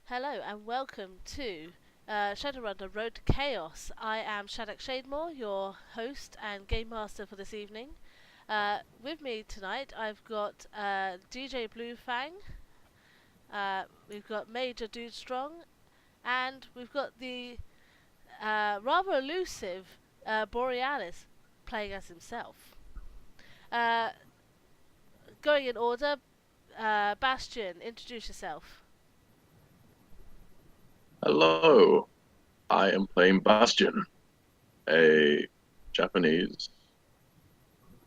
Hello and welcome to Shadowrun: The Road to Chaos. I am Shattuck Shademore, your host and game master for this evening. With me tonight, I've got DJ Bluefang, we've got Major Dude Strong, and we've got the rather elusive Borealis playing as himself. Uh, Going in order, Bastion, introduce yourself. Hello, I am playing Bastion, a Japanese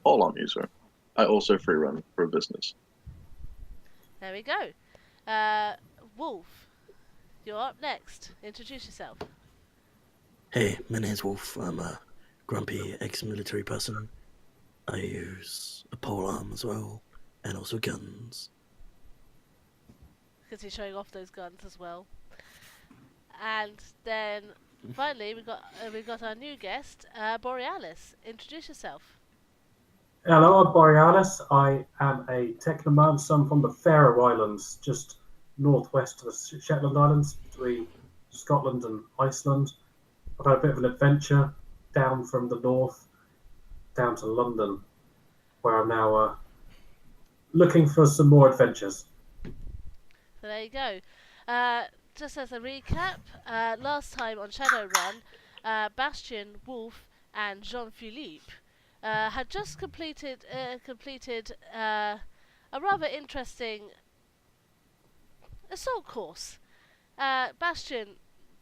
polearm user. I also free run for a business. There we go. Uh, Wolf, you're up next. Introduce yourself. Hey, my name's Wolf. I'm a grumpy ex-military person. I use a polearm as well, and also guns. Because he's showing off those guns as well. And then finally we got our new guest, Borealis. Introduce yourself. Hello, I'm Borealis. I am a technomancer. I'm from the Faroe Islands, just northwest of the Shetland Islands, between Scotland and Iceland. I've had a bit of an adventure down from the north, down to London, where I'm now looking for some more adventures. So there you go. Just as a recap, last time on Shadowrun, Bastion, Wolf, and Jean-Philippe had just completed a rather interesting assault course. Bastion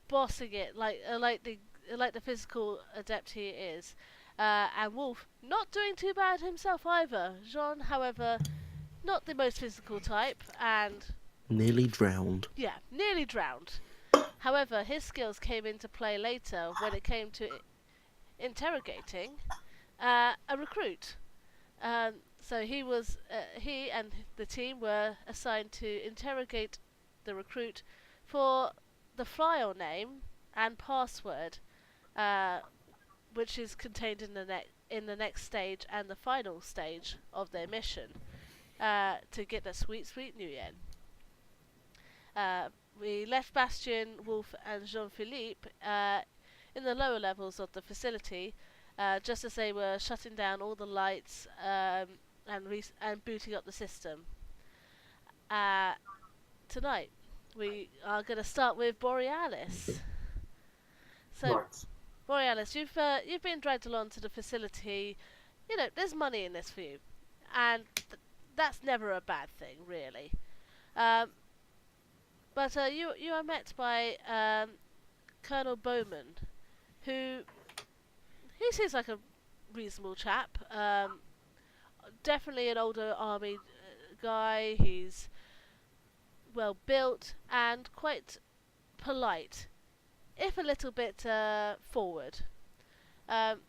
bossing it like the physical adept he is, and Wolf not doing too bad himself either. Jean, however, not the most physical type, and Nearly drowned. yeah, nearly drowned. However, his skills came into play later when it came to interrogating a recruit. So he and the team were assigned to interrogate the recruit for the file name and password, which is contained in the next stage and the final stage of their mission, to get the sweet new yen. We left Bastion, Wolf, and Jean-Philippe in the lower levels of the facility, just as they were shutting down all the lights and booting up the system. Tonight, we are going to start with Borealis. So, Right. Borealis, you've been dragged along to the facility. You know, there's money in this for you, and that's never a bad thing, really. But you are met by Colonel Bowman, who he seems like a reasonable chap. Definitely an older army guy. He's well built and quite polite, if a little bit forward. Um,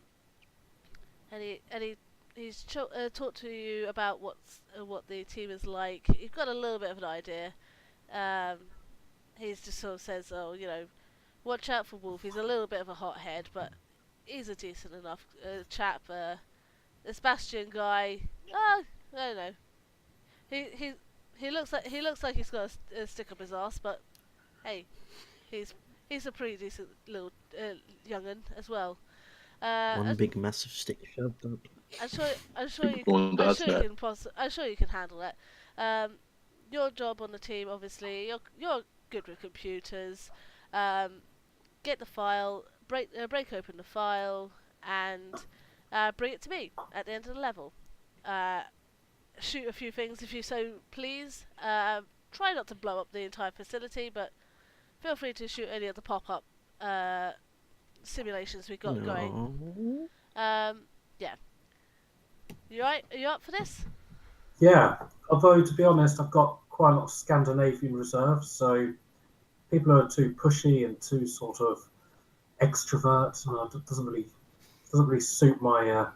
he's talked to you about what the team is like. You've got a little bit of an idea. He's just sort of says, oh, you know, watch out for Wolf. He's a little bit of a hothead, but he's a decent enough chap. This Bastion guy, I don't know. He looks like he's got a stick up his ass, but hey, he's a pretty decent little young'un as well. One big massive stick shoved up. I'm sure you I'm sure you can handle it. Your job on the team, obviously, you're good with computers. Get the file, break open the file, and bring it to me at the end of the level. Shoot a few things if you so please. Try not to blow up the entire facility, but feel free to shoot any of the pop-up simulations we got going. Yeah. You right? Are you up for this? Yeah, although to be honest, I've got quite a lot of Scandinavian reserves, so people who are too pushy and too sort of extrovert, it doesn't really suit my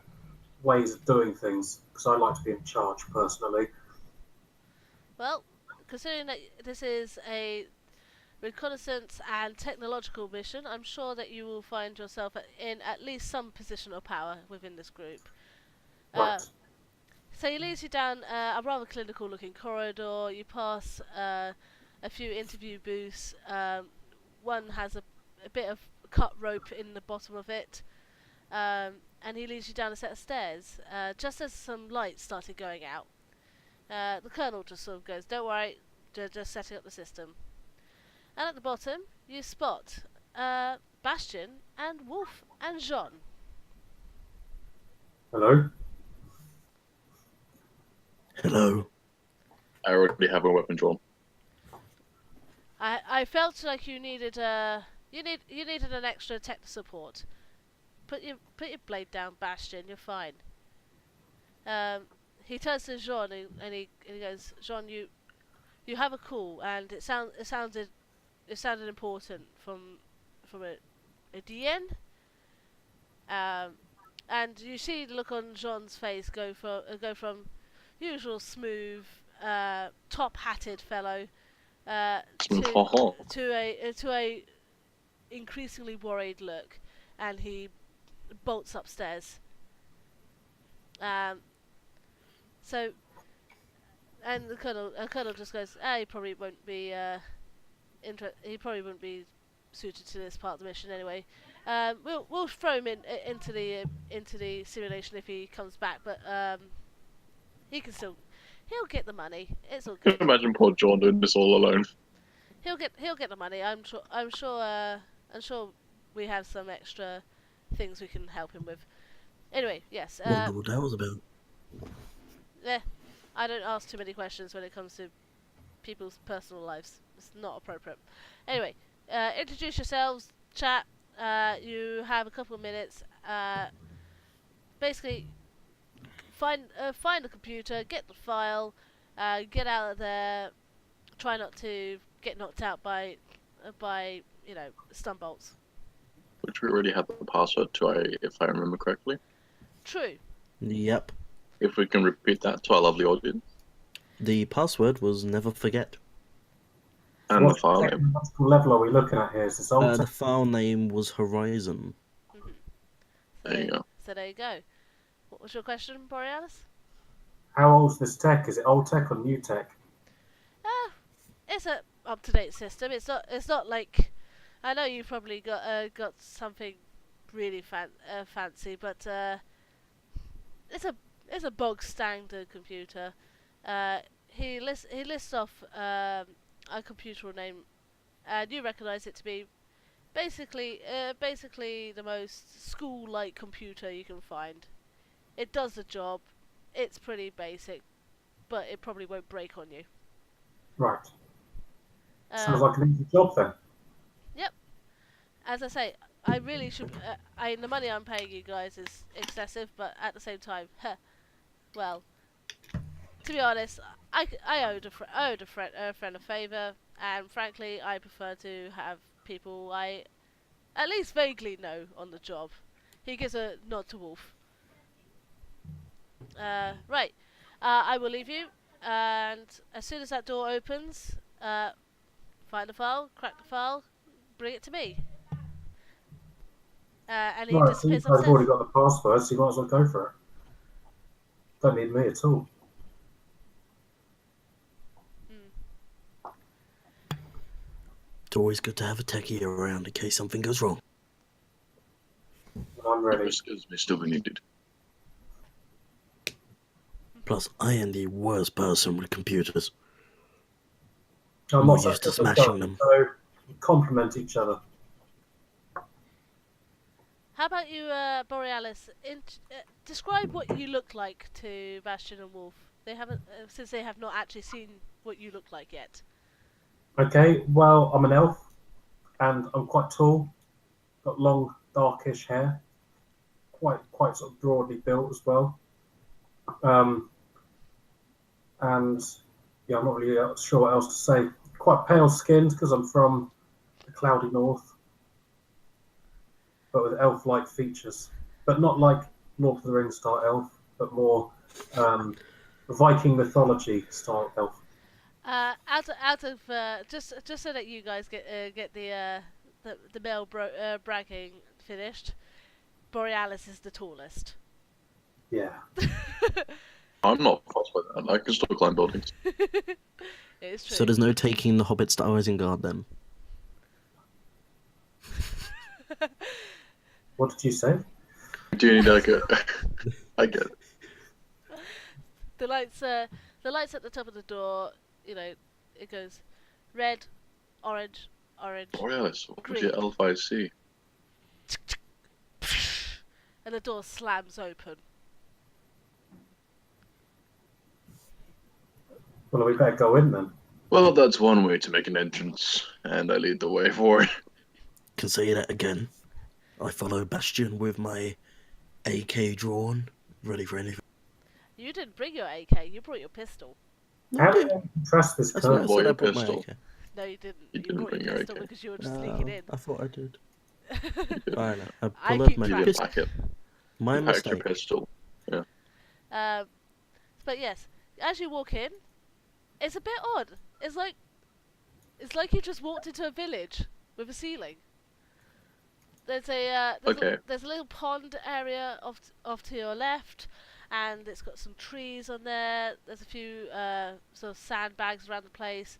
ways of doing things, because I like to be in charge personally. Well, considering that this is a reconnaissance and technological mission, I'm sure that you will find yourself in at least some position of power within this group. Right. So he leads you down a rather clinical looking corridor. You pass a few interview booths. One has a bit of cut rope in the bottom of it, and he leads you down a set of stairs. Just as some lights started going out, the Colonel just sort of goes, "Don't worry, just setting up the system." And at the bottom, you spot Bastion and Wolf and Jean. Hello? Hello. I already have a weapon drawn. I felt like you needed you needed an extra tech support. Put your blade down, Bastion. You're fine. He turns to Jean and he goes, "Jean, you have a call, and it sounded important from a DN." And you see the look on Jean's face go from usual smooth, top hatted fellow to a increasingly worried look, and he bolts upstairs. So, and the colonel just goes, he probably won't be he probably wouldn't be suited to this part of the mission anyway. We'll throw him into the simulation if he comes back, but he'll get the money. It's all Can good. you imagine poor John doing this all alone? He'll get the money. I'm sure we have some extra things we can help him with. Anyway, yes. Wonder what that was about. I don't ask too many questions when it comes to people's personal lives. It's not appropriate. Anyway, introduce yourselves, chat. You have a couple of minutes. Basically, find the computer, get the file, get out of there. Try not to get knocked out by stun bolts. Which we already have the password to, if I remember correctly. True. Yep. If we can repeat that to our lovely audience. The password was never forget. And What the file name. technological level are we looking at here? Is this old The file name was Horizon. Mm-hmm. There you go. So there you go. What was your question, Borealis? How old's this tech? Is it old tech or new tech? It's a up-to-date system. It's not like, I know you probably got something really fancy, but it's a bog standard computer. He lists off a computer name, and you recognise it to be basically the most school-like computer you can find. It does the job. It's pretty basic, but it probably won't break on you. Right. Sounds like an easy job then. Yep. As I say, I really should. The money I'm paying you guys is excessive, but at the same time, well, to be honest, I owed a friend a favour, and frankly, I prefer to have people I at least vaguely know on the job. He gives a nod to Wolf. Right. I will leave you, and as soon as that door opens, find the file, crack the file, bring it to me. And he Right, so you disappears guys have already upstairs. got the password, so you might as well go for it. Don't need me at all. It's always good to have a techie around in case something goes wrong. I'm ready. Whiskers may still be needed. Plus, I am the worst person with computers. I'm More not so used to good with smashing guns, them. So complement each other. How about you, Borealis? Describe what you look like to Bastion and Wolf. They haven't, since they have not actually seen what you look like yet. Okay, well, I'm an elf, and I'm quite tall. Got long, darkish hair. Quite sort of broadly built as well. And yeah, I'm not really sure what else to say. Quite pale skinned because I'm from the cloudy north, but with elf-like features. But not like Lord of the Rings style elf, but more Viking mythology style elf. Out of just so that you guys get the male bragging finished, Borealis is the tallest. Yeah. I'm not fussed by that. I can still climb buildings. It is true. So there's no taking the hobbits to Isengard then? What did you say? Do you need like a... I get it. The lights at the top of the door. You know, it goes red, orange, orange, Borealis, what was green. your L5C? And the door slams open. Well, we better go in then. Well, that's one way to make an entrance, and I lead the way for it. Can say that again. I follow Bastion with my AK drawn, ready for anything. You didn't bring your AK. You brought your pistol. How do you trust this That's what I colonel? said. I Brought your brought my pistol. AK. No, you didn't. You You didn't brought bring your your pistol AK. because you were just sneaking in. I thought I did. did. Fine. I I pull up keep my You track. didn't pistol. pack it. My You packed your mistake. pistol. But yes, as you walk in, it's a bit odd. It's like you just walked into a village with a ceiling. There's a little pond area off to your left, and it's got some trees on there. There's a few sort of sandbags around the place.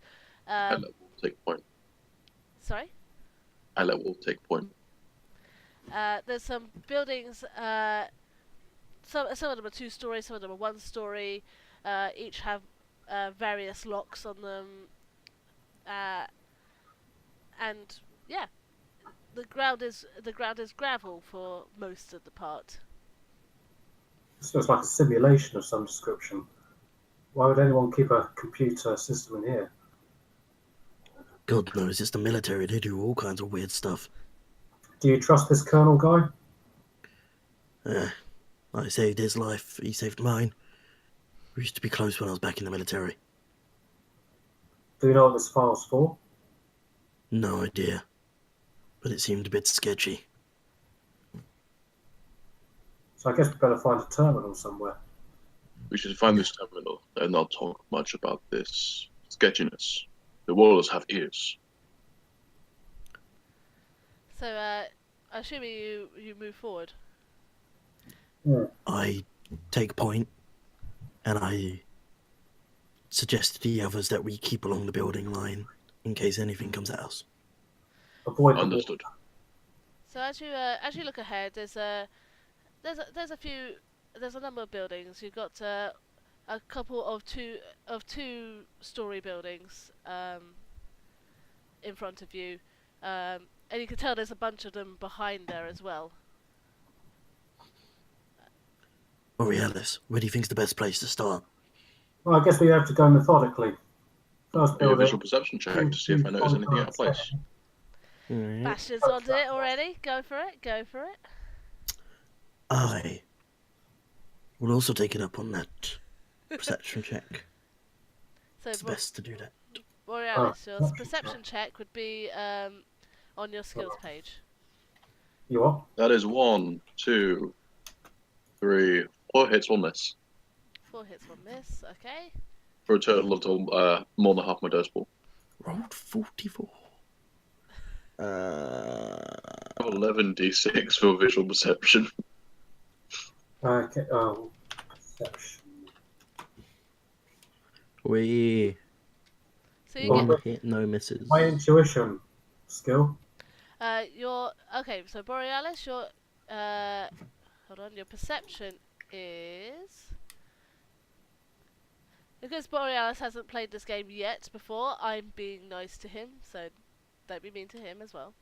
I let Wolf take point. Sorry. I let Wolf take point. There's some buildings. Some of them are 2-story, some of them are 1-story. Each have various locks on them. And yeah, the ground is gravel for most of the part. This looks like a simulation of some description. Why would anyone keep a computer system in here? God knows, it's the military. They do all kinds of weird stuff. Do you trust this colonel guy? I saved his life. He saved mine. We used to be close when I was back in the military. Do you know what this file's for? No idea. But it seemed a bit sketchy. So I guess we better find a terminal somewhere. We should find this terminal and not talk much about this sketchiness. The walls have ears. So, assuming you move forward. I take point, and I suggest to the others that we keep along the building line in case anything comes at us. Avoid the Understood. So as you look ahead, there's a number of buildings. You've got a couple of 2-story buildings in front of you, and you can tell there's a bunch of them behind there as well. Borealis, where do you think's the best place to start? Well, I guess we have to go methodically. First Make a building. visual perception check to see if I notice anything out of place. Alright. Bastion's onto it already. Go for it. Go for it. I will also take it up on that perception check. So It's best to do that. Borealis, your perception check would be on your skills page. You what? That is 1, 2, 3, 4 hits, 1 miss. 4 hits, 1 miss. Okay. For a total of more than half my dice pool. Rolled 44. 11d6 for visual perception. Okay. Perception. We So you Well, get hit, no misses. My intuition skill. your okay. So Borealis, your hold on. Your perception is. Because Borealis hasn't played this game yet before, I'm being nice to him, so don't be mean to him as well.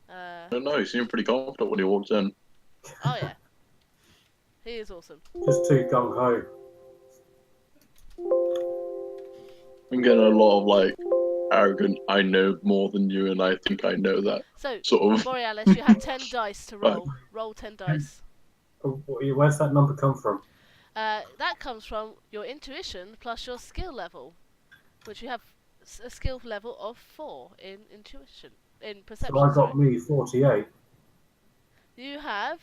I don't know, he seemed pretty confident when he walked in. Oh yeah. He is awesome. Just too gung ho. I'm getting a lot of like arrogant, I know more than you and I think I know that So, sort of. Borealis, you have 10 dice to roll. Roll 10 dice. Where's that number come from? That comes from your intuition plus your skill level, which you have a skill level of 4 in intuition, in perception. So I got sorry. me 48. You have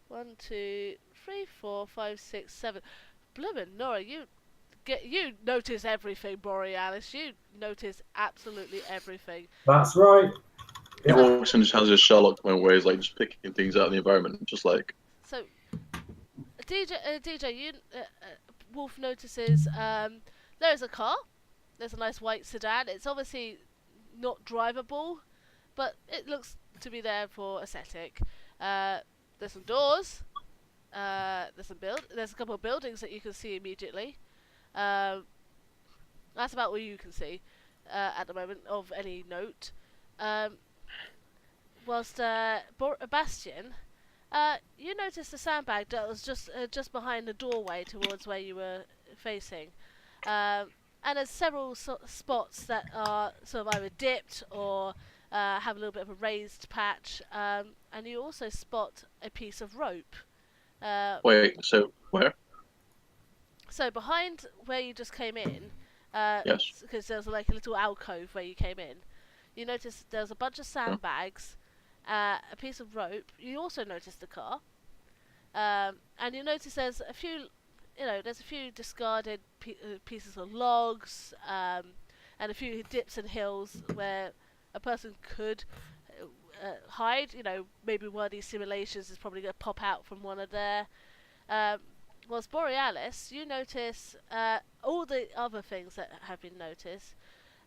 1, 2, 3, 4, 5, 6, 7. Bloomin' Nora, you notice everything, Borealis. You notice absolutely everything. That's right. He walks and just has his Sherlock moment where he's like just picking things out in the environment, just like. So, DJ, Wolf notices there's a car There's a nice white sedan. It's obviously not drivable, but it looks to be there for aesthetic. There's some doors. There's a couple of buildings that you can see immediately. That's about what you can see at the moment of any note. Whilst Bastion, you noticed a sandbag that was just behind the doorway towards where you were facing. And there's several spots that are sort of either dipped or have a little bit of a raised patch. And you also spot a piece of rope. Wait, so where? So behind where you just came in, Yes. because there's like a little alcove where you came in, you notice there's a bunch of sandbags, a piece of rope. You also notice the car, and you notice there's a few discarded pieces of logs, and a few dips and hills where a person could hide. Maybe one of these simulations is probably going to pop out from one of there. Whilst Borealis, you notice all the other things that have been noticed,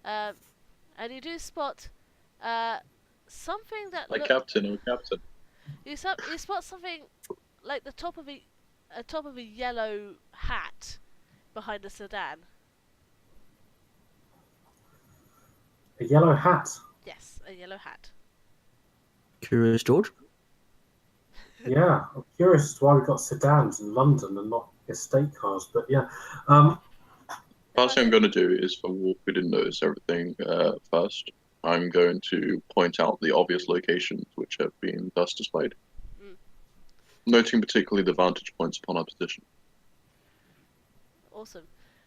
and you do spot something that Captain. you spot something like the top of a yellow hat behind the sedan. A yellow hat. Yes, a yellow hat. Curious, George? Yeah, I'm curious as to why we've got sedans in London and not estate cars, but yeah. First thing I'm going to do is, for Wolf who didn't notice everything first, I'm going to point out the obvious locations which have been thus displayed. Noting particularly the vantage points upon our position. Awesome.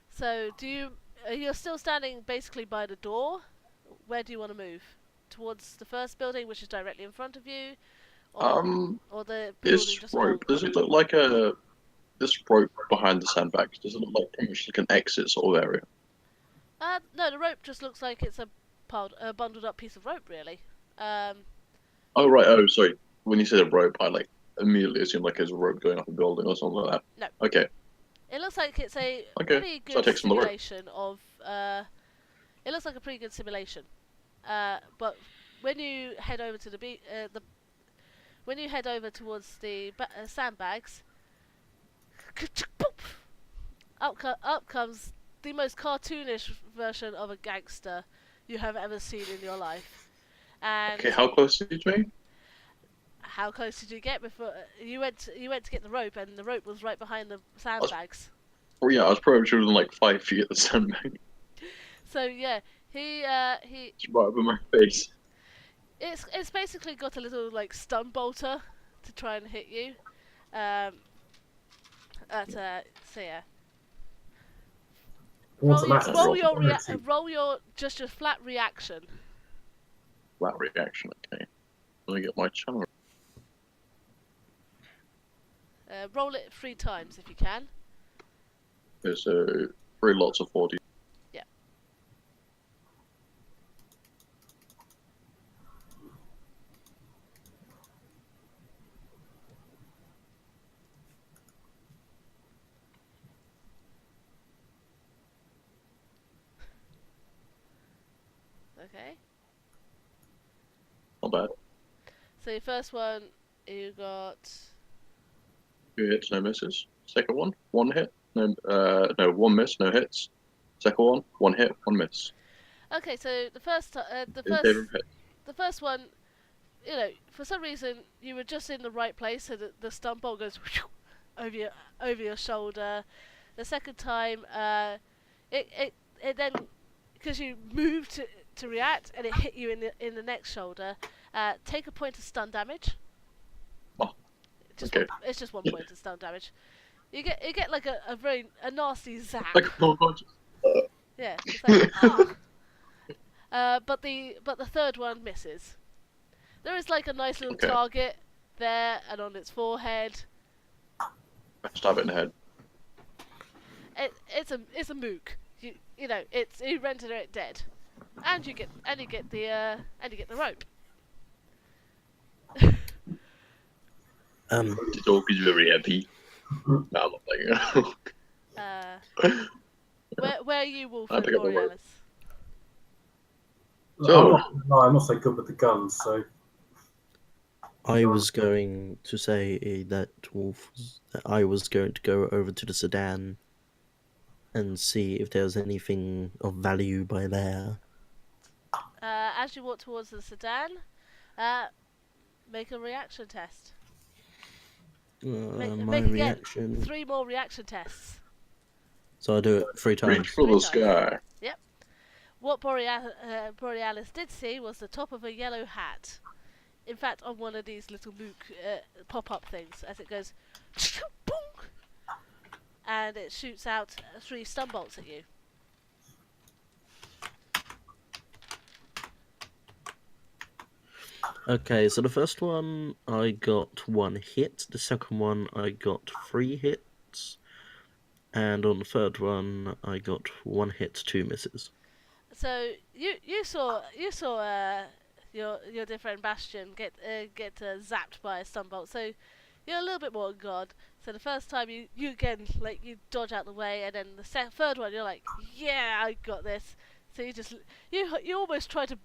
So, you're still standing basically by the door? Where do you want to move? Towards the first building, which is directly in front of you? Or the building This just rope, does it look like this rope behind the sandbags, does it look like pretty much like an exit sort of area? No, the rope just looks like it's a bundled up piece of rope, really. Oh, right, oh, sorry. When you said a rope, I immediately assumed like it's a rope going up a building or something like that. No. Okay. It looks like it's a Okay. pretty good So simulation of. It looks like a pretty good simulation, but when you head over to when you head over towards the sandbags, up comes the most cartoonish version of a gangster you have ever seen in your life. And okay, how close did you me? how close did you get before you went to get the rope, and the rope was right behind the sandbags? Oh yeah, I was probably within like 5 feet of the sandbag. So yeah, he It's right over my face. It's basically got a little like stun bolter to try and hit you. So yeah. Roll your flat reaction. Flat reaction, okay. Let me get my channel. Roll it 3 times if you can. Okay, so 3 lots of 40. Yeah. Okay. Not bad. So your first one, you got 2 hits, no misses. Second one, 1 hit, no, 1 miss, no hits. Second one, 1 hit, 1 miss. Okay, so the first one, for some reason you were just in the right place, so the stun bolt goes over your shoulder. The second time, it then, because you moved to react, and it hit you in the next shoulder. Take a point of stun damage. Oh, okay. It's just 1 point of stun damage. You get like a nasty zap. Like Yeah. It's like, but the third one misses. There is like a nice little target there, and on its forehead. Stab it in the head. It's a mook. You render it dead, and you get the rope. The dog is very happy. No, I'm not playing. Where are you, Wolf I and pick up a rope. Borealis? So- I'm not so good with the guns, so I was going to say that I was going to go over to the sedan and see if there was anything of value by there. As you walk towards the sedan, make a reaction test. My Make again reaction. 3 more reaction tests. So I do it 3 Reach times. for 3 the times. sky. What Borealis did see was the top of a yellow hat. In fact, on one of these little pop-up things, as it goes, boom, and it shoots out 3 stun bolts at you. Okay, so the first one I got 1 hit, the second one I got 3 hits, and on the third one I got 1 hit, 2 misses. So you saw your dear friend Bastion get zapped by a stun bolt. So you're a little bit more on guard. So the first time you again you dodge out the way, and then the third one you're like, yeah, I got this. So you almost try to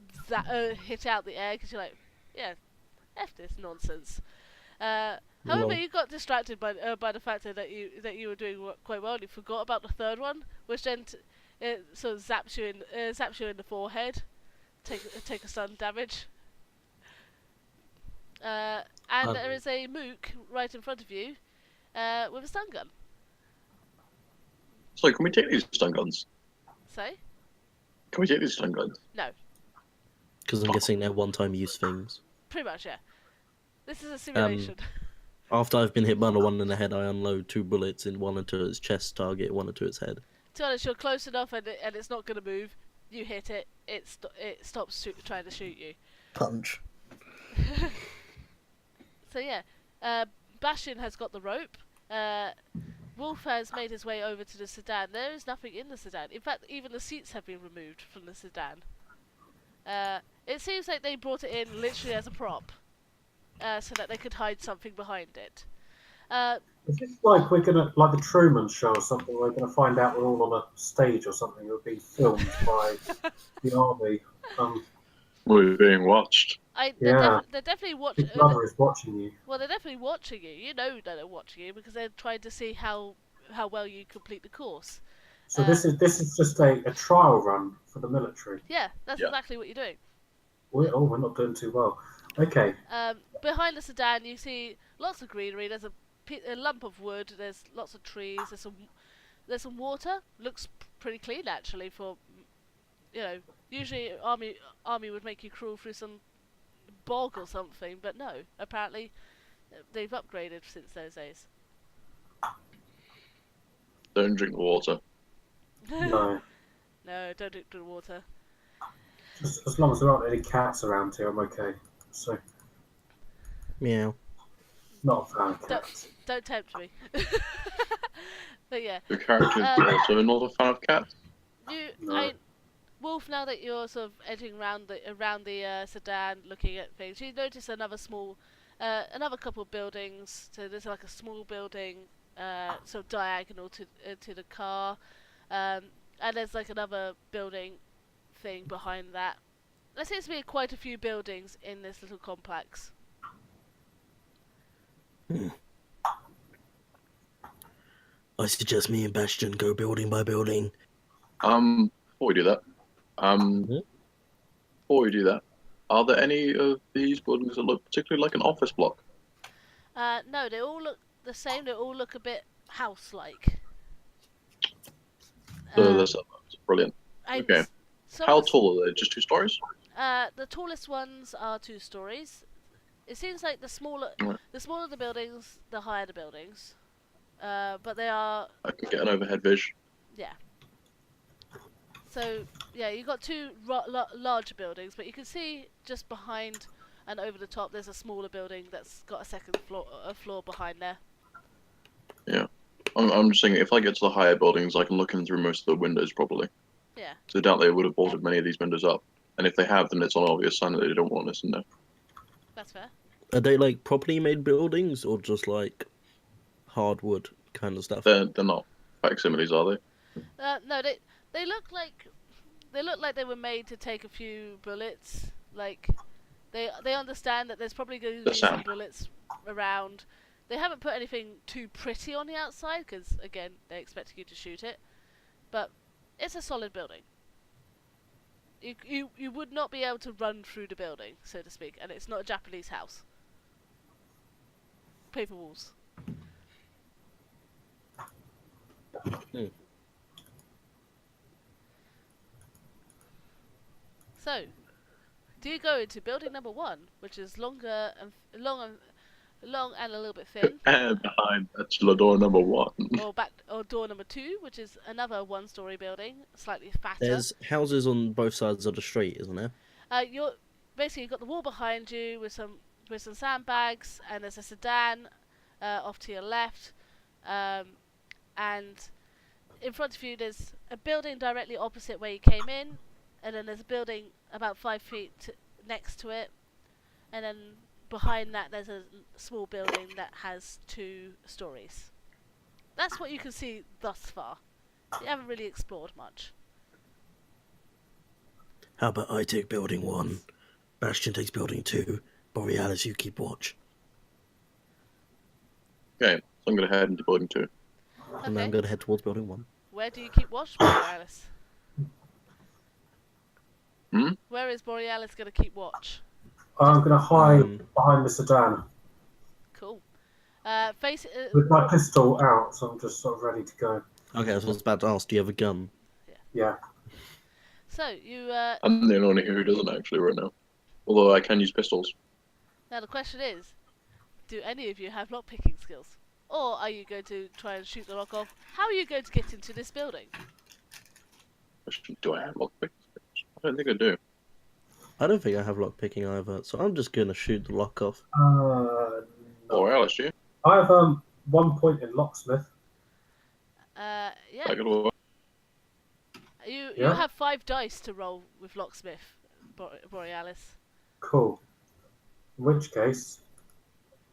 hit out the air because you're like, yeah, f this nonsense. However, Lol. you got distracted by the fact that you were doing quite well. You forgot about the third one, which then it sort of zaps you in the forehead. Take a stun damage. And there is a mook right in front of you with a stun gun. So can we take these stun guns? So? Can we take these stun guns? No. Because I'm guessing they're one-time use things. Pretty much, yeah. This is a simulation. After I've been hit by the one in the head, I unload 2 bullets, in one into its chest target, one into its head. To be honest, you're close enough and it's not going to move. You hit it, it stops trying to shoot you. Punch. So yeah, Bastion has got the rope. Wolf has made his way over to the sedan. There is nothing in the sedan. In fact, even the seats have been removed from the sedan. It seems like they brought it in literally as a prop, so that they could hide something behind it. is this like we're gonna like the Truman Show or something? We're gonna find out we're all on a stage or something. We're being filmed by the army. We're being watched. Yeah. They're definitely watching. Big Brother is watching you. Well, they're definitely watching you. You know that they're watching you because they're trying to see how well you complete the course. So this is just a trial run for the military. Yeah, that's exactly what you're doing. We're not doing too well. Okay. Behind the sedan, you see lots of greenery. There's a lump of wood. There's lots of trees. There's some water. Looks pretty clean actually. For usually army would make you crawl through some bog or something, but no. Apparently, they've upgraded since those days. Don't drink the water. No. No, don't drink the water. Just as long as there aren't any cats around here, I'm okay. So. Meow. Not a fan of cats. Don't tempt me. But yeah. Your character is also not a fan of cats. Wolf, now that you're sort of edging around the sedan, looking at things, you notice another couple of buildings. So there's like a small building, sort of diagonal to the car, and there's like another building thing behind that. There seems to be quite a few buildings in this little complex. I suggest me and Bastion go building by building. Before we do that, are there any of these buildings that look particularly like an office block? No, they all look the same. They all look a bit house-like. That's brilliant. Okay. How of tall are they? Just 2 stories? the tallest ones are 2 stories. It seems like the smaller the buildings, the higher the buildings. But they are. I can get an overhead vision. Yeah. So yeah, you've got 2 larger buildings, but you can see just behind and over the top, there's a smaller building that's got a second floor behind there. Yeah. I'm just saying, if I get to the higher buildings, I can look in through most of the windows, probably. Yeah. So I doubt they would have boarded many of these windows up. And if they have, then it's an obvious sign that they don't want us in there. That's fair. Are they like properly made buildings or just like hardwood kind of stuff? They're not facsimiles, are they? No, they look like they were made to take a few bullets. Like they understand that there's probably going to The be some sound. bullets around. They haven't put anything too pretty on the outside because again they're expecting you to shoot it. But it's a solid building. You would not be able to run through the building, so to speak, and it's not a Japanese house. Paper walls. Hmm. So, do you go into building number 1, which is longer and long and a little bit thin, And behind that's the door number 1. or door number 2, which is another one-story building, slightly fatter? There's houses on both sides of the street, isn't there? You're basically you've got the wall behind you with some sandbags, and there's a sedan off to your left, and in front of you there's a building directly opposite where you came in, and then there's a building about 5 feet next to it, and then behind that there's a small building that has 2 stories. That's what you can see thus far. You haven't really explored much. How about I take building 1, Bastion takes building 2, Borealis, you keep watch. Okay, so I'm going to head into building 2. And Okay. I'm going to head towards building 1. Where do you keep watch, Borealis? Hmm? Where is Borealis going to keep watch? I'm going to hide behind the sedan Cool. Face with my pistol out, so I'm just sort of ready to go. Okay, so I was about to ask, do you have a gun? Yeah. So you I'm the only who doesn't actually right now. Although I can use pistols. now the question is, do any of you have lockpicking skills, or are you going to try and shoot the lock off? How are you going to get into this building? Do I have lockpicks? I don't think I do. I don't think I have lockpicking either, so I'm just going to shoot the lock off. No. Or Alice, do you? I have 1 point in locksmith. Yeah. I could work. You Yeah. have 5 dice to roll with locksmith, Borealis. Cool. In which case,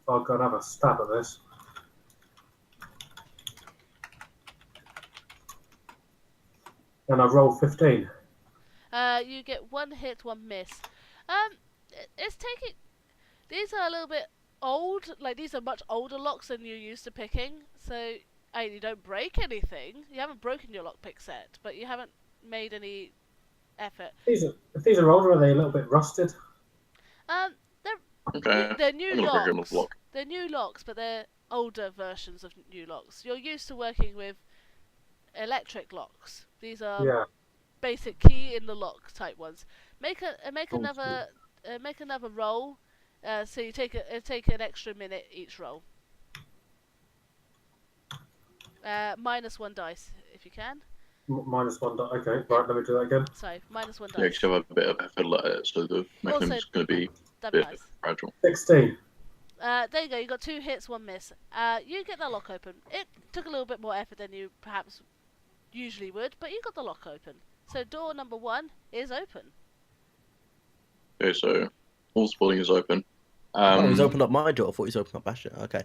I'll go and have a stab at this. And I roll 15. You get 1 hit, 1 miss. It's taking. These are a little bit old. Like these are much older locks than you're used to picking. So, you don't break anything. You haven't broken your lockpick set, but you haven't made any effort. If these are older, are they a little bit rusted? Okay. They're new I'm gonna break him with locks. lock. They're new locks, but they're older versions of new locks. You're used to working with electric locks. These are Yeah. basic key in the lock type ones. Make Oh, another roll. So you take an extra minute each roll. -1 dice if you can. -1. Okay, right, let me do that again. Sorry, -1 Yeah, dice. because you have a bit of effort at it, so the mechanism's going to be a Double bit dice. fragile. 16. There you go. You got 2 hits, 1 miss. You get that lock open. It took a little bit more effort than you perhaps usually would, but you got the lock open. So door number 1 is open. Okay, so all this building is open. Oh, he's opened up my door. I thought he's opened up Bastion. Okay.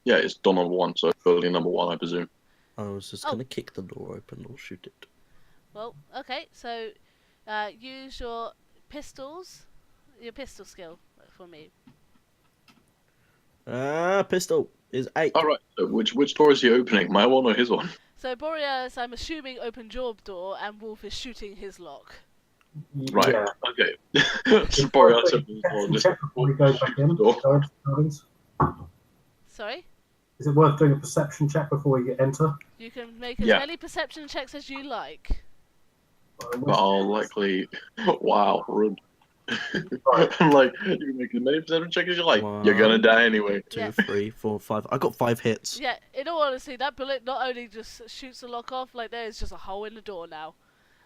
Yeah, it's door number 1, so building number 1, I presume. I was just going to kick the door open or shoot it. Well, okay. So use your pistols, your pistol skill for me. Pistol is 8. All right. So which door is he opening? My one or his one? So Borealis, I'm assuming opened your door, and Wolf is shooting his lock. Right. Yeah. Okay. So Borealis opens the door. Check before we go back in. Door. Go into buildings. Sorry? Is it worth doing a perception check before we enter? You can make as Yeah. many perception checks as you like. But I'll likely. Wow, rude. Right. I'm like, you can make as many perception checks as you like. One. You're gonna die anyway. 2, Yeah. 3, 4, 5. I got 5 hits. Yeah, in all honesty, that bullet not only just shoots the lock off, like there is just a hole in the door now.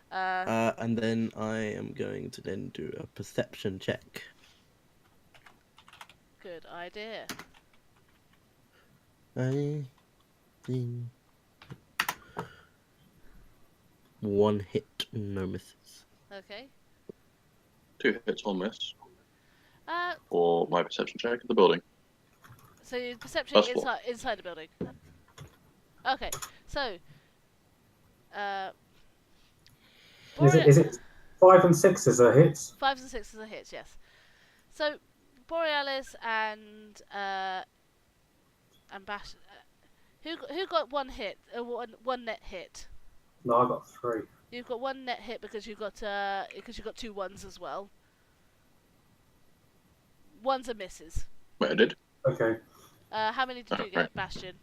And then I am going to then do a perception check. Good idea. One hit, no misses. Okay. 2 hits, 1 miss Uh, for my perception check of the building. so your perception First floor. inside the building. Okay, so Is it 5 and 6 is a hit? 5s and 6s are hits, yes. So Borealis and Bash. Who got one hit? One net hit. No, I got 3. You've got one net hit because you got 2 1s as well. 1s are misses. Wait, I did? Okay. How many did you Right. get, Bastion?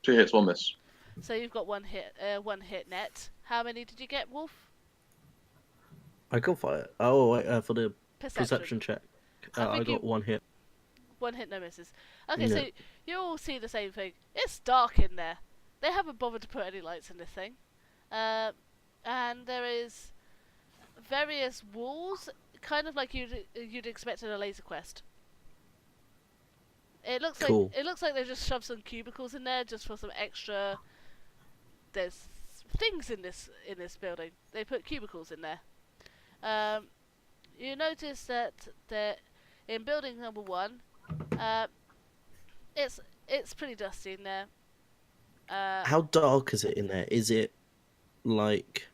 2 hits, 1 miss. So you've got one hit net. How many did you get, Wolf? I got fire. Oh, wait, for the Perception. perception check. I I think got 1 hit. 1 hit, no misses. Okay, No. so you all see the same thing. It's dark in there. They haven't bothered to put any lights in this thing. And there is various walls, kind of like you'd expect in a laser quest. It looks Cool. like they've just shoved some cubicles in there just for some extra. There's things in this building. They put cubicles in there. You notice that in building number 1, it's pretty dusty in there. How dark is it in there? Is it like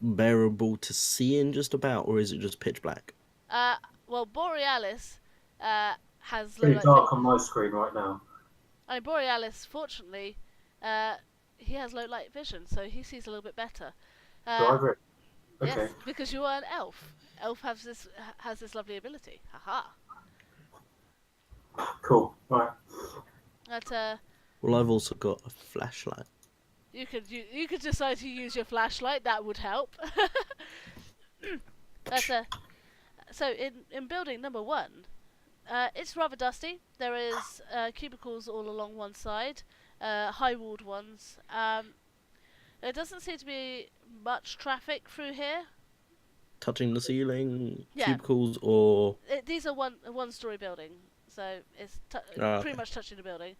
bearable to see in just about, or is it just pitch black? Well, Borealis has low Pretty light dark on my screen right now. Borealis, fortunately, he has low light vision, so he sees a little bit better. Do I agree? Okay. Yes, because you are an elf. Elf has this lovely ability. Haha. Cool. Right. But Well, I've also got a flashlight. you could decide to use your flashlight. That would help. But so in building number 1, it's rather dusty. There is cubicles all along one side, high-walled ones. There doesn't seem to be much traffic through here. Touching the ceiling, Yeah. cubicles, or These are one-story building, so it's okay. pretty much touching the building.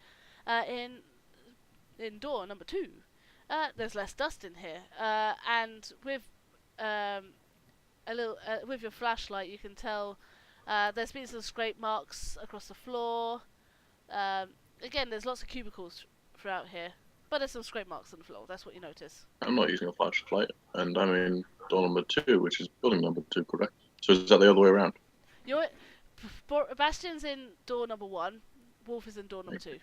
In door number 2, there's less dust in here, and with with your flashlight, you can tell there's been some scrape marks across the floor. Again, there's lots of cubicles throughout here, but there's some scrape marks on the floor. That's what you notice. I'm not using a flashlight, and I'm in door number 2, which is building number 2, correct? So is that the other way around? Bastion's in door number 1. Wolf is in door number 2.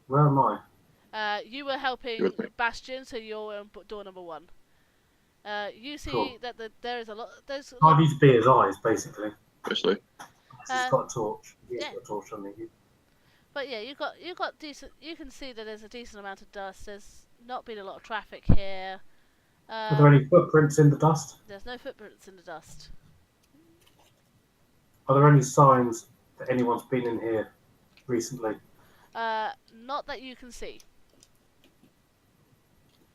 Where am I? You were helping You're with me. Bastion, so you're in door number 1. You see Cool. that there is a lot. There's I need to be his eyes, basically. Obviously. He's got a torch. He's yeah. got a torch on me. But yeah, you got decent. You can see that there's a decent amount of dust. There's not been a lot of traffic here. Are there any footprints in the dust? There's no footprints in the dust. Are there any signs that anyone's been in here recently? Not that you can see.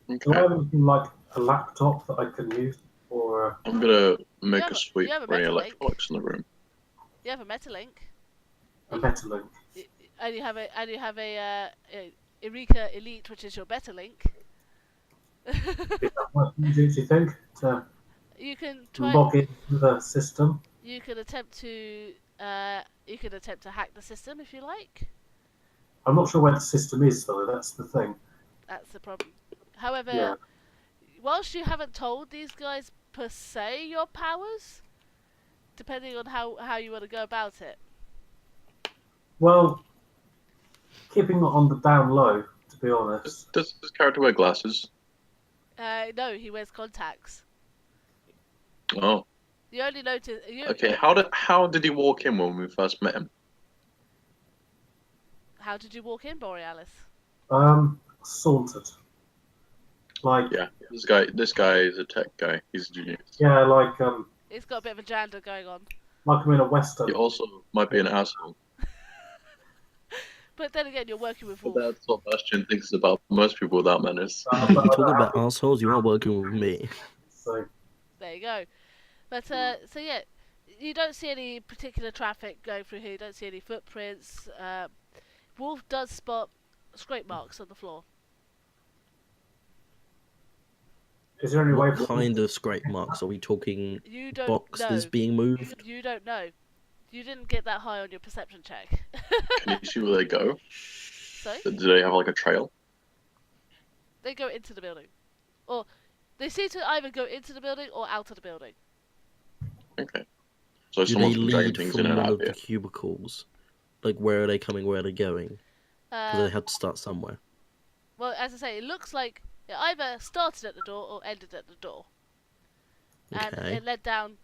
Do I Okay. have anything like a laptop that I can use? Or I'm gonna make You have a a- sweep you have a for any metal link. electronics in the room. You have a Metalink, a Metalink? and you have a Eureka Elite, which is your better link. Is that what you do you think? To You can try. log into the system? You could attempt to. You could attempt to hack the system if you like. I'm not sure where the system is, though. That's the thing. That's the problem. However, Yeah. whilst you haven't told these guys per se your powers, depending on how you want to go about it. Well, keeping it on the down low, to be honest. Does this character wear glasses? No, he wears contacts. Oh, You only notice. okay. How did he walk in when we first met him? How did you walk in, Borealis? Sauntered. Like, Yeah, this guy is a tech guy. He's a genius. yeah, like He's got a bit of a jander going on. I'm in a western. He also might be an asshole. But then again, you're working with But Wolf. that's what Bastion thinks about most people without manners. But I talking don't about have- assholes, you are working with me. So, There you go. But so yeah, you don't see any particular traffic going through here. You don't see any footprints. Wolf does spot scrape marks on the floor. is there any way What for kind of scrape marks? Are we talking You don't boxes know. being moved? You don't know. You didn't get that high on your perception check. Can you see where they go? Sorry? Do they have like a trail? they go into the building, or they seem to either go into the building or out of the building. Okay. So Do someone's they been dragging lead things from in and one out of the here. cubicles? Like, where are they coming? Where are they going? Because they had to start somewhere. Well, as I say, it looks like it either started at the door or ended at the door, and Okay. it led down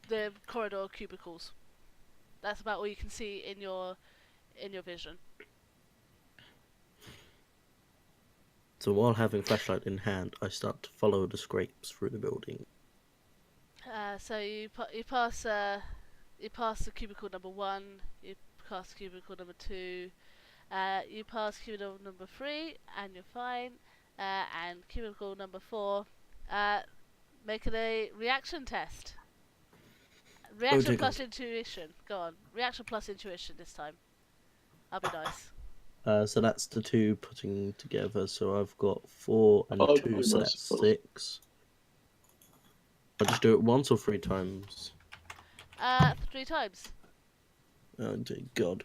the corridor cubicles. That's about all you can see in your vision. So while having flashlight in hand, I start to follow the scrapes through the building. So you pass the cubicle number 1, you pass cubicle number 2, you pass cubicle number 3, and you're fine. And cubicle number 4, make it a reaction test. Reaction plus intuition. Go on. Reaction plus intuition this time. I'll be nice. So that's the 2 putting together. So I've got 4 and Oh, 2, so nice. that's 6. I'll just do it once or 3 times. 3 times. Oh dear God.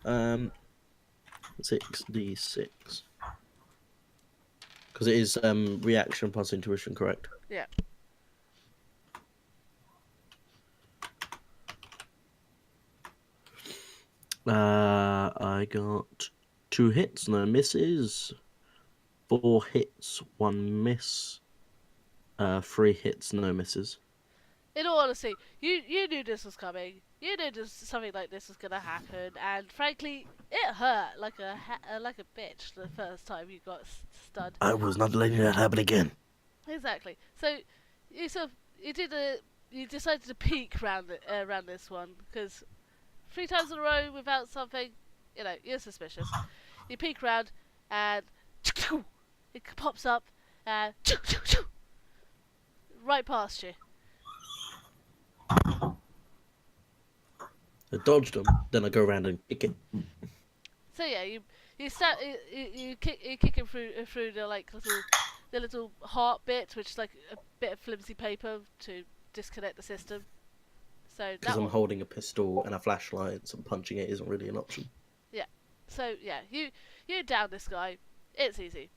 6d6. Because it is reaction plus intuition, correct? Yeah. I got 2 hits, no misses. 4 hits, 1 miss. 3 hits, no misses. In all honesty, you knew this was coming. You knew something like this was gonna happen, and frankly, it hurt like a bitch the first time you got stunned. I was not letting that happen again. Exactly. So you decided to peek around this one because 3 times in a row without something, you're suspicious. You peek around and it pops up and right past you. I dodged them, then I go around and kick it. So yeah, you kick it through the little heart bit, which is like a bit of flimsy paper to disconnect the system. So Because I'm holding a pistol and a flashlight, so punching it isn't really an option. Yeah. So yeah, you down this guy. It's easy.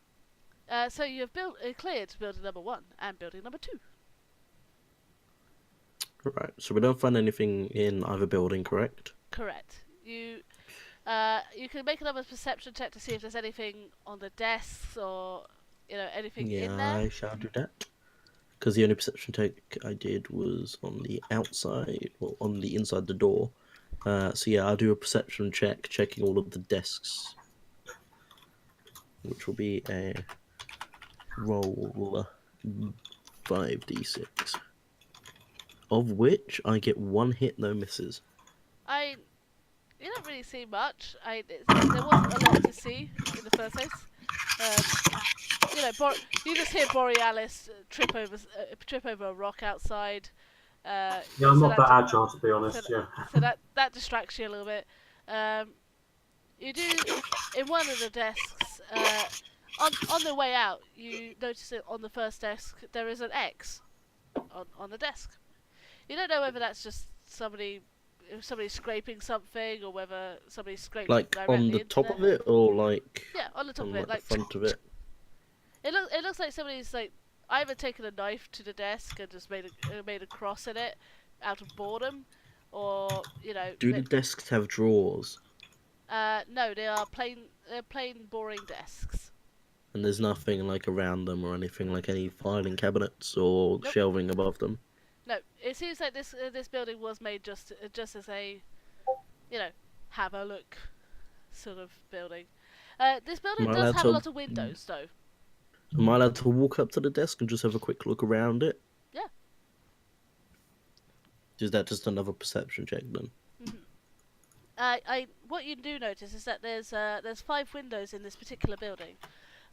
So you have cleared building number 1 and building number 2. Right, so we don't find anything in either building, correct? Correct. You can make another perception check to see if there's anything on the desks or anything in there. Yeah, I shall do that. Because the only perception check I did was on the outside, or on the inside the door. So yeah, I'll do a perception check, checking all of the desks. Which will be a roll 5d6. Of which I get 1 hit, no misses. You don't really see much. There wasn't a lot to see in the first place. You just hear Borealis trip over a rock outside. Yeah, I'm not that agile, to be honest. So that distracts you a little bit. You do in one of the desks. On the way out, you notice that on the first desk there is an X on the desk. You don't know whether that's just somebody scraping something or whether somebody scraped like directly on the into top there. of it, or like on the top on of it, the front of it. It looks like somebody's either taken a knife to the desk and just made a cross in it out of boredom, or Do the desks have drawers? No, they are plain boring desks. And there's nothing like around them or anything, like any filing cabinets or shelving above them. No, it seems like this building was made just as a, have a look sort of building. This building does have a lot of windows, though. Am I allowed to walk up to the desk and just have a quick look around it? Yeah. Is that just another perception check then? Mm-hmm. What you do notice is that there's 5 windows in this particular building,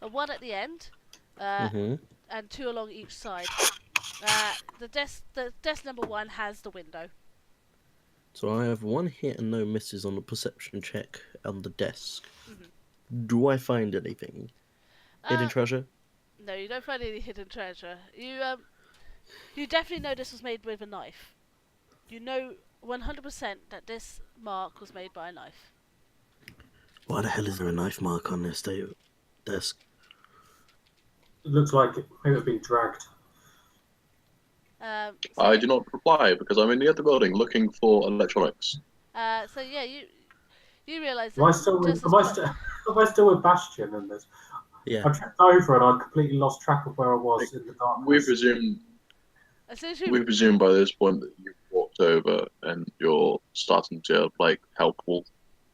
1 at the end, and 2 along each side. The desk number 1 has the window. So I have 1 hit and no misses on the perception check on the desk. Mm-hmm. Do I find anything? Hidden treasure? No, you don't find any hidden treasure. You definitely know this was made with a knife. You know 100% that this mark was made by a knife. Why the hell is there a knife mark on this desk? It looks like maybe it's been dragged. So, I do not reply because I'm in the other building looking for electronics. so yeah, you realise Am I that still with, just as am I part, still, am I still with Bastion in this? Yeah. I tripped over and I completely lost track of where I was in the We darkness. presume as soon as we presume by this point that you've walked over and you're starting to like help Wolf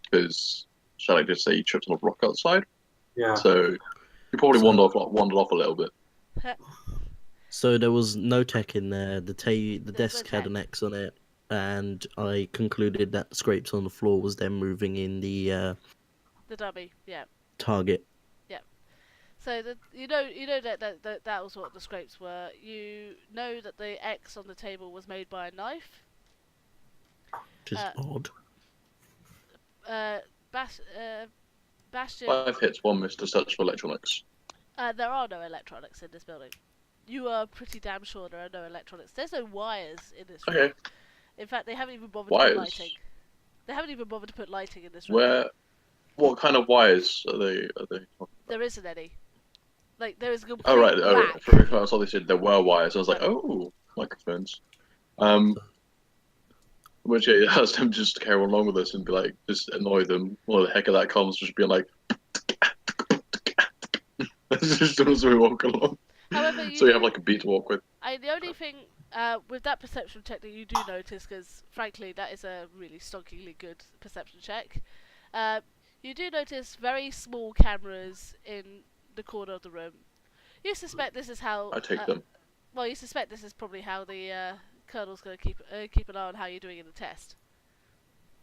because shall I just say you tripped on a rock outside? Yeah. So you probably So- wandered off a little bit. So there was no tech in there. The no desk had tech. an X on it, and I concluded that the scrapes on the floor was them moving in the the dummy, yeah. target. So you know that was what the scrapes were. You know that the X on the table was made by a knife. Which is odd. Bastion. 5 hits, 1 miss to search for electronics. There are no electronics in this building. You are pretty damn sure there are no electronics. There's no wires in this room. Okay. In fact, they haven't even bothered to put Wires. lighting. They haven't even bothered to put lighting in this room. What kind of wires are they talking about? There isn't any. Like there is a complete Oh right, black. for I saw they said there were wires. I was like, oh, microphones. Which yeah, I was tempted just to carry on along with this and be like, just annoy them. Well, the heck of that comes, just being like, just as we walk along. However, So you have like a beat to walk with. the only thing with that perception check that you do notice, because frankly that is a really stonkingly good perception check, you do notice very small cameras in the corner of the room. You suspect this is how. I take them. Well, you suspect this is probably how the Colonel's going to keep an eye on how you're doing in the test.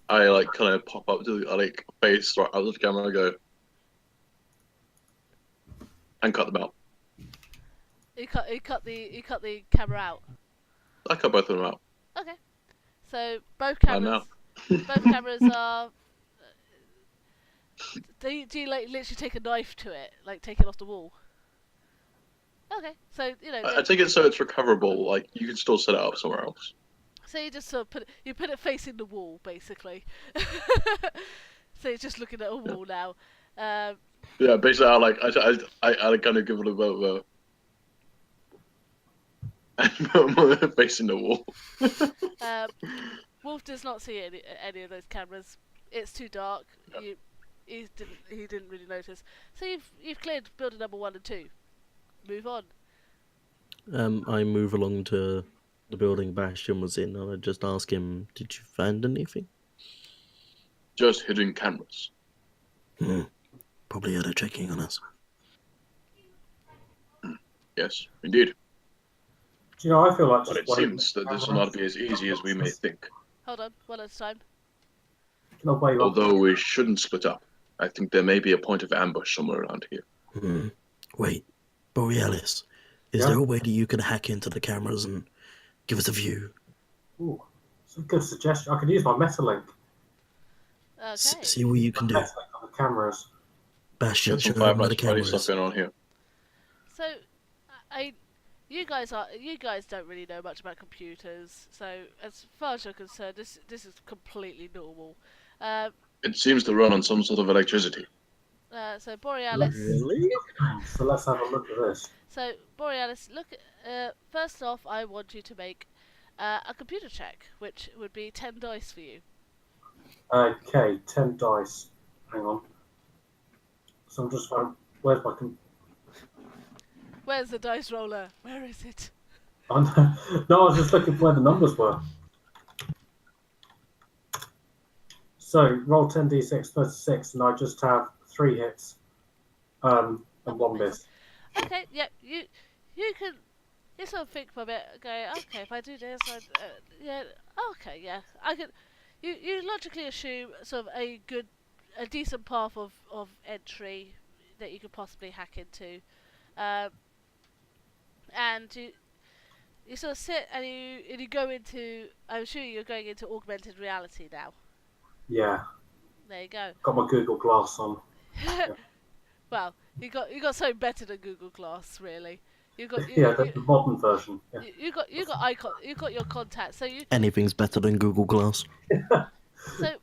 I like kind of pop up to the like face right out of the camera and go and cut them out. You cut the camera out. I cut both of them out. Okay. So both And cameras. now. Both cameras are. Do you like literally take a knife to it, like take it off the wall? Okay, so you know. I take it so it's recoverable. Like you can still set it up somewhere else. So you just sort of put it facing the wall, basically. So you're just looking at a wall now. Yeah, basically, I kind of give it a bit of a facing the wall. Wolf does not see any of those cameras. It's too dark. Yep. He didn't really notice. So you've cleared building number 1 and 2. Move on. I move along to the building Bastion was in, and I just ask him, "Did you find anything?" Just hidden cameras. Probably are they checking on us. Yes, indeed. Do you know, I feel like But just it waiting seems that this for will not be as easy as we may think. Hold on, one at a time. No, wait, Although we shouldn't split up. I think there may be a point of ambush somewhere around here. Wait, Borealis, is there a way that you can hack into the cameras and give us a view? Ooh, it's a good suggestion. I could use my Metalink. Okay. See what you can do. Metalink on the cameras. Bastion, Got show some them Five where the Nights at Freddy's cameras. stuff going on here. So, you guys don't really know much about computers. So, as far as you're concerned, this is completely normal. It seems to run on some sort of electricity. So Borealis. Really? So let's have a look at this. So Borealis, look. First off, I want you to make a computer check, which would be 10 dice for you. Okay, 10 dice. Hang on. So I'm just finding. Where's my. Where's the dice roller? Where is it? No, I was just looking for where the numbers were. So roll 10d6, 36, and I just have 3 hits and 1 miss. Okay, yeah, you can. You sort of think for a bit. Okay, if I do this, yeah, okay, yeah, I can. You logically assume sort of a decent path of entry that you could possibly hack into, and you sort of sit and you go into. I'm sure you're going into augmented reality now. Yeah. There you go. Got my Google Glass on. Well, you got something better than Google Glass, really. You got the modern version. Yeah. You got icon. You got your contacts. So you. Anything's better than Google Glass. So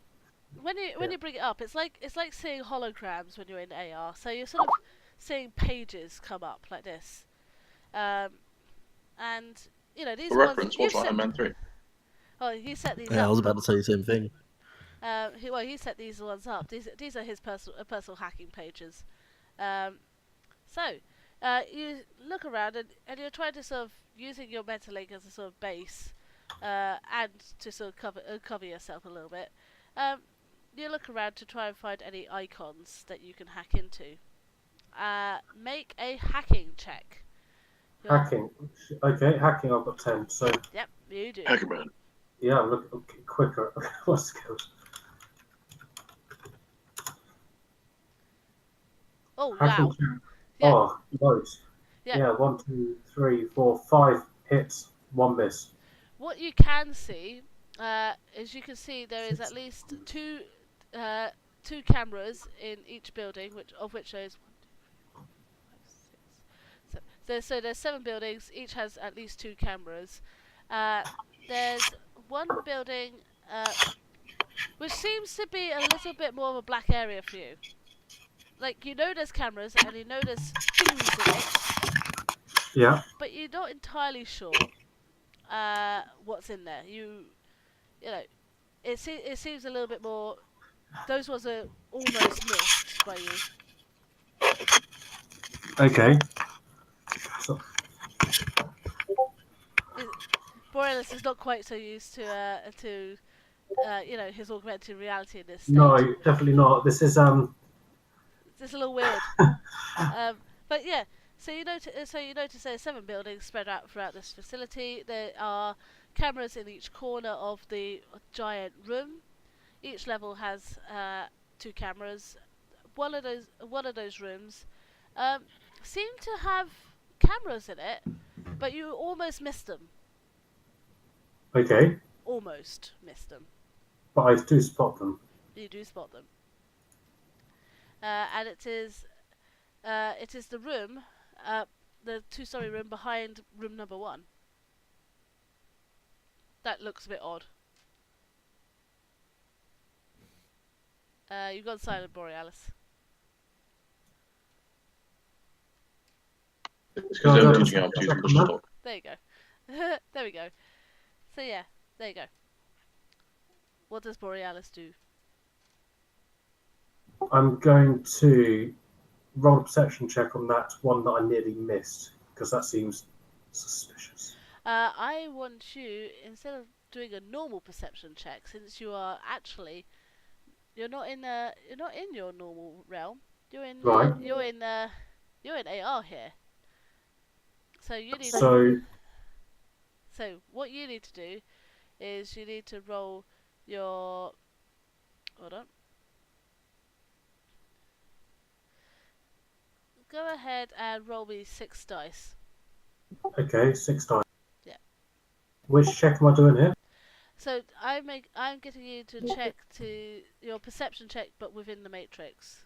when you bring it up, it's like seeing holograms when you're in AR. So you're sort of seeing pages come up like this, and these For ones reference, you watch set. Iron Man 3. Oh, he set these Yeah, I up. was about to say the same thing. He set these ones up. These are his personal hacking pages. So you look around and you're trying to sort of using your Metalink as a sort of base, and to sort of cover yourself a little bit. You look around to try and find any icons that you can hack into. Make a hacking check. Hacking. Okay, hacking. I've got 10. So Yep, you do. Hacker Man. yeah, I'm looking quicker. What's the code? Oh Hacking wow. check. Yeah. Oh, loads. Yeah. Yeah, 1, 2, 3, 4, 5 hits, 1 miss. What you can see is you can see there is at least two cameras in each building, of which there's 5, 6. So there's 7 buildings. Each has at least 2 cameras. There's one building which seems to be a little bit more of a black area for you. Like, you know there's cameras and you know there's things in it, Yeah. but you're not entirely sure what's in there. You know, it seems a little bit more. Those ones are almost missed by you. Okay. So, Borealis is not quite so used to his augmented reality in this state. no, definitely not. This is It's just a little weird. But yeah, so you notice there's 7 buildings spread out throughout this facility. There are cameras in each corner of the giant room. Each level has 2 cameras. One of those rooms seem to have cameras in it, but you almost missed them. okay, Almost missed them. but I do spot them. You do spot them. And it is the room, the 2-story room behind room number 1. That looks a bit odd. You've gone silent, Borealis. It's because they're teaching how to use push to talk. There you go. There we go. So yeah, there you go. What does Borealis do? I'm going to roll a perception check on that one that I nearly missed, because that seems suspicious. I want you, instead of doing a normal perception check, since you are actually you're not in your normal realm. You're in Right. you're in AR here. So you need So what you need to do is you need to roll your hold on. Go ahead and roll me 6 dice. okay, 6 dice. Yeah. Which check am I doing here? So I'm getting you to check to your perception check, but within the matrix.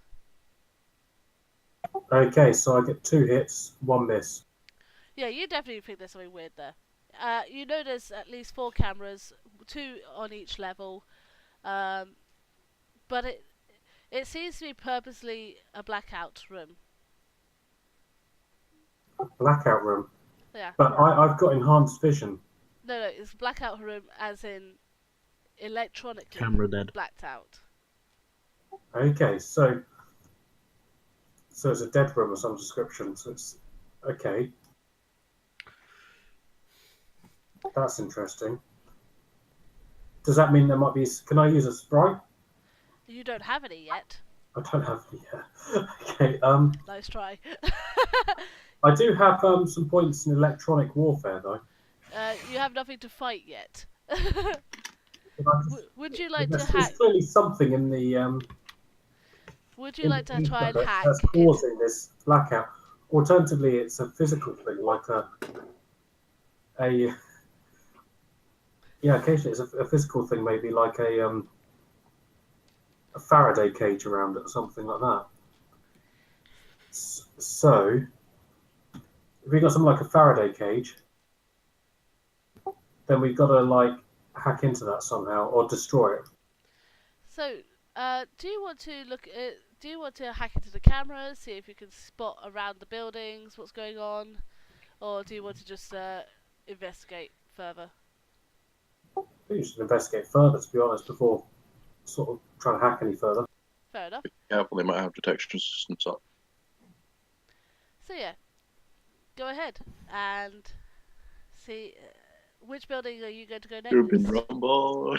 Okay, so I get 2 hits, 1 miss. Yeah, you definitely think there's something weird there. You know there's at least 4 cameras, 2 on each level, but it seems to be purposely a blackout room. Blackout room. Yeah. But I've got enhanced vision. No, it's blackout room as in electronically Camera dead. blacked out. Okay, so it's a dead room of some description. So it's okay. That's interesting. Does that mean there might be? Can I use a sprite? You don't have any yet. I don't have any yet. Okay. Nice try. I do have some points in electronic warfare though. You have nothing to fight yet. Would you like to hack? There's clearly something in the. Would you like to try and hack? That's causing this blackout. Alternatively, it's a physical thing, like yeah, occasionally it's a physical thing, maybe like a Faraday cage around it or something like that. So, if we got something like a Faraday cage, then we've got to like hack into that somehow or destroy it. So, do you want to look at do you want to hack into the cameras, see if you can spot around the buildings what's going on, or do you want to just investigate further? I think you should investigate further, to be honest, before sort of trying to hack any further. Fair enough. Be careful, they might have detection systems up. So yeah, go ahead and see which building are you going to go next? You've been rumble.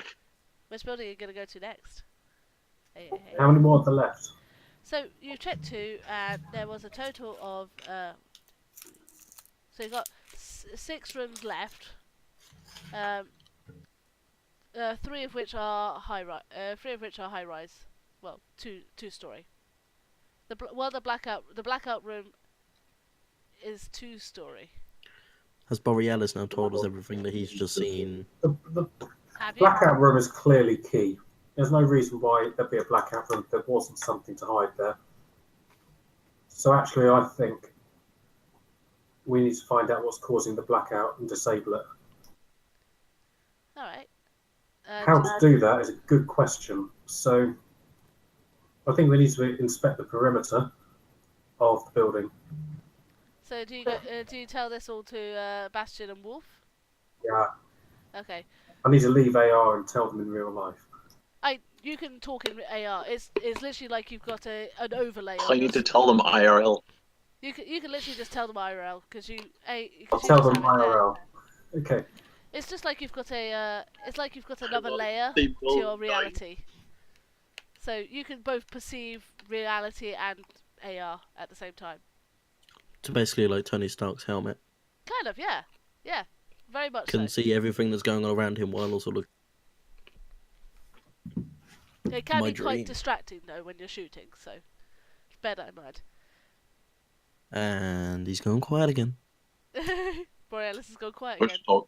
Which building are you going to go to next? Hey. How many more are there left? So you checked 2, and there was a total of so you got 6 rooms left. 3 of which are high rise. Well, two story. The blackout room is 2 story. Has Borealis now told us everything that he's just seen? The Have you? blackout room is clearly key. There's no reason why there'd be a blackout room if there wasn't something to hide there. So actually, I think we need to find out what's causing the blackout and disable it. All right. How to do that is a good question. So I think we need to inspect the perimeter of the building. So do you tell this all to Bastion and Wolf? Yeah, Okay. I need to leave AR and tell them in real life. You can talk in AR. It's literally like you've got an overlay. I need to tell them IRL. You can literally just tell them IRL because I'll tell them IRL. Okay. It's just like you've got another layer They to will your die. reality. So you can both perceive reality and AR at the same time. So basically, like Tony Stark's helmet. Kind of, yeah, very much Can so. see everything that's going on around him while also looking. It can my be quite dream. distracting though when you're shooting, so bear that in mind. And he's going quiet again. Borealis has gone quiet Push again. talk.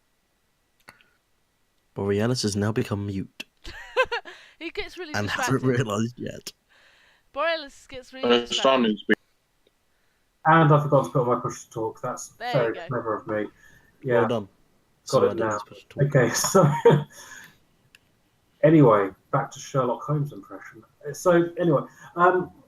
Borealis has now become mute He gets really and distracted. hasn't realised yet. Borealis gets really It's distracted. starting to be. And I forgot to put on my push to talk. That's There very you go. clever of me. Yeah. Well done. Got So it I did now. this push to talk. Okay, so anyway, back to Sherlock Holmes impression. So anyway,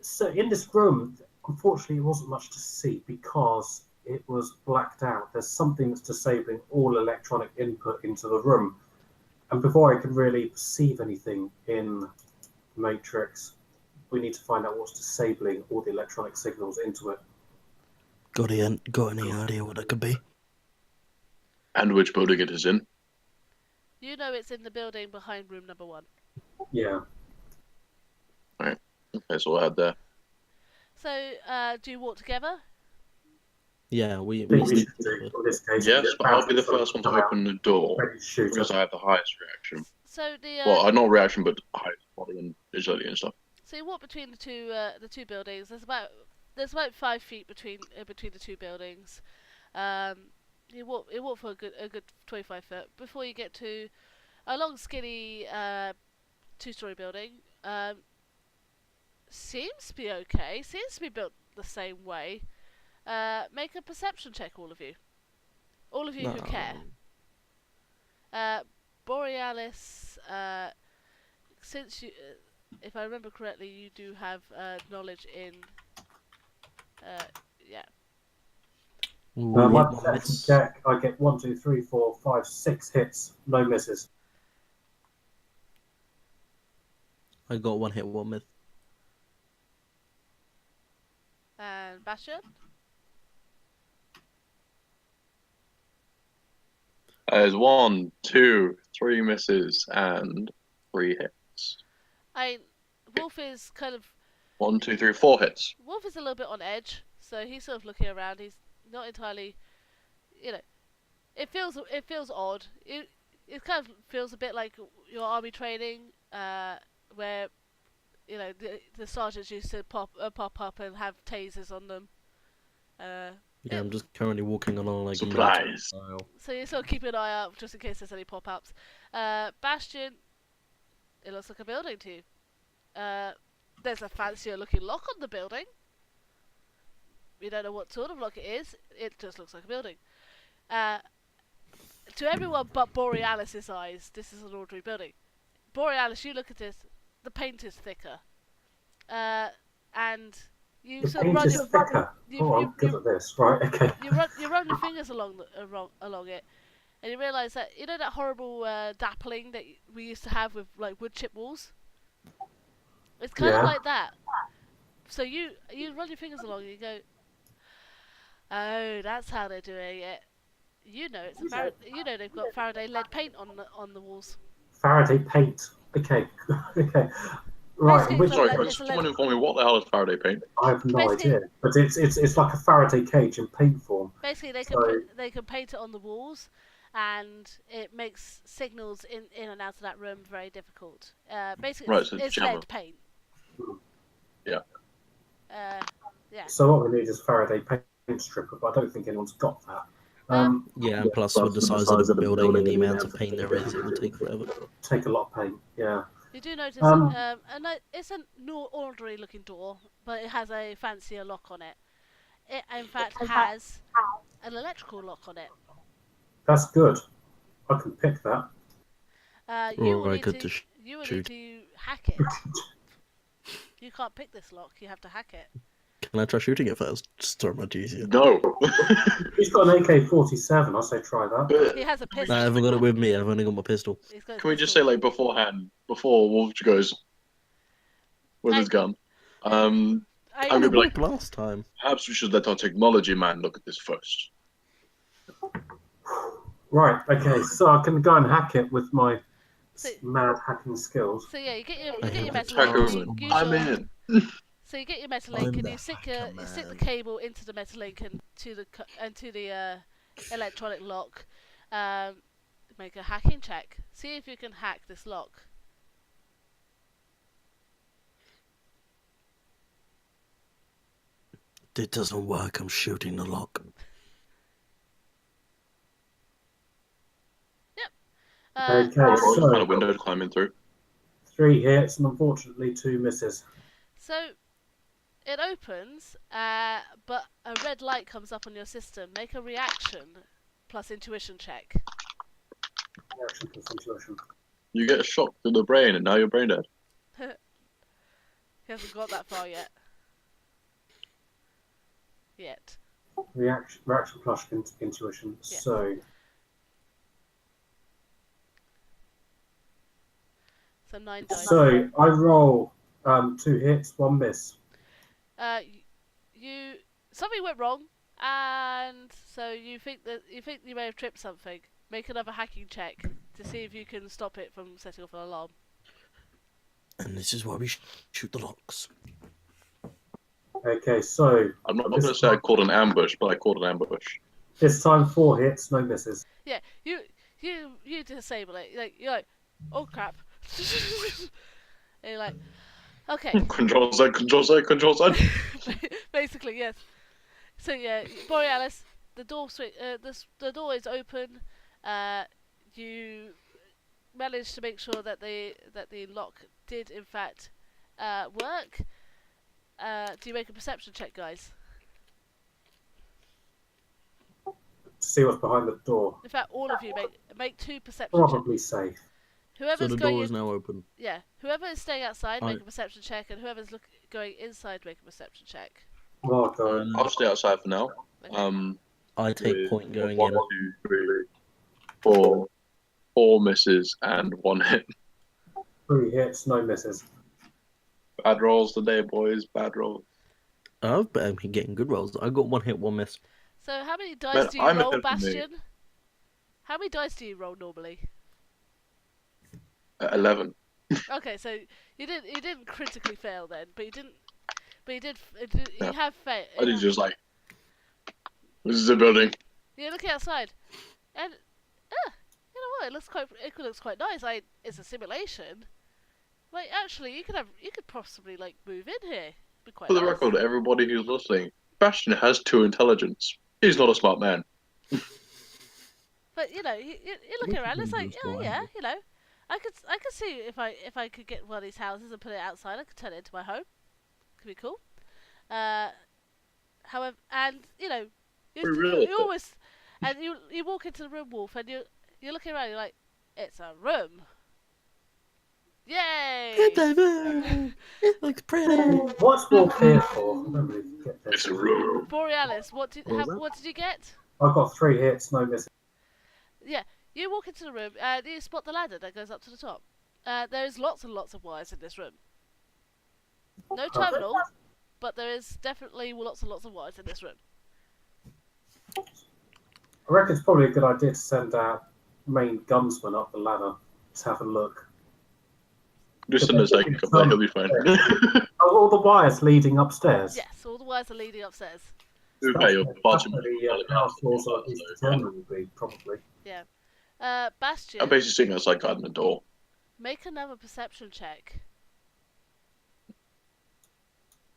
so in this room, unfortunately, it wasn't much to see because it was blacked out. There's something that's disabling all electronic input into the room, and before I can really perceive anything in the Matrix, we need to find out what's disabling all the electronic signals into it. Got any idea what that could be? And which building it is in. You know it's in the building behind room number 1. Yeah. Okay, so we'll head there. So, do you walk together? Yeah, I think we stick should do in this case. Yes, but I'll be the first one to open the door Ready to shoot because it. I have the highest reaction. So the Well, not reaction, but highest body and agility and stuff. so you walk between the two buildings. There's about 5 feet between the 2 buildings. You walk for a good 25 foot before you get to a long, skinny 2-story building. Seems to be okay. Seems to be built the same way. Make a perception check, all of you. All of you who care. Borealis, since you, if I remember correctly, you do have knowledge in, yeah. My perception check, I get 1, 2, 3, 4, 5, 6 hits, no misses. I got 1 hit, 1 miss. And Bastion? There's 1, 2, 3 misses and 3 hits. Wolf is kind of 1, 2, 3, 4 hits. Wolf is a little bit on edge, so he's sort of looking around. He's not entirely, it feels odd. It kind of feels a bit like your army training, where the sergeants used to pop up and have tasers on them. Yeah, I'm just currently walking along like Supplies. military style. So you sort of keep an eye out just in case there's any pop-ups. Bastion, it looks like a building to you. There's a fancier looking lock on the building. We don't know what sort of lock it is. It just looks like a building. To everyone but Borealis' eyes, this is an ordinary building. Borealis, you look at this. The paint is thicker. and you The sort of paint run is your thicker. you, I'm you, good you, at this. Right, okay. you run your fingers along it, and you realise that that horrible dappling that we used to have with like wood chip walls. It's kind of Yeah. like that. So you run your fingers along and you go, oh, that's how they're doing it. They've got Faraday lead paint on the walls. Faraday paint. Okay. Okay. Right. Basically, Which Sorry, it's could a someone lead. inform me what the hell is Faraday paint? I have no Basically- idea, but it's like a Faraday cage in paint form. Basically, So- they can paint it on the walls, and it makes signals in and out of that room very difficult. Basically, Right, so it's jammer. lead paint. Yeah. Yeah. So what we need is Faraday paint stripper, but I don't think anyone's got that. Yeah, and plus with the size of the building and the amount of paint there is, it will take forever. Take a lot of paint. Yeah. You do notice, it's an ordinary looking door, but it has a fancier lock on it. It, in fact, has an electrical lock on it. That's good. I can pick that. You Or will I need could to just you will shoot. need to hack it. You can't pick this lock. You have to hack it. Can I try shooting it first? Just so much easier. No. He's got an AK-47. I say try that. But He has a pistol. I haven't got it with me. I've only got my pistol. He's got a can we just pistol. say, like, beforehand, before Wolf goes with his gun, I'm gonna be like, Last time. perhaps we should let our technology man look at this first. Right. Okay. So I can go and hack it with my So- mad hacking skills. So yeah, you get your have metal Attack link. woman. Use I'm your, in. So you get your metal I'm link and the you stick hacker the man. cable into the metal link and to the electronic lock. Make a hacking check. See if you can hack this lock. It doesn't work. I'm shooting the lock. Okay. What kind So of window to climb in through? 3 hits and unfortunately 2 misses. So it opens, but a red light comes up on your system. Make a reaction plus intuition check. Reaction plus intuition. You get a shock to the brain, and now you're brain dead. He hasn't got that far yet. Reaction plus intuition. Yeah. So 9 dice. So I roll 2 hits, 1 miss. Something went wrong, and so you think you may have tripped something. Make another hacking check to see if you can stop it from setting off an alarm. And this is why we shoot the locks. Okay, so I'm not going to say I called an ambush, but I called an ambush. this time 4 hits, no misses. Yeah, you disable it. You're like, oh crap. And you're like, okay. Control Z, Control Z, Control Z. Basically, yes. So yeah, Borealis, the door is open. You managed to make sure that the lock did in fact work. Do you make a perception check, guys? To see what's behind the door. In fact, all of you make 2 perception checks. Probably safe. Whoever's So the going door in, is now open. yeah, whoever is staying outside, I- make a perception check, and whoever's going inside, make a perception check. Well done. I'll stay outside for now. I take with point going 1, in. 2, 3, 4, 4 misses and 1 hit. 3 hits, no misses. Bad rolls today, boys. Bad rolls. I've been getting good rolls. I got 1 hit, 1 miss. So how many dice Man, do you I'm roll, ahead of me. Bastion? How many dice do you roll normally? 11. Okay, so you didn't critically fail then, but you Yeah. have failed. I did just like, this is a building. You're looking outside, and you know what? It looks quite nice. It's a simulation. Like actually, you could possibly like move in here. Be quite For the nice. record, everybody who's listening, Bastion has 2 intelligence. He's not a smart man. But you know, you're looking around. It's like, oh yeah, you know, I could see if I could get one of these houses and put it outside. I could turn it into my home. Could be cool. However, and you know, you always, and you walk into the room, Wolf, and you're looking around. You're like, it's a room. Yay! Good diver! It looks pretty. What's Wolf here for? I don't really get this. It's a room. Borealis, what did What was that? what did you get? I've got 3 hits, no missing. Yeah, you walk into the room and you spot the ladder that goes up to the top. There's lots and lots of wires in this room. No terminal, but there is definitely lots and lots of wires in this room. I reckon it's probably a good idea to send our main gunsman up the ladder to have a look. Just in a second, come back, he'll be fine. Are all the wires leading upstairs? Yes, all the wires are leading upstairs. Okay, you're far too much. The power source or at least the terminal will be, probably. Bastion, I'm basically sitting outside guarding the door. make another perception check.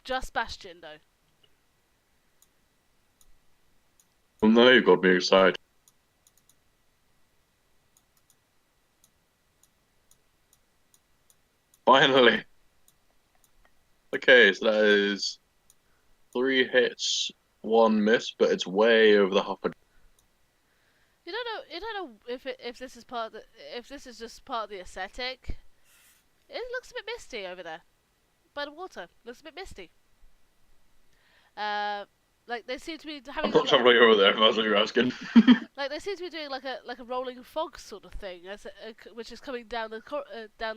Just Bastion, though. Well, now you've got me excited. Finally. Okay, so that is 3 hits, 1 miss, but it's way over the half. You don't know if this is if this is just part of the aesthetic. It looks a bit misty over there, by the water. Looks a bit misty. Like they seem to be I'm having. not traveling over there, if that's what you're asking. Like they seem to be doing like a rolling fog sort of thing, which is coming down the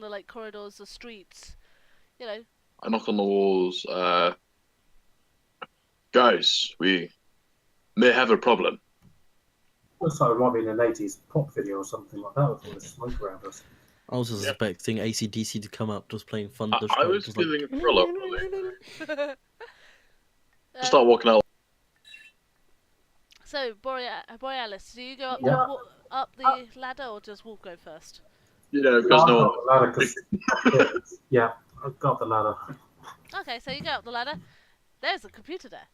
like corridors or streets. You know. I knock on the walls. Guys, we may have a problem. Looks like it might be in an 80s pop video or something like that with all this smoke around us. I was just expecting AC/DC to come up just playing Thunderstruck. I was just like, feeling a thriller, probably. Just start walking out. So Borealis, do you go up Yeah. up the ladder or does Wolf go first? Yeah, because no I've got the ladder 'cause- yeah, I've got the ladder. Okay, so you go up the ladder. There's a computer there,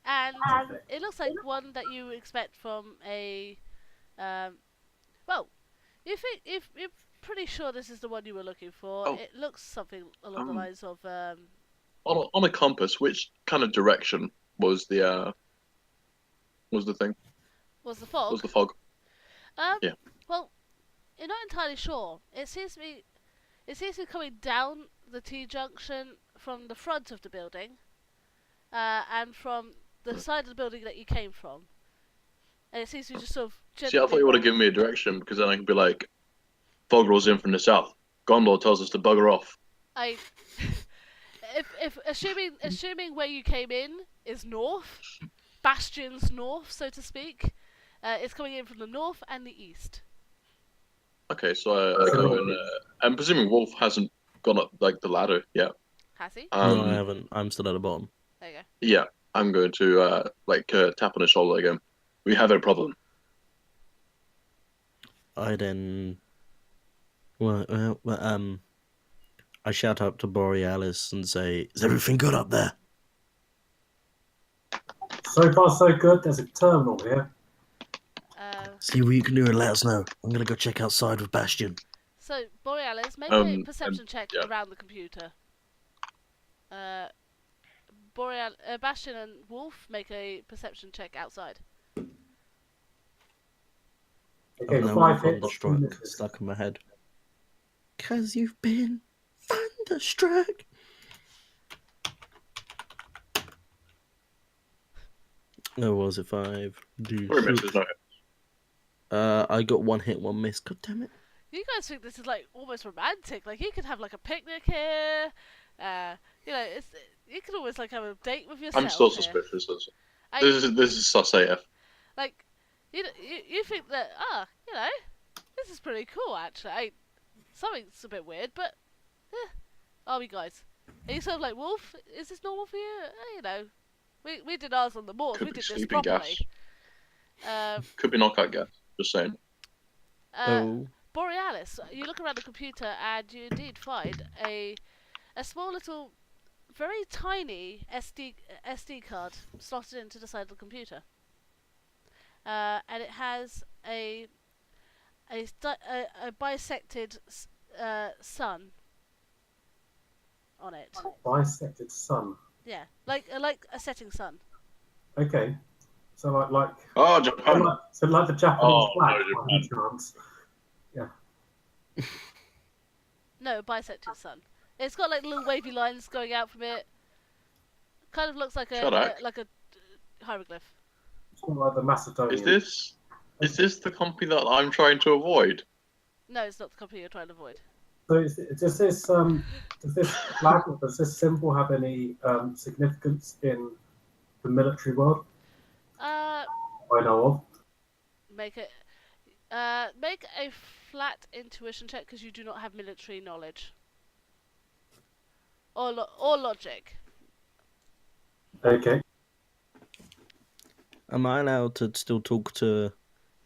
and Okay. it looks like one that you would expect from a. Well, you're pretty sure this is the one you were looking for. Oh. It looks something along the lines of. on a compass, which kind of direction was the thing? Was the fog? Was the fog? Yeah. Well, you're not entirely sure. It seems to be coming down the T junction from the front of the building, and from the side of the building that you came from. And it seems to be just sort of. See, I thought you would have given me a direction because then I could be like, fog rolls in from the south. Gondor tells us to bugger off. If assuming where you came in is north, Bastion's north, so to speak, it's coming in from the north and the east. Okay, so I go in. I'm presuming Wolf hasn't gone up like the ladder yet. Has he? no, I haven't. I'm still at the bottom. There you go. Yeah, I'm going to tap on his shoulder again. We have a problem. I then, I shout out to Borealis and say, "Is everything good up there?" So far, so good. There's a terminal here. See what you can do and let us know. I'm gonna go check outside with Bastion. So Borealis, make a perception check yeah. around the computer. Bastion and Wolf make a perception check outside. Okay, I've now 5 been hits. 2 thunderstruck misses. stuck in my head. 'Cause you've been thunderstruck. No, was it 5? 3 misses, no hit. I got 1 hit, 1 miss. God damn it. You guys think this is like almost romantic? Like you could have like a picnic here. You know, you could always like have a date with yourself. I'm still here. suspicious. This is sus AF. Like, you think that you know, this is pretty cool actually. Something's a bit weird, but are we guys? Are you sort of like Wolf? Is this normal for you? You know, we did ours on the moors. Could We be did this sleeping properly. gas. Could be knockout gas. Just saying. Borealis, you look around the computer and you indeed find a small little, very tiny SD card slotted into the side of the computer, and it has a bisected sun on it. Bisected sun. Yeah, like a setting sun. Okay. So like Oh, Japan. so like the Japanese Oh, flag. no, by any chance. Yeah. No, bisect your sun. It's got like little wavy lines going out from it. Kind of looks like a hieroglyph. It's not like the Macedonian. Is this the company that I'm trying to avoid? No, it's not the company you're trying to avoid. So does this flag or does this symbol have any significance in the military world? I know of. Make a flat intuition check because you do not have military knowledge or logic. Okay. Am I allowed to still talk to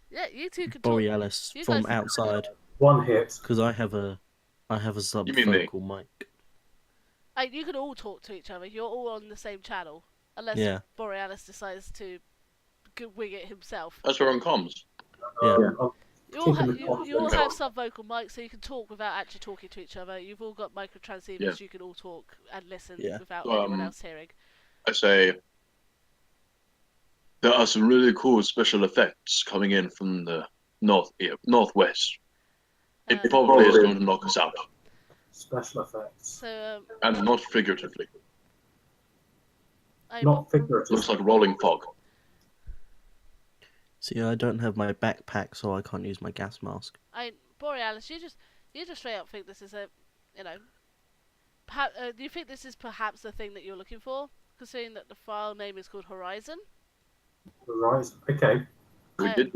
Yeah, you two can Borealis talk. from outside? One hit. Because I have a subfocal mic. You can all talk to each other. You're all on the same channel, unless Borealis decides to wing it himself. That's where on comms. Yeah. You all have subvocal mics, so you can talk without actually talking to each other. You've all got micro transceivers. You can all talk and listen without anyone else hearing. I say there are some really cool special effects coming in from the northwest. It probably is going to knock us out. Special effects. So, and not figuratively. Not figuratively. Looks like rolling fog. See, I don't have my backpack, so I can't use my gas mask. Borealis, you just straight up think this is a, do you think this is perhaps the thing that you're looking for? Considering that the file name is called Horizon. Horizon. Okay. We did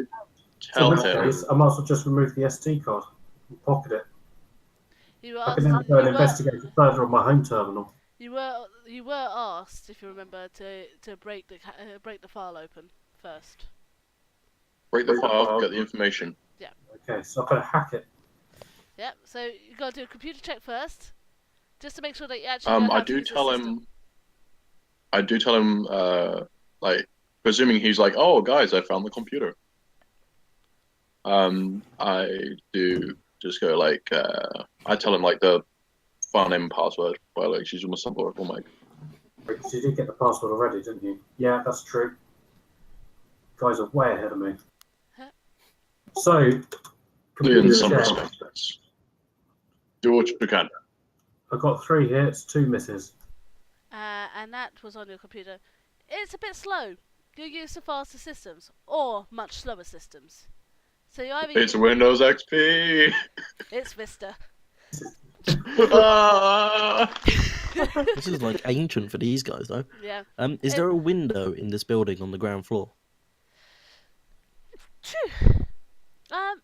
tell him. I might as well just remove the SD card and pocket it. I can then go and investigate it further on my home terminal. You were asked, if you remember, to break the file open first. Break the file, get the information. Yeah. Okay, so I've got to hack it. Yeah, so you got to do a computer check first, just to make sure that you actually know how to use the system. I do tell him, like, presuming he's like, "Oh, guys, I found the computer." I do just go like, I tell him like the file name and password. Well, like she's almost somewhere on my. You did get the password already, didn't you? Yeah, that's true. You guys are way ahead of me. Huh? So, In some respects, do what you can. I got 3 hits, 2 misses. And that was on your computer. It's a bit slow. You're used to faster systems or much slower systems. So you either it's Windows XP. It's Vista. This is like ancient for these guys, though. Yeah. Is there a window in this building on the ground floor?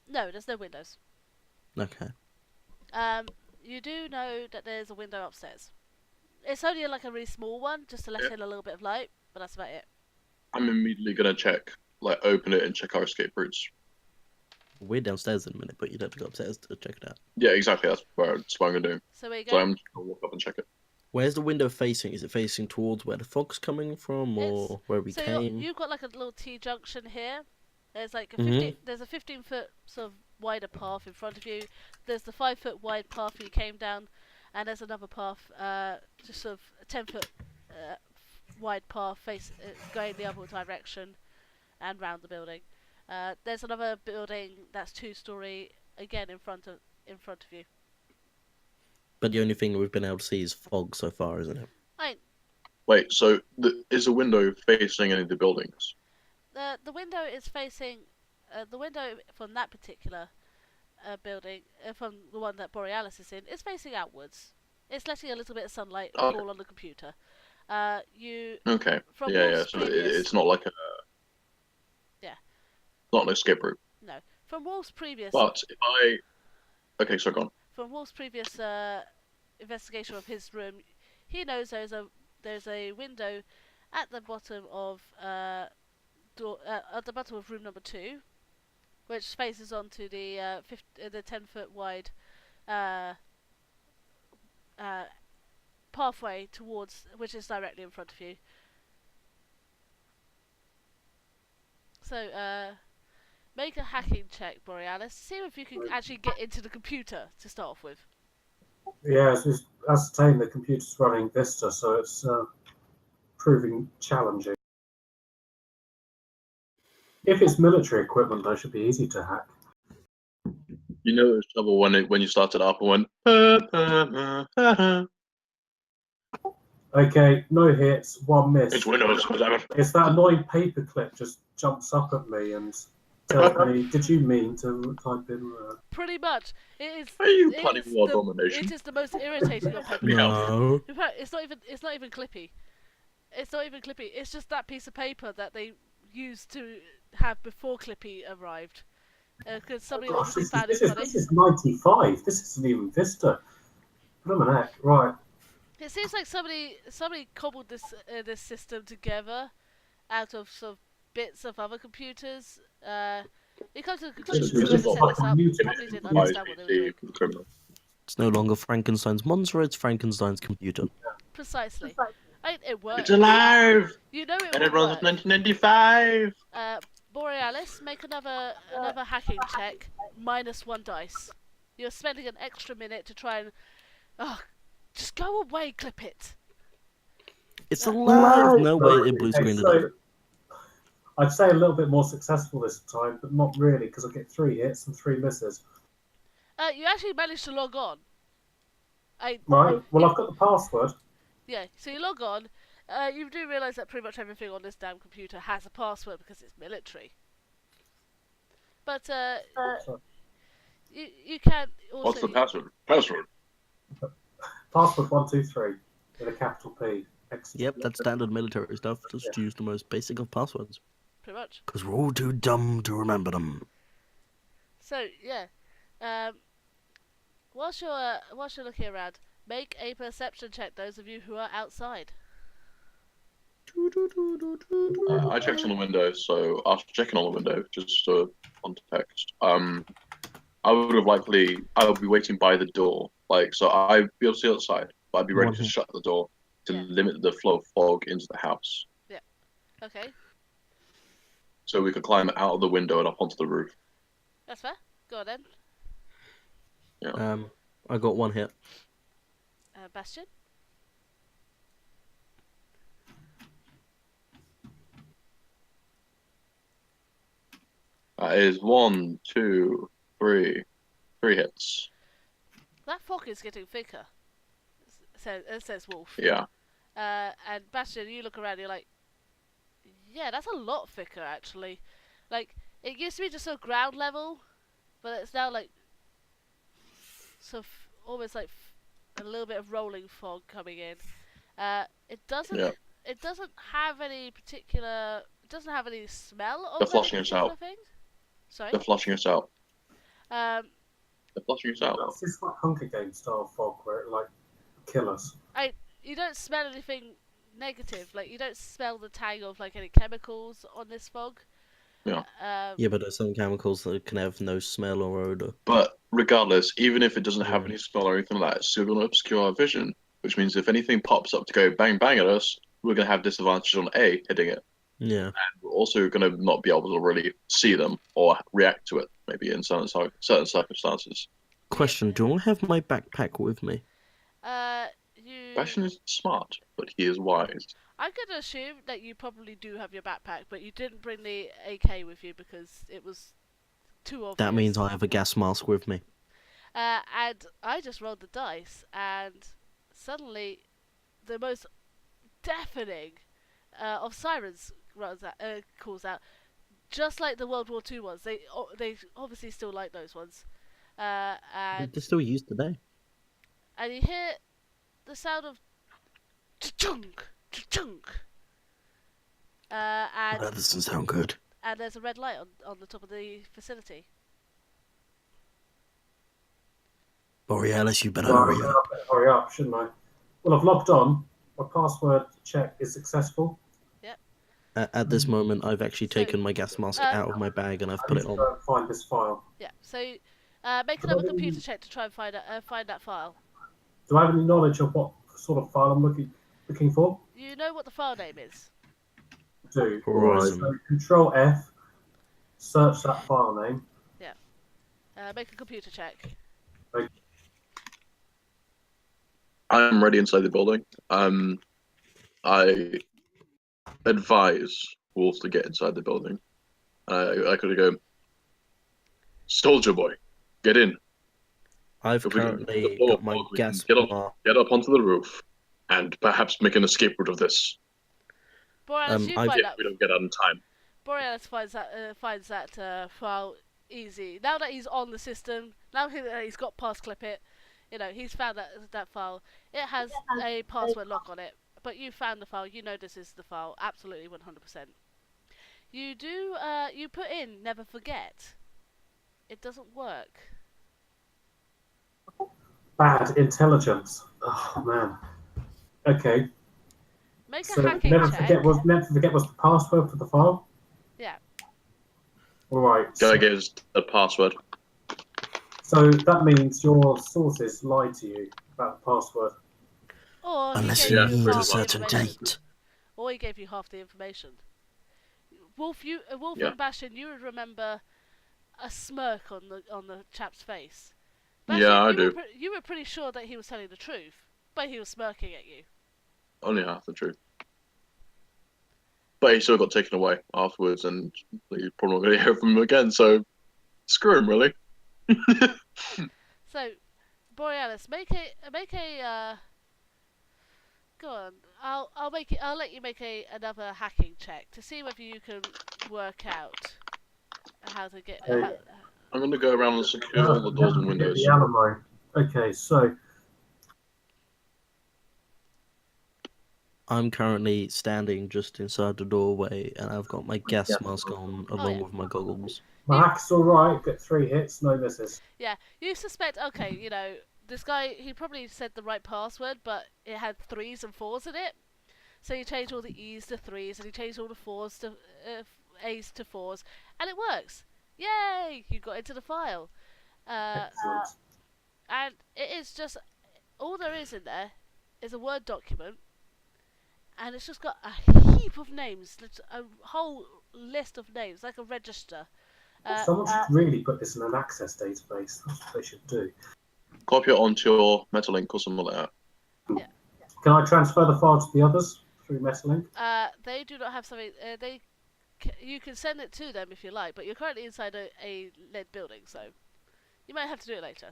No, there's no windows. Okay. You do know that there's a window upstairs. It's only like a really small one, just to let in a little bit of light, but that's about it. I'm immediately gonna check, like, open it and check our escape routes. We're downstairs in a minute, but you'd have to go upstairs to check it out. Yeah, exactly. That's what I'm gonna do. So where you go? So I'm gonna walk up and check it. Where's the window facing? Is it facing towards where the fog's coming from, or where we came? You've got like a little T-junction here. There's like a there's a 15-foot sort of wider path in front of you. There's the 5-foot wide path you came down, and there's another path, just sort of a 10-foot wide path going the other direction and round the building. There's another building that's 2-story again in front of you. But the only thing we've been able to see is fog so far, isn't it? Wait, so is the window facing any of the buildings? The window is facing the window from that particular building, from the one that Borealis is in, is facing outwards. It's letting a little bit of sunlight fall on the computer. Okay. From Yeah. So it's not like a. Yeah. Not an escape route. No. From Wolf's previous. But if I. Okay, so go on. From Wolf's previous investigation of his room, he knows there's a window at the bottom of at the bottom of room number 2, which faces onto the 10-foot wide pathway towards, which is directly in front of you. So make a hacking check, Borealis. See if you can actually get into the computer to start off with. Yeah, it's ascertained the computer's running Vista, so it's proving challenging. If it's military equipment, though, it should be easy to hack. You know it's trouble when you started up and went. Okay, no hits, one miss. It's Windows. It's that annoying paperclip just jumps up at me and tells me, "Did you mean to type in?" Pretty much, it is. Are you it bloody is world the- domination? It is the most irritating of pet No. In fact, it's not even clippy. It's not even clippy. It's just that piece of paper that they used to have before Clippy arrived. Because somebody Gosh, obviously found it this funny. is 95. This isn't even Vista. Put them an heck. Right. It seems like somebody cobbled this system together out of sort of bits of other computers. It comes to the conclusion This that is whoever not set this up probably didn't understand what they were doing. The criminal. It's no longer Frankenstein's monster, it's Frankenstein's computer. Precisely. It works. It's alive, You know it and will it runs work. 1995. Borealis, make another hacking check. -1 dice. You're spending an extra minute to try and. Oh, just go away, clip it. It's alive! No way, it blue screened it up. I'd say a little bit more successful this time, but not really, because I get 3 hits and 3 misses. You actually managed to log on. Right. Well, I've got the password. Yeah, so you log on. You do realise that pretty much everything on this damn computer has a password because it's military. But you can also. What's the password? Password. Password 123 with a capital P. Yep, that's standard military stuff. Just use the most basic of passwords. Pretty much. Because we're all too dumb to remember them. So yeah, whilst you're looking around, make a perception check. Those of you who are outside. I checked on the window, so after checking on the window, just on text, I would be waiting by the door, so I'd be able to see outside, but I'd be ready to shut the door to limit the flow of fog into the house. Yeah. Okay. So we could climb out of the window and up onto the roof. That's fair. Go on then. Yeah. I got 1 hit. Bastion. That is 1, 2, 3 hits. That fog is getting thicker. Says Wolf. Yeah. And Bastion, you look around, you're like, yeah, that's a lot thicker actually. Like, it used to be just sort of ground level, but it's now like sort of almost like a little bit of rolling fog coming in. It doesn't have any particular. It doesn't have any smell of They're flushing us out. thing. Sorry. They're flushing us out. Um, They're flushing us out. It's this like Hunger Games style fog where it like kill us. You don't smell anything negative. Like, you don't smell the tang of like any chemicals on this fog. Yeah. Yeah, but there's some chemicals that can have no smell or odor. But regardless, even if it doesn't have any smell or anything like that, it's still going to obscure our vision. Which means if anything pops up to go bang bang at us, we're going to have disadvantage on A, hitting it. Yeah. And we're also going to not be able to really see them or react to it, maybe in certain circumstances. Question, do I have my backpack with me? Bastion is smart, but he is wise. I'm going to assume that you probably do have your backpack, but you didn't bring the AK with you because it was too obvious. That means I have a gas mask with me. And I just rolled the dice, and suddenly the most deafening of sirens calls out, just like the World War II ones. They obviously still like those ones. And They're still used today. And you hear the sound of cha-chunk, cha-chunk. And That doesn't sound good. And there's a red light on the top of the facility. Borealis, you better hurry up. Hurry up, shouldn't I? Well, I've logged on. My password check is successful. Yep. At this moment, I've actually taken my gas mask out of my bag and I've put it on. Go and find this file. Yeah. So make another computer check to try and find that file. Do I have any knowledge of what sort of file I'm looking for? You know what the file name is. I do. Horizon. So Control F. Search that file name. Yeah. Make a computer check. I'm ready inside the building. I advise Wolf to get inside the building. I could go, Soldier Boy, Get in. I've If we can currently blow a got my fog, we can gas get mask. up onto the roof, and perhaps make an escape route of this. Borealis, you I've- find If out. we don't get out in time. Borealis finds that file easy. Now that he's on the system, now he's got past clip it, he's found that file. It has a password lock on it, but you found the file. You know this is the file, absolutely 100%. You do. You put in never forget. It doesn't work. Bad intelligence. Oh man. Okay. Make a So hacking never check. forget was the password for the file. Yeah. All right. Gotta get the password. So that means your sources lied to you about the password. Or Unless he you gave you mean with a half the certain information. date. Or he gave you half the information. Wolf Yeah. and Bastion, you would remember a smirk on the chap's face. Yeah, I do. You were pretty sure that he was telling the truth, but he was smirking at you. Only half the truth. But he still got taken away afterwards, and you're probably not going to hear from him again. So screw him, really. So, Borealis, go on. I'll let you make another hacking check to see whether you can work out how to get. Okay. I'm going to go around and secure all the doors and Never forget windows. the Alamo. Okay, so I'm currently standing just inside the doorway, and I've got my gas Gas mask mask. on along with my goggles. my hack's all right. Get 3 hits, no misses. Yeah, you suspect. Okay, this guy. He probably said the right password, but it had 3s and 4s in it. So he changed all the E's to 3s, and he changed all the 4s to A's to 4s, and it works. Yay! You got into the file. Excellent. And it is just all there is in there is a Word document, and it's just got a heap of names, a whole list of names, like a register. Someone should really put this in an access database. That's what they should do. Copy it onto your Metalink or something like that. Can I transfer the file to the others through Metalink? They do not have something. You can send it to them if you like, but you're currently inside a lead building, so you might have to do it later.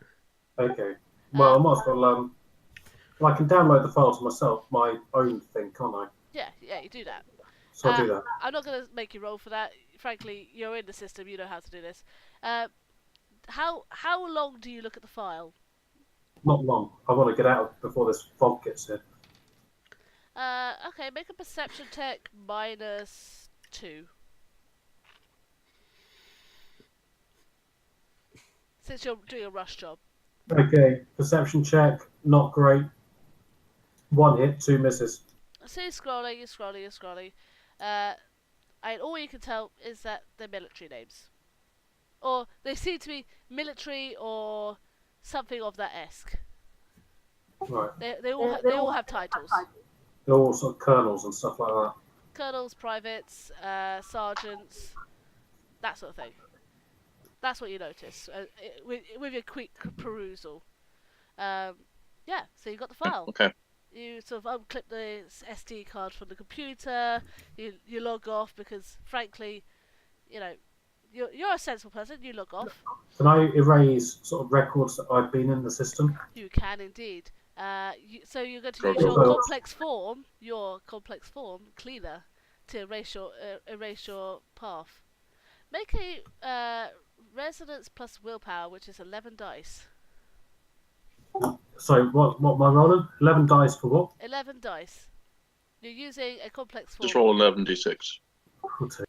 Okay. Well, I might as well. Well, I can download the file to myself, my own thing, can't I? Yeah, you do that. So I'll do that. I'm not going to make you roll for that. Frankly, you're in the system. You know how to do this. How long do you look at the file? Not long. I want to get out before this fog gets here. Okay, make a perception check -2. Since you're doing a rush job. Okay. Perception check. Not great. 1 hit, 2 misses. So you're scrolling. And all you can tell is that they're military names. Or they seem to be military or something of that esque. Right. They all have titles. They're all sort of colonels and stuff like that. Colonels, privates, sergeants, that sort of thing. That's what you notice with your quick perusal. Yeah, so you got the file. Okay. You sort of unclip the SD card from the computer. You log off because, frankly, you're a sensible person. You log off. Can I erase sort of records that I've been in the system? You can indeed. So you're going to Go, use go, your go. complex form cleaner to erase your path. Make a resonance plus willpower, which is 11 dice. So what am I rolling? 11 dice for what? 11 dice. You're using a complex form. Just roll 11d6. Okay.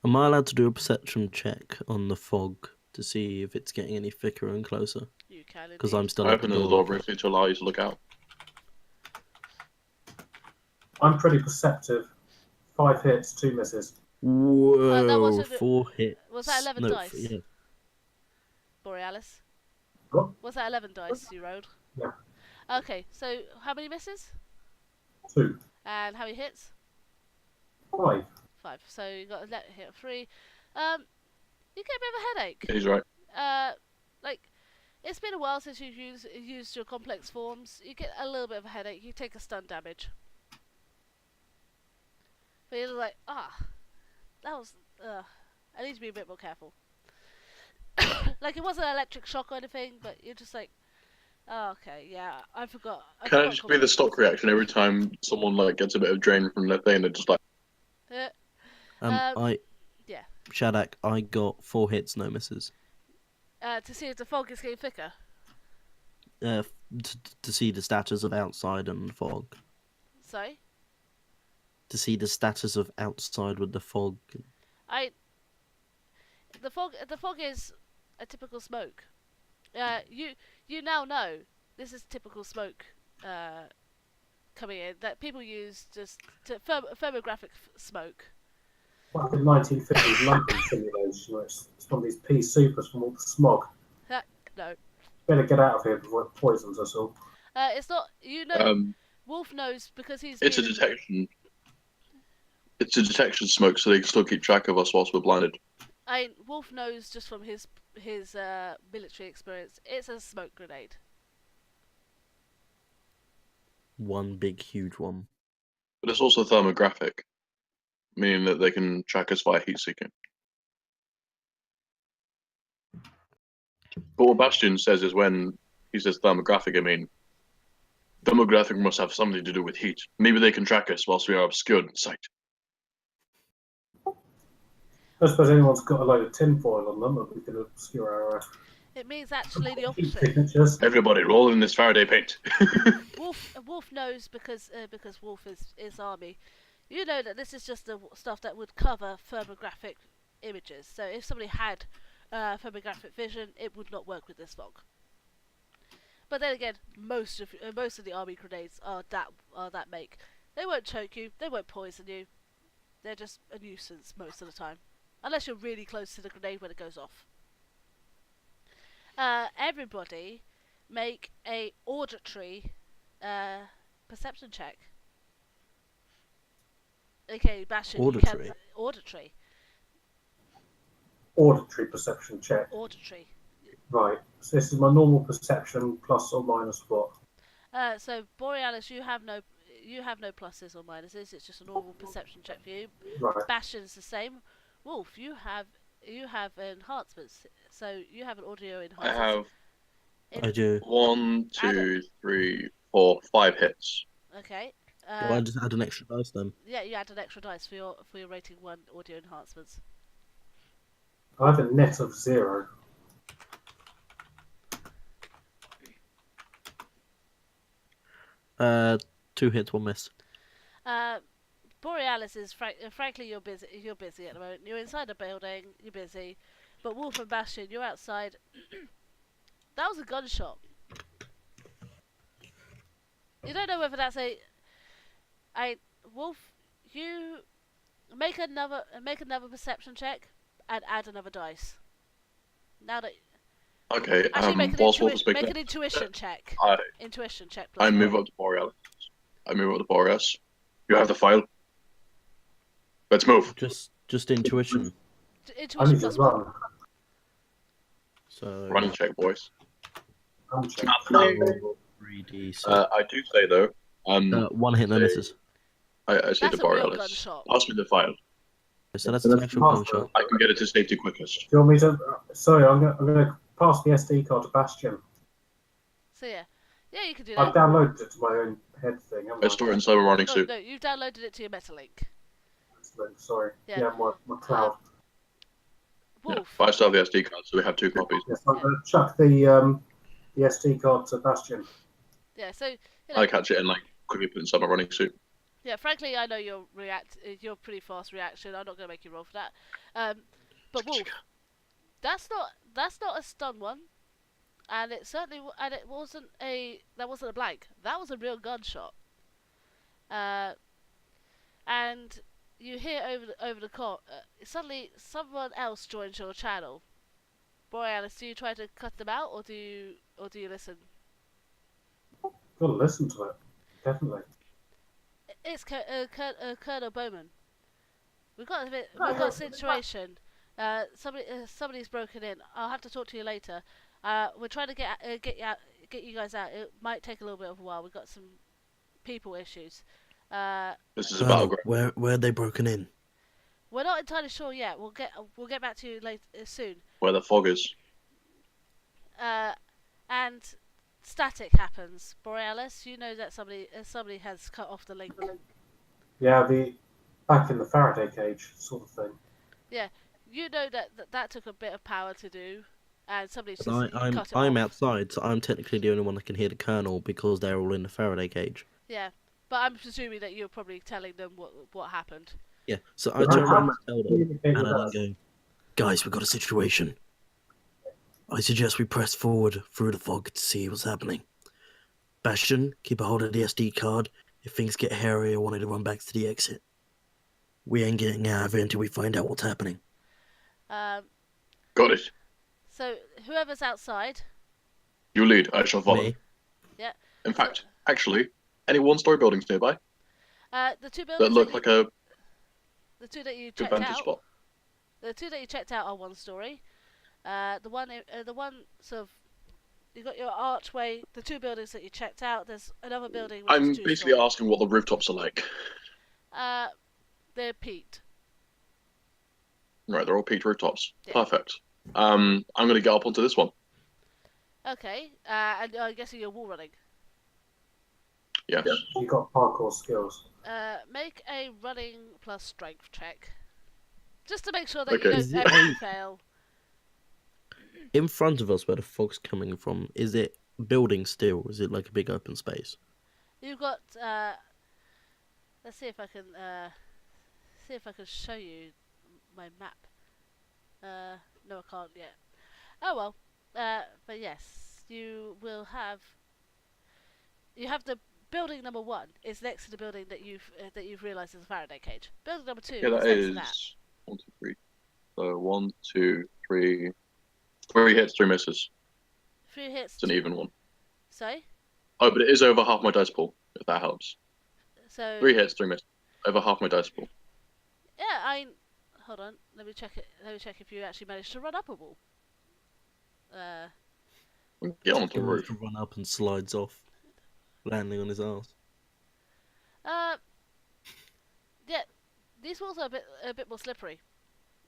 Am I allowed to do a perception check on the fog to see if it's getting any thicker and closer? You can indeed. Because I'm still I at the opened the door. door briefly to allow you to look out. I'm pretty perceptive. 5 hits, 2 misses. Whoa, that wasn't 4 hits. Was that 11 no, dice? Yeah. Borealis? What? Was that 11 dice you rolled? Yeah. Okay, so how many misses? 2. And how many hits? 5. 5. So you got a hit of 3. You get a bit of a headache. He's right. It's been a while since you've used your complex forms. You get a little bit of a headache. You take a stun damage. But you're like, that was. I need to be a bit more careful. like it wasn't an electric shock or anything, but you're just like, oh, okay, yeah, I forgot. Can I just be the stock reaction every time someone like gets a bit of drain from their thing and they're just like, I yeah. Shadak, I got 4 hits, no misses. To see if the fog is getting thicker. To see the status of outside and fog. Sorry? To see the status of outside with the fog. The fog is a typical smoke. You now know this is typical smoke coming in that people use just to thermographic smoke. Like the 1950s London simulation, where it's one of these pea supers from all the smog. No. Better get out of here before it poisons us all. It's not. You know, Wolf knows because he's. It's a detection. It's a detection smoke, so they can still keep track of us whilst we're blinded. Wolf knows just from his military experience. It's a smoke grenade. One big, huge one. But it's also thermographic, meaning that they can track us via heat seeking. But what Bastion says is when he says thermographic, I mean, thermographic must have something to do with heat. Maybe they can track us whilst we are obscured in sight. I suppose anyone's got a load of tinfoil on them that we can obscure our It means actually the opposite. signatures. Everybody, roll in this Faraday paint. Wolf knows because Wolf is army. You know that this is just the stuff that would cover thermographic images. So if somebody had thermographic vision, it would not work with this fog. But then again, most of the army grenades are that make. They won't choke you. They won't poison you. They're just a nuisance most of the time, unless you're really close to the grenade when it goes off. Everybody, make a auditory perception check. Okay, Bastion. Auditory. Auditory. Auditory perception check. Auditory. Right. So this is my normal perception plus or minus what? So Borealis, you have no pluses or minuses. It's just a normal perception check for you. Right. Bastion's the same. Wolf, you have enhancements. So you have an audio enhancer. I have I do. 1, 2, 3, 4, 5 hits. Okay. Well, I just add an extra dice then. Yeah, you add an extra dice for your rating 1 audio enhancements. I have a net of 0. Two hits, one miss. Borealis is frankly you're busy. You're busy at the moment. You're inside a building. You're busy. But Wolf and Bastion, you're outside. That was a gunshot. You don't know whether that's Wolf. You make another perception check and add another dice. Now that Okay, actually make an intuition check. Intuition check. I move up to Borealis. You have the file. Let's move. Just intuition. I Intuition need to plus run. So Running check, boys. I'm checking. 3d. I do say though, One hit, no misses. I say That's to a real Borealis, gunshot. pass me the file. So that's an actual gunshot. I can get it to safety quickest. Do you want me to? Sorry, I'm going to pass the SD card to Bastion. So yeah, you can do I've that. downloaded it to my own head thing. I store it in Cyber Running Suit. No, you've downloaded it to your Metalink. Sorry. Yeah. Yeah, my cloud. Wolf. But I still have the SD card, so we have 2 copies. Yes, I'm going to chuck the SD card to Bastion. Yeah, so I catch it and like quickly put it in Cyber Running Suit. yeah. Frankly, I know you're pretty fast reaction. I'm not going to make you roll for that. But Wolf, that's not a stun one, and it wasn't a blank. That was a real gunshot. And you hear over the call. Suddenly, someone else joins your channel. Borealis, do you try to cut them out, or do you listen? Got to listen to it. Definitely. It's Colonel Bowman. We've got a situation. Somebody's broken in. I'll have to talk to you later. We're trying to get you guys out. It might take a little bit of a while. We've got some people issues. This is a battleground. Where are they broken in? We're not entirely sure yet. We'll get back to you later soon. Where the fog is. and static happens. Borealis, you know that somebody has cut off the link. Yeah, back in the Faraday cage sort of thing. Yeah, you know that took a bit of power to do, and somebody's just And cut it I'm off. outside, so I'm technically the only one that can hear the Colonel because they're all in the Faraday cage. Yeah, but I'm presuming that you're probably telling them what happened. Yeah, so I turn around and tell them, Communicate and with I us. go, guys, we've got a situation. I suggest we press forward through the fog to see what's happening. Bastion, keep a hold of the SD card. If things get hairy, I wanted to run back to the exit. We ain't getting out of here until we find out what's happening. Got it. So whoever's outside. You lead. I shall follow. Me? Yeah. In fact, actually, any one-story buildings nearby The two buildings that look like a the two that you good checked vantage out. spot? The two that you checked out are one story. The one sort of, you got your archway. The two buildings that you checked out. There's another building which I'm is basically two-story. asking what the rooftops are like. They're peaked. Right, they're all peaked rooftops. Yeah. Perfect. I'm gonna get up onto this one. Okay. And I'm guessing you're wall running. Yes. You got parkour skills. Make a running plus strength check, just to make sure that Okay. you don't ever fail. In front of us, where the fog's coming from, is it building still? Or is it like a big open space? You've got. Let's see if I can. Show you my map. No, I can't yet. Oh well. But yes, you will have. You have the building number 1 is next to the building that you've realised is a Faraday cage. Building number 2 Yeah, that is is next to that. 1, 2, 3. So 1, 2, 3. 3 hits, 3 misses. 3 hits. It's an even one. Sorry. Oh, but it is over half my dice pool, if that helps. So 3 hits, 3 misses. Over half my dice pool. yeah, hold on. Let me check it. Let me check if you actually managed to run up a wall. Get onto the He roof. run up and slides off, landing on his ass. Yeah, these walls are a bit more slippery.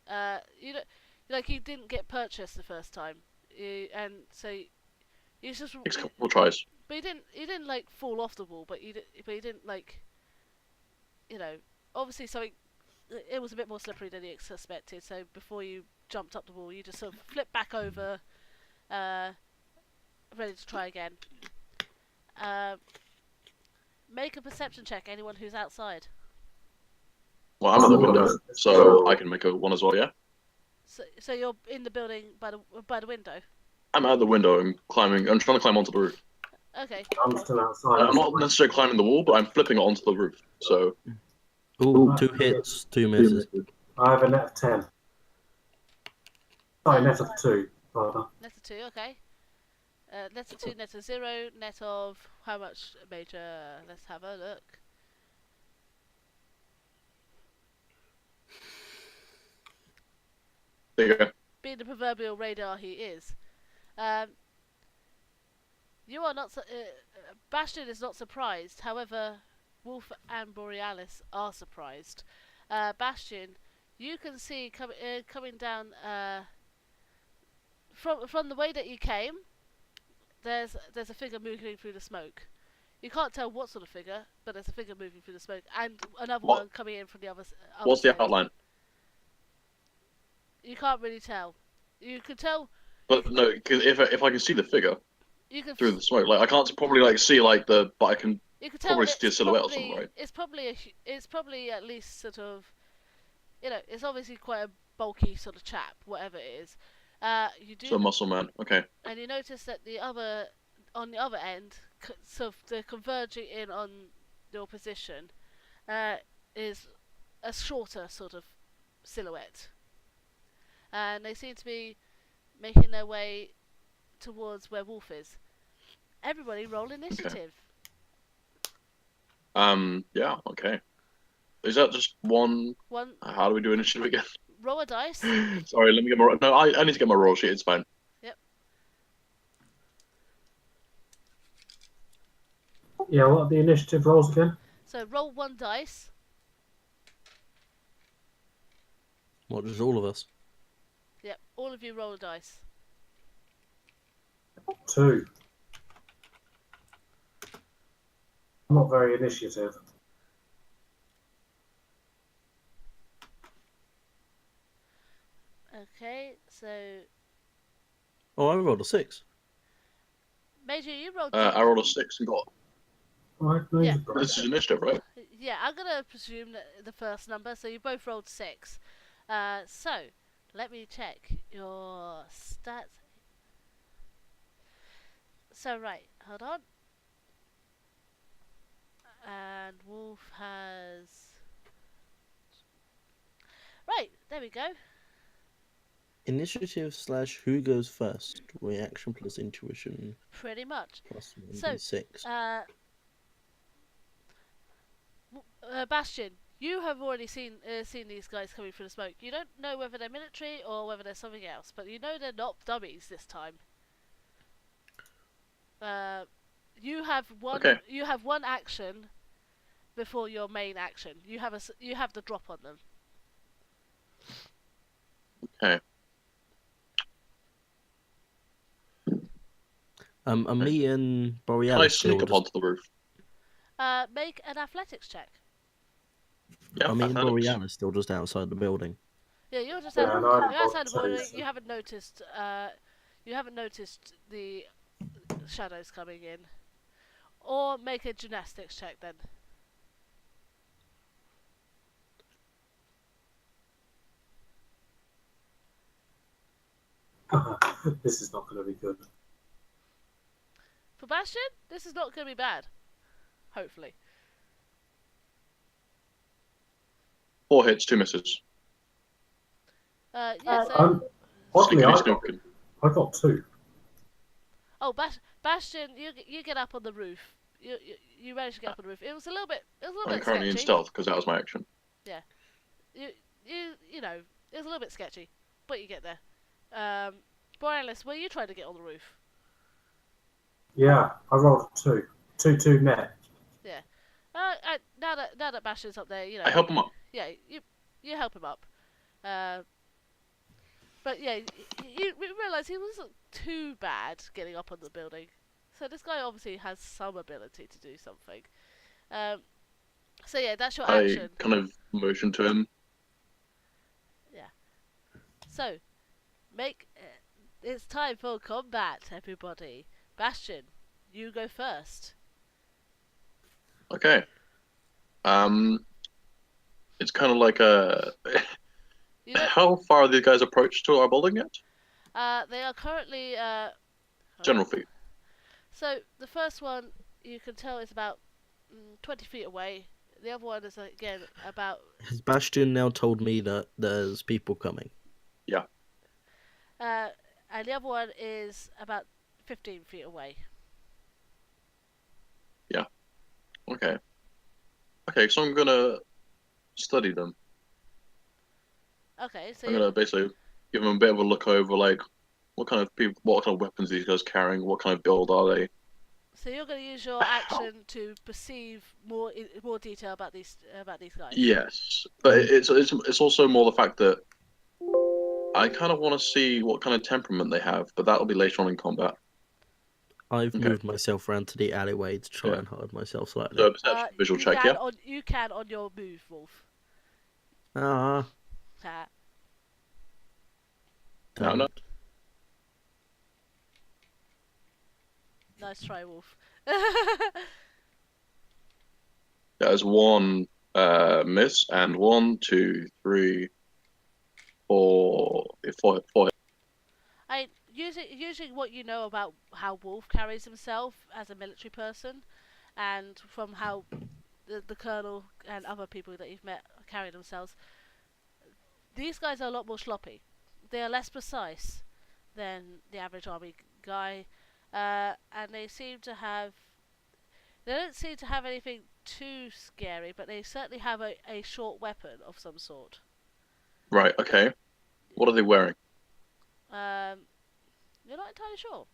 You don't, like you didn't get purchased the first time, and so you just. Takes a couple of tries. But you didn't like fall off the wall, but you didn't like. Obviously something. It was a bit more slippery than you suspected. So before you jumped up the wall, you just sort of flipped back over, ready to try again. Make a perception check. Anyone who's outside. Well, I'm at the window, so I can make a one as well, yeah? So you're in the building by the window. I'm out the window and climbing. I'm trying to climb onto the roof. Okay. I'm still outside. I'm not necessarily climbing the wall, but I'm flipping it onto the roof. So. Ooh, 2 hits, 2 misses. I have a net of 10. Sorry, net of 2, rather. Net of 2, okay. Net of 2, net of 0, net of how much major? Let's have a look. There you go. Being the proverbial radar he is. You are not. Bastion is not surprised. However, Wolf and Borealis are surprised. Bastion, you can see coming down from the way that you came. There's a figure moving through the smoke. You can't tell what sort of figure, but there's a figure moving through the smoke, and another one coming in from the other side. What's the outline? You can't really tell. You can tell. But no, because if I can see the figure You can through the smoke, like I can't probably like see like but I can You can tell probably it's see a silhouette or probably, something, right? It's probably at least sort of, it's obviously quite a bulky sort of chap, whatever it is. You do. So muscle man. Okay. And you notice that on the other end, sort of the converging in on your position, is a shorter sort of silhouette, and they seem to be making their way towards where Wolf is. Everybody, roll initiative. Yeah. Okay. Is that just one? One. How do we do initiative again? Roll a dice. Sorry, let me get my. No, I need to get my roll sheet. It's fine. Yep. Yeah, what are the initiative rolls again? So roll 1 dice. What, just all of us? Yep, all of you roll a dice. 2. I'm not very initiative. Okay, so Oh, I rolled a 6. Major, you rolled. I rolled a 6 and got. Right, Yeah. This is initiative, right? Yeah, I'm gonna presume that the first number. So you both rolled 6. So let me check your stats. So right, hold on. And Wolf has. Right, there we go. Initiative / who goes first. Reaction plus intuition Pretty much. plus So, 1d6. Bastion, you have already seen these guys coming through the smoke. You don't know whether they're military or whether they're something else, but you know they're not dummies this time. You have one. Okay. You have one action before your main action. You have the drop on them. Okay. Me and Can I Borealis sneak still up just... onto the roof? Make an athletics check. Yeah, Me and athletics. Borealis still just outside the building. Yeah, you're just Yeah, no, you're outside the so- building. You haven't noticed. You haven't noticed the shadows coming in. Or make a gymnastics check then. This is not going to be good. For Bastion, this is not going to be bad. Hopefully. 4 hits, 2 misses. Yeah. So. Oddly, Sneaky I snookin'. got 2. Oh, Bastion, you get up on the roof. You managed to get up on the roof. It was a little bit. I'm currently in sketchy. stealth because that was my action. You know, it was a little bit sketchy, but you get there. Borealis, were you trying to get on the roof? Yeah, I rolled a 2. 2 net. Yeah. Now that Bastion's up there, you know. I help him up. Yeah, you help him up. But yeah, you realise he wasn't too bad getting up on the building. So this guy obviously has some ability to do something. So yeah, that's your action. I kind of motion to him. So, it's time for combat, everybody. Bastion, you go first. Okay. It's kind of like a. How far are these guys approached to our building yet? They are currently General feet. So the first one you can tell is about 20 feet away. The other one is again about. Has Bastion now told me that there's people coming? Yeah. And the other one is about 15 feet away. Yeah. Okay. Okay, so I'm gonna study them. Okay, so I'm gonna basically give them a bit of a look over, like what kind of people, what kind of weapons these guys carrying, what kind of build are they? So you're going to use your action to perceive more detail about these guys. Yes, but it's also more the fact that I kind of want to see what kind of temperament they have, but that'll be later on in combat. I've moved myself around to the alleyway to try Yeah. and hide myself slightly. So perception, visual check, yeah. You can on your move, Wolf. Ah, No, no. Nice try, Wolf. There's 1 miss and 1, 2, 3, 4. Using what you know about how Wolf carries himself as a military person, and from how the Colonel and other people that you've met carry themselves, these guys are a lot more sloppy. They are less precise than the average army guy, and they don't seem to have anything too scary, but they certainly have a short weapon of some sort. Right. Okay. What are they wearing? You're not entirely sure.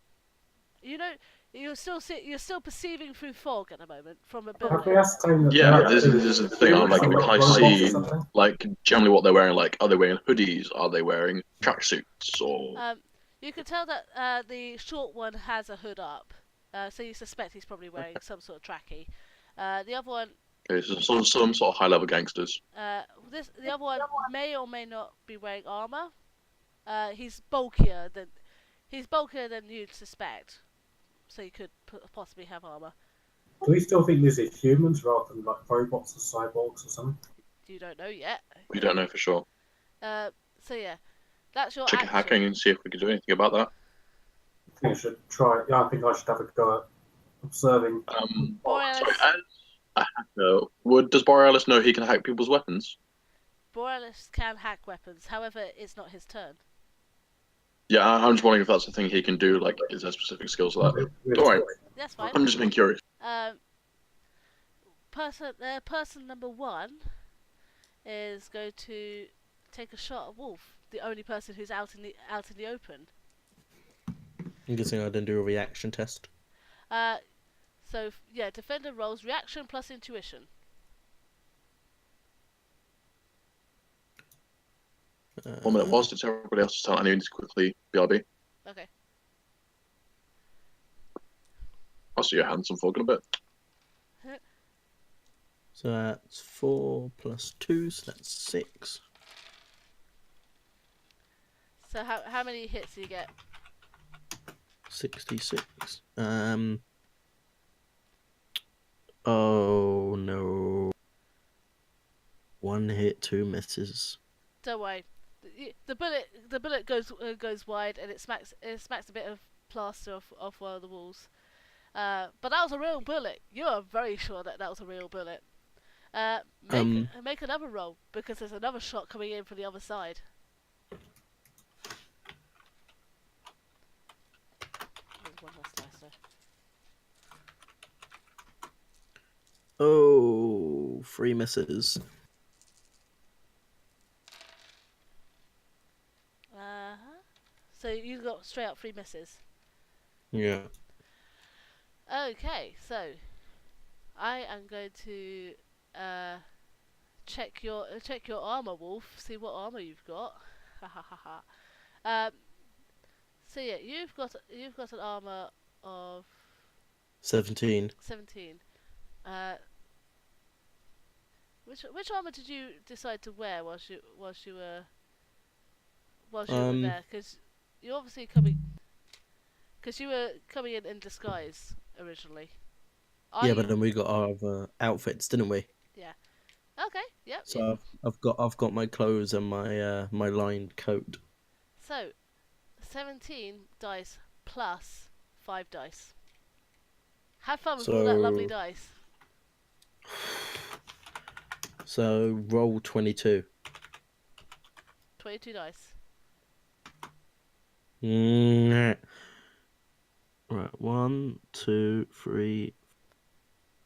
You know, you're still perceiving through fog at the moment from a building. Have we ascertained that Yeah, they're this is the thing. I'm like, can I see like generally what they're wearing? Like, are they wearing hoodies? Are they wearing tracksuits? Or You can tell that the short one has a hood up, so you suspect he's probably wearing some sort of trackie. The other one, Okay, so some sort of high-level gangsters. the other one may or may not be wearing armor. He's bulkier than you'd suspect, so you could possibly have armor. Do we still think these are humans rather than like robots or cyborgs or something? You don't know yet. We don't know for sure. So yeah, that's your Check action. hacking and see if we can do anything about that. I think I should try. Yeah, I think I should have a go at observing. Borealis, Sorry, as a hacker, does Borealis know he can hack people's weapons? Borealis can hack weapons. However, it's not his turn. Yeah, I'm just wondering if that's the thing he can do. Like, is there specific skills for that? Don't worry, That's fine. I'm just being curious. Person number 1 is going to take a shot at Wolf, the only person who's out in the open. I'm guessing I didn't do a reaction test. So yeah, defender rolls reaction plus intuition. 1 minute, whilst it's everybody else's turn, I need to quickly BRB. Okay. I'll see your handsome folk in a bit. So that's 4 plus 2, so that's 6. So how many hits do you get? 66. Oh no. 1 hit, 2 misses. Don't worry. The bullet goes wide and it smacks a bit of plaster off one of the walls. But that was a real bullet. You are very sure that was a real bullet. Make another roll because there's another shot coming in from the other side. There's one less dice there. Oh, 3 misses. So you got straight up 3 misses. Yeah. Okay, so I am going to check your armor, Wolf. See what armor you've got. Ha ha ha ha. So yeah, you've got an armor of 17. 17. Which armor did you decide to wear whilst you were there? Because you obviously you were coming in disguise originally. But then we got our other outfits, didn't we? Yeah. Okay. Yep. So I've got my clothes and my my lined coat. So, 17 dice plus 5 dice. Have fun with all that lovely dice. So roll 22. 22 dice. Right, 1, 2, 3,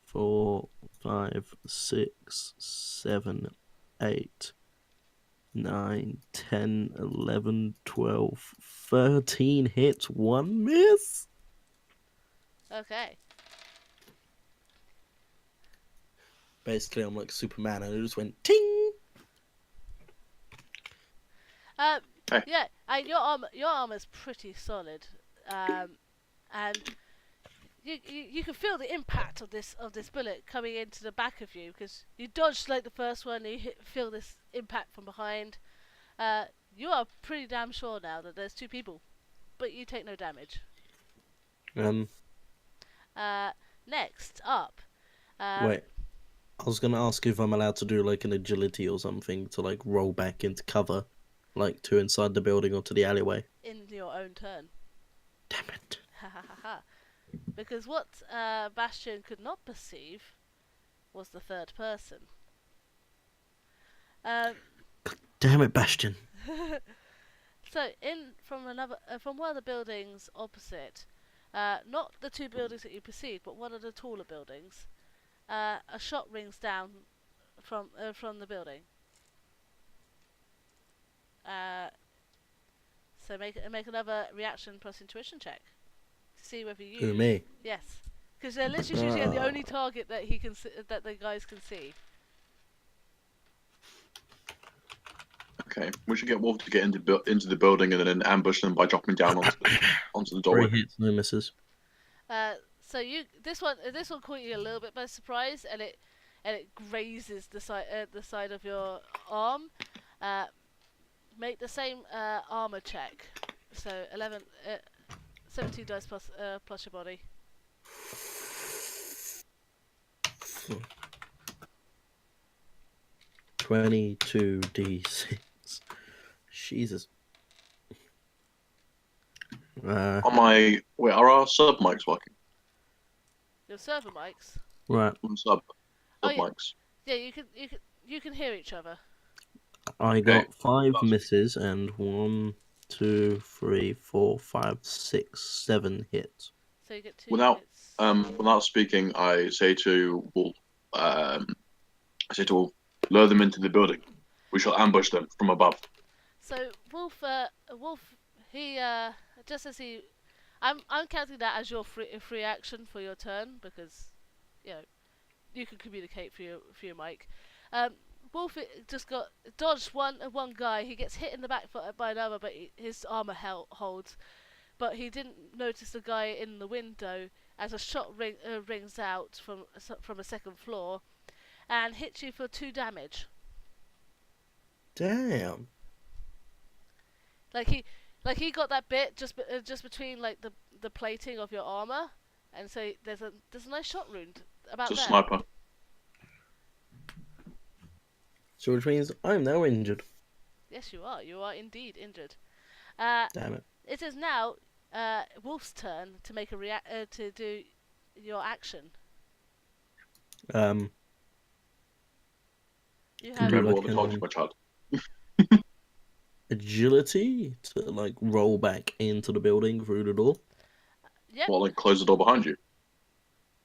4, 5, 6, 7, 8, 9, 10, 11, 12, 13 hits, 1 miss. Okay. Basically, I'm like Superman, and it just went ting. Hey. Yeah, and your armor's pretty solid, and you can feel the impact of this bullet coming into the back of you because you dodged like the first one. And you feel this impact from behind. You are pretty damn sure now that there's 2 people, but you take no damage. Next up. Wait, I was gonna ask if I'm allowed to do like an agility or something to like roll back into cover, like to inside the building or to the alleyway. In your own turn. Damn it. Ha ha ha ha. Because what Bastion could not perceive was the third person. Damn it, Bastion. So from one of the buildings opposite, not the 2 buildings that you perceived, but one of the taller buildings, a shot rings down from the building. So make another reaction plus intuition check to see whether you. Who, me? Yes, because they're literally shooting at the only target that that the guys can see. Okay, we should get Wolf to get into the building and then ambush them by dropping down onto the doorway. 3 hits, no misses. So this one caught you a little bit by surprise, and it grazes the side of your arm. Make the same armor check. So 17 dice plus your body. 22 d6. Jesus. Are our sub mics working? Your server mics. Right. Sub Oh, yeah. mics. Yeah, you can hear each other. I got 5 misses and 1, 2, 3, 4, 5, 6, 7 hits. So you get 2 Without hits. without speaking, I say to Wolf, lure them into the building. We shall ambush them from above. So Wolf, he just as he, I'm counting that as your free action for your turn because, you can communicate through your mic. Wolf just got dodged one guy. He gets hit in the back by another, but his armor holds. But he didn't notice the guy in the window as a shot rings out from a second floor, and hits you for 2 damage. Damn. Like he got that bit just between like the plating of your armor, and so there's a nice shot wound about It's a there. sniper. So which means I'm now injured. Yes, you are. You are indeed injured. Damn it. It is now Wolf's turn to make to do your action. You have do Remember like what I told you, my child. agility to like roll back into the building through the door. Yep. Well, like close the door behind you.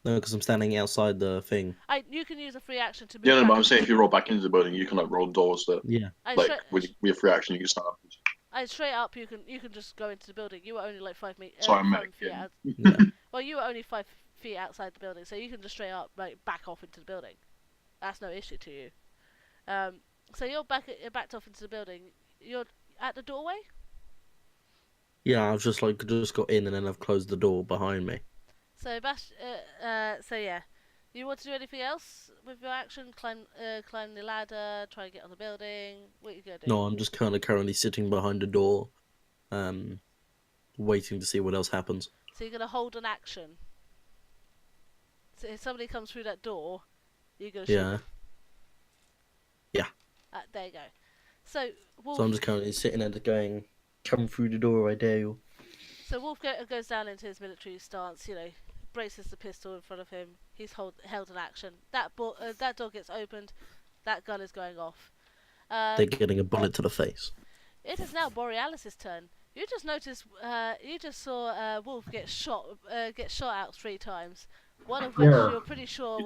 No, because I'm standing outside the thing. You can use a free action to move. Yeah, no, back. but I'm saying if you roll back into the building, you can like roll doors that, Yeah. like, with your free action, you can stand up. Straight up, you can just go into the building. You were only like 5 meters. Sorry, I'm 5 medic, feet yeah. out. Yeah. Well, you were only 5 feet outside the building, so you can just straight up like back off into the building. That's no issue to you. So you're backed off into the building. You're at the doorway. Yeah, I've just got in and then I've closed the door behind me. So you want to do anything else with your action? Climb the ladder, try and get on the building. What are you gonna do? No, I'm just kind of currently sitting behind the door, waiting to see what else happens. So you're gonna hold an action. So if somebody comes through that door, you're gonna shoot. Yeah. Yeah. There you go. So Wolf. So I'm just currently sitting there going, "Come through the door, I dare you." So Wolf goes down into his military stance. Braces the pistol in front of him. He's held an action. That door gets opened. That gun is going off. They're getting a bullet to the face. It is now Borealis' turn. You just noticed. You just saw Wolf get shot out 3 times. One of which you're pretty sure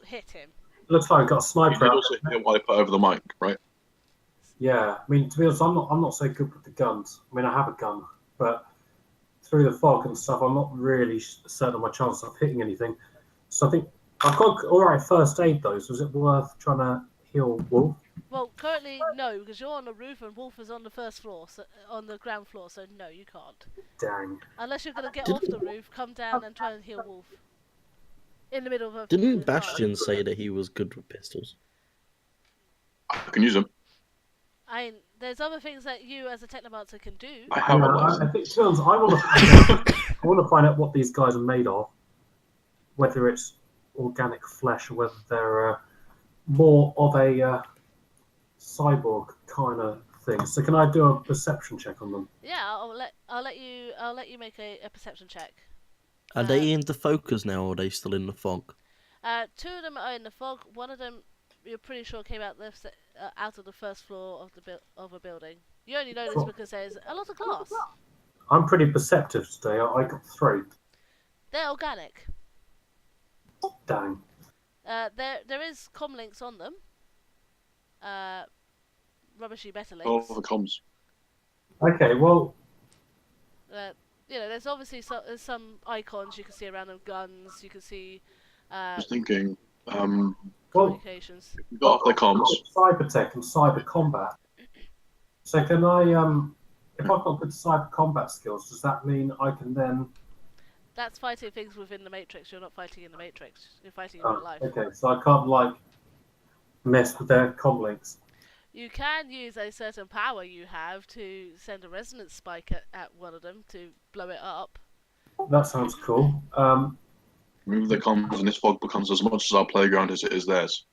hit him. Looks like I got a You sniper did out. also hit while I put over the mic, right? Yeah, I mean, to be honest, I'm not so good with the guns. I mean, I have a gun, but through the fog and stuff, I'm not really certain of my chances of hitting anything. So I think I've got alright first aid though. So is it worth trying to heal Wolf? Well, currently no, because you're on the roof and Wolf is on the first floor, on the ground floor. So no, you can't. Dang. Unless you're gonna get off the roof, come down and try and heal Wolf. In the middle of a. Didn't Bastion say that he was good with pistols? I can use them. There's other things that you as a technomancer can do. I have a I license. think, to be honest, I want to find out what these guys are made of, whether it's organic flesh or whether they're more of a cyborg kind of thing. So can I do a perception check on them? Yeah, I'll let you make a perception check. Are they into focus now, or are they still in the fog? 2 of them are in the fog. One of them, you're pretty sure came out of the first floor of a building. You only know this because there's a lot of glass. I'm pretty perceptive today. I got 3. They're organic. Dang. There is comm links on them. Rubbishy better Oh, links. the comms. Okay, well, There's obviously some icons you can see around them, guns. You can see I was thinking, well, communications. we got off the comms. cyber tech and cyber combat. So can I, if I've got good cyber combat skills, does that mean I can then? That's fighting things within the Matrix. You're not fighting in the Matrix. You're fighting in real life. Okay, so I can't like mess with their comlinks. You can use a certain power you have to send a resonance spike at one of them to blow it up. That sounds cool. Remove the comms, and this fog becomes as much as our playground as it is theirs.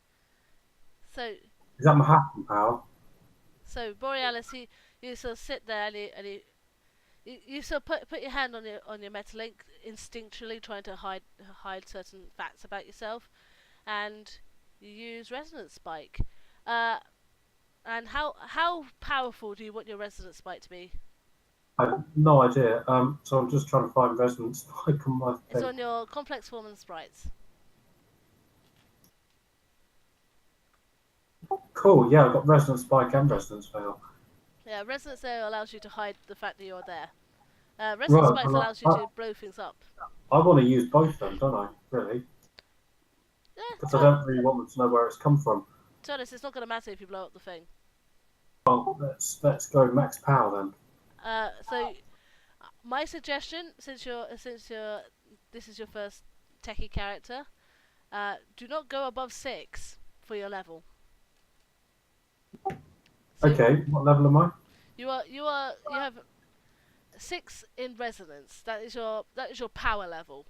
So, Is that my hacking power? so Borealis, you sort of sit there and you sort of put your hand on your metalink, instinctually trying to hide certain facts about yourself, and you use resonance spike. And how powerful do you want your resonance spike to be? I have no idea. So I'm just trying to find resonance spike on my thing. It's on your complex form and sprites. Cool. Yeah, I've got resonance spike and resonance fail. Yeah, resonance there allows you to hide the fact that you're there. Resonance spikes allows you to blow things up. I want to use both of them, don't I? Really? Yeah, Because I don't really want them to know where it's come from. to be honest, it's not going to matter if you blow up the thing. Well, let's go max power then. So my suggestion, since this is your first techie character, do not go above 6 for your level. So Okay, what level am I? you have 6 in resonance. That is your power level.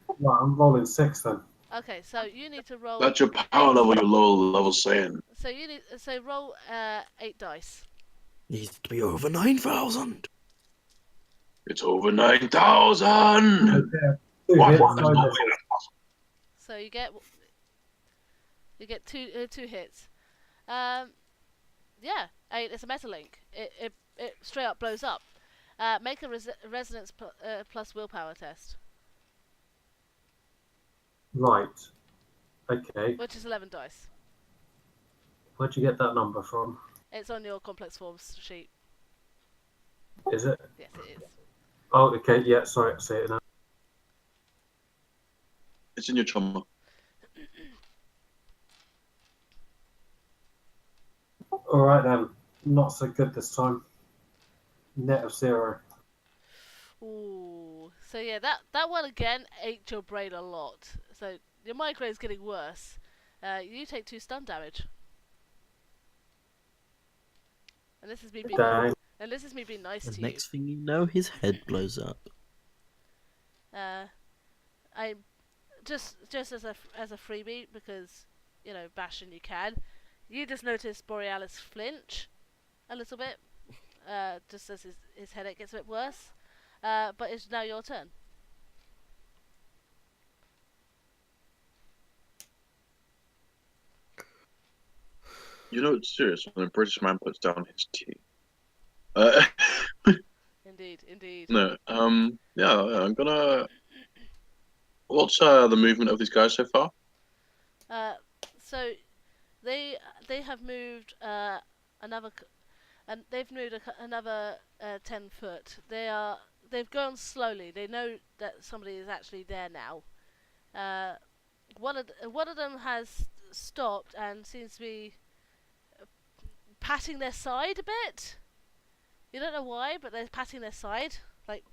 Right, I'm rolling 6 then. Okay, so you need to roll. That's your power level, your low level saying. So roll 8 dice. Needs to be over 9,000. It's over 9,000. Okay. So you get two hits. Yeah, 8 is a metal link. It straight up blows up. Make a resonance plus willpower test. Right. Okay. Which is 11 dice. Where'd you get that number from? It's on your complex forms sheet. Is it? Yes, it is. Oh, okay. Yeah, sorry, I see it now. It's in your chumma. All right then. Not so good this time. Net of 0. Ooh. So yeah, that one again ate your brain a lot. So your migraine is getting worse. You take 2 stun damage. And this is me being Dang. nice The to next thing you know, his head blows up. you. I just as a freebie, because bash and you can. You just notice Borealis flinch a little bit, just as his headache gets a bit worse. But it's now your turn. You know it's serious when a British man puts down his tea. Indeed. No. Yeah. I'm gonna. What's the movement of these guys so far? So they have moved another, and they've moved another 10 foot. They've gone slowly. They know that somebody is actually there now. One of them has stopped and seems to be patting their side a bit. You don't know why, but they're patting their side, like.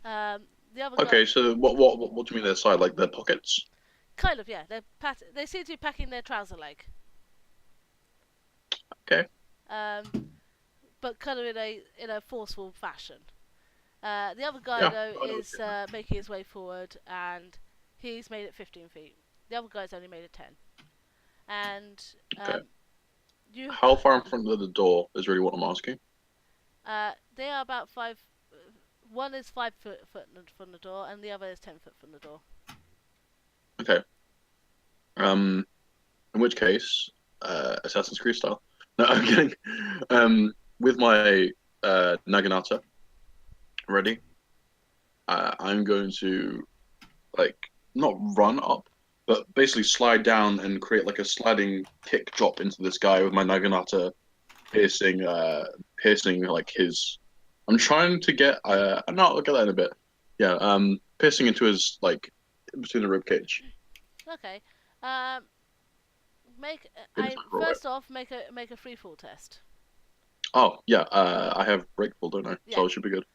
The other Okay, guy, so what do you mean their side? Like their pockets? kind of, yeah. They seem to be packing their trouser leg. Okay. But kind of in a forceful fashion. The other guy though is making his way forward, and he's made it 15 feet. The other guy's only made it 10. And Okay. How far in front of the door is really what I'm asking. They are about 5. One is 5 foot from the door, and the other is 10 foot from the door. Okay. In which case, Assassin's Creed style. No, I'm kidding. With my Naginata ready, I'm going to not run up, but basically slide down and create like a sliding kick drop into this guy with my Naginata piercing like his. I'm trying to get. No, I'll get that in a bit. Yeah. Piercing into his between the rib cage. Okay. First off, make a free fall test. Oh, yeah, I have breakable, don't I? Yeah. So it should be good.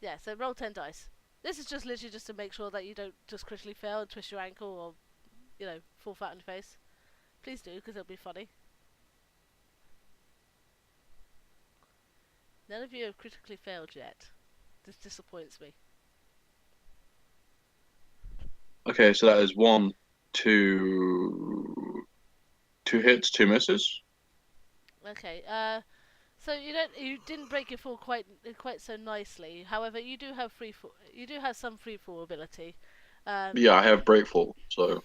Yeah, so roll 10 dice. This is just literally just to make sure that you don't just critically fail and twist your ankle or, fall flat on your face. Please do, because it'll be funny. None of you have critically failed yet. This disappoints me. Okay, so that is 1, 2, 2 hits, 2 misses. Okay, so you didn't break your fall quite so nicely. However, you do have some free fall ability. Yeah, I have breakfall, so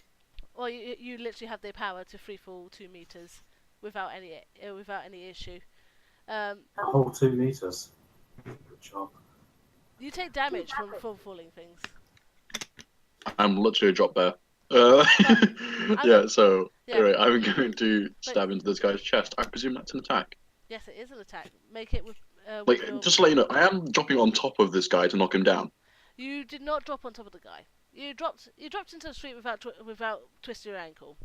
Well, you literally have the power to free fall 2 meters without any issue. A whole 2 meters. Good job. You take damage from falling things. I'm literally a drop bear. Yeah, so anyway, I'm going to stab into this guy's chest. I presume that's an attack. Yes, it is an attack. Make it with just to let you know, I am dropping on top of this guy to knock him down. You did not drop on top of the guy. You dropped into the street without twisting your ankle.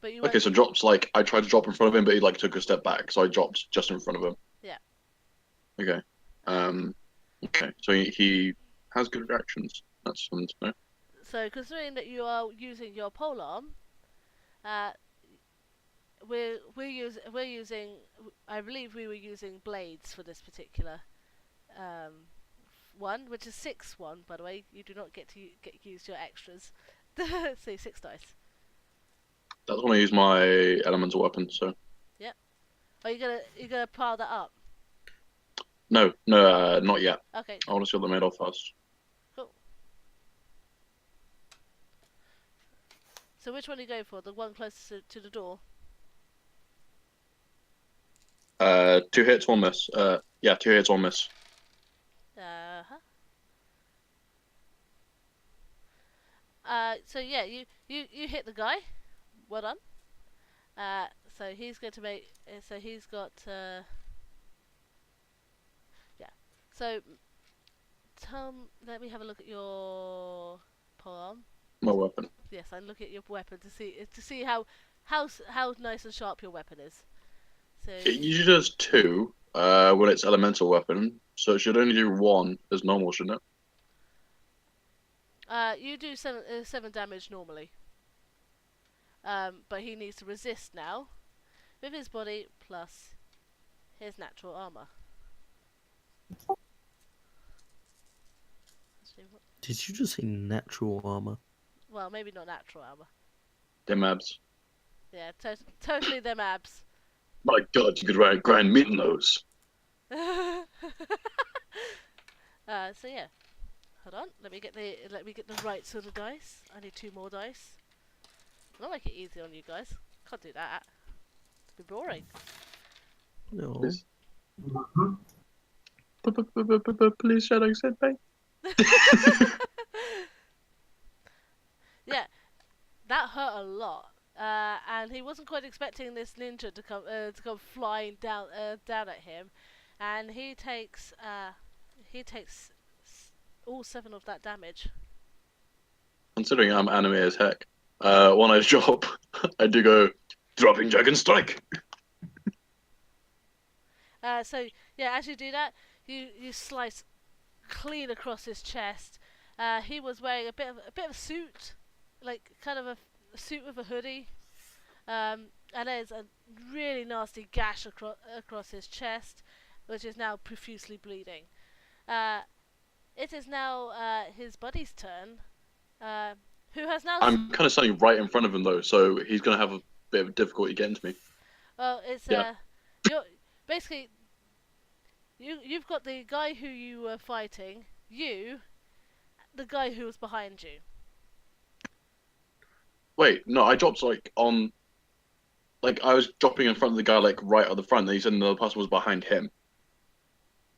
But you Okay, so drops like I tried to drop in front of him, but he like took a step back, so I dropped just in front of him. Yeah. Okay. Okay. So he has good reactions. That's something to know. So considering that you are using your polearm, we're using. I believe we were using blades for this particular one, which is 6-1, by the way. You do not get to use your extras. So 6 dice. That's when I use my elemental weapon. So. Yep. Are you gonna pile that up? No, not yet. Okay. I want to see what they're made of first. Cool. So which one are you going for? The one closest to the door? 2 hits, 1 miss. Yeah, 2 hits, 1 miss. So yeah, you hit the guy. Well done. So he's going to make. So he's got. Yeah. So, Tom, let me have a look at your polearm. My weapon. Yes, I look at your weapon to see how nice and sharp your weapon is. So It usually does 2 when it's elemental weapon, so it should only do 1 as normal, shouldn't it? you do 7 damage normally. But he needs to resist now with his body plus his natural armor. Did you just say natural armor? Well, maybe not natural armor. Them abs. Yeah, totally them abs. My God, you could grind meat in those. So yeah, hold on. Let me get the right sort of dice. I need 2 more dice. I'll make it easy on you guys. Can't do that. It'd be boring. No. Please. Mm-hmm. Please, Shadow Senpai. Yeah, that hurt a lot. And he wasn't quite expecting this ninja to come flying down at him, and he takes all 7 of that damage. Considering I'm anime as heck, when I drop, I do go dropping dragon strike. So yeah, as you do that, you slice clean across his chest. He was wearing a bit of a suit, like kind of a suit with a hoodie, and there's a really nasty gash across his chest, which is now profusely bleeding. It is now his buddy's turn, who has now. I'm kind of standing right in front of him though, so he's gonna have a bit of difficulty getting to me. Well, it's Yeah. You're basically you've got the guy who you were fighting, the guy who was behind you. Wait, no, I dropped I was dropping in front of the guy like right at the front, and he said the person was behind him.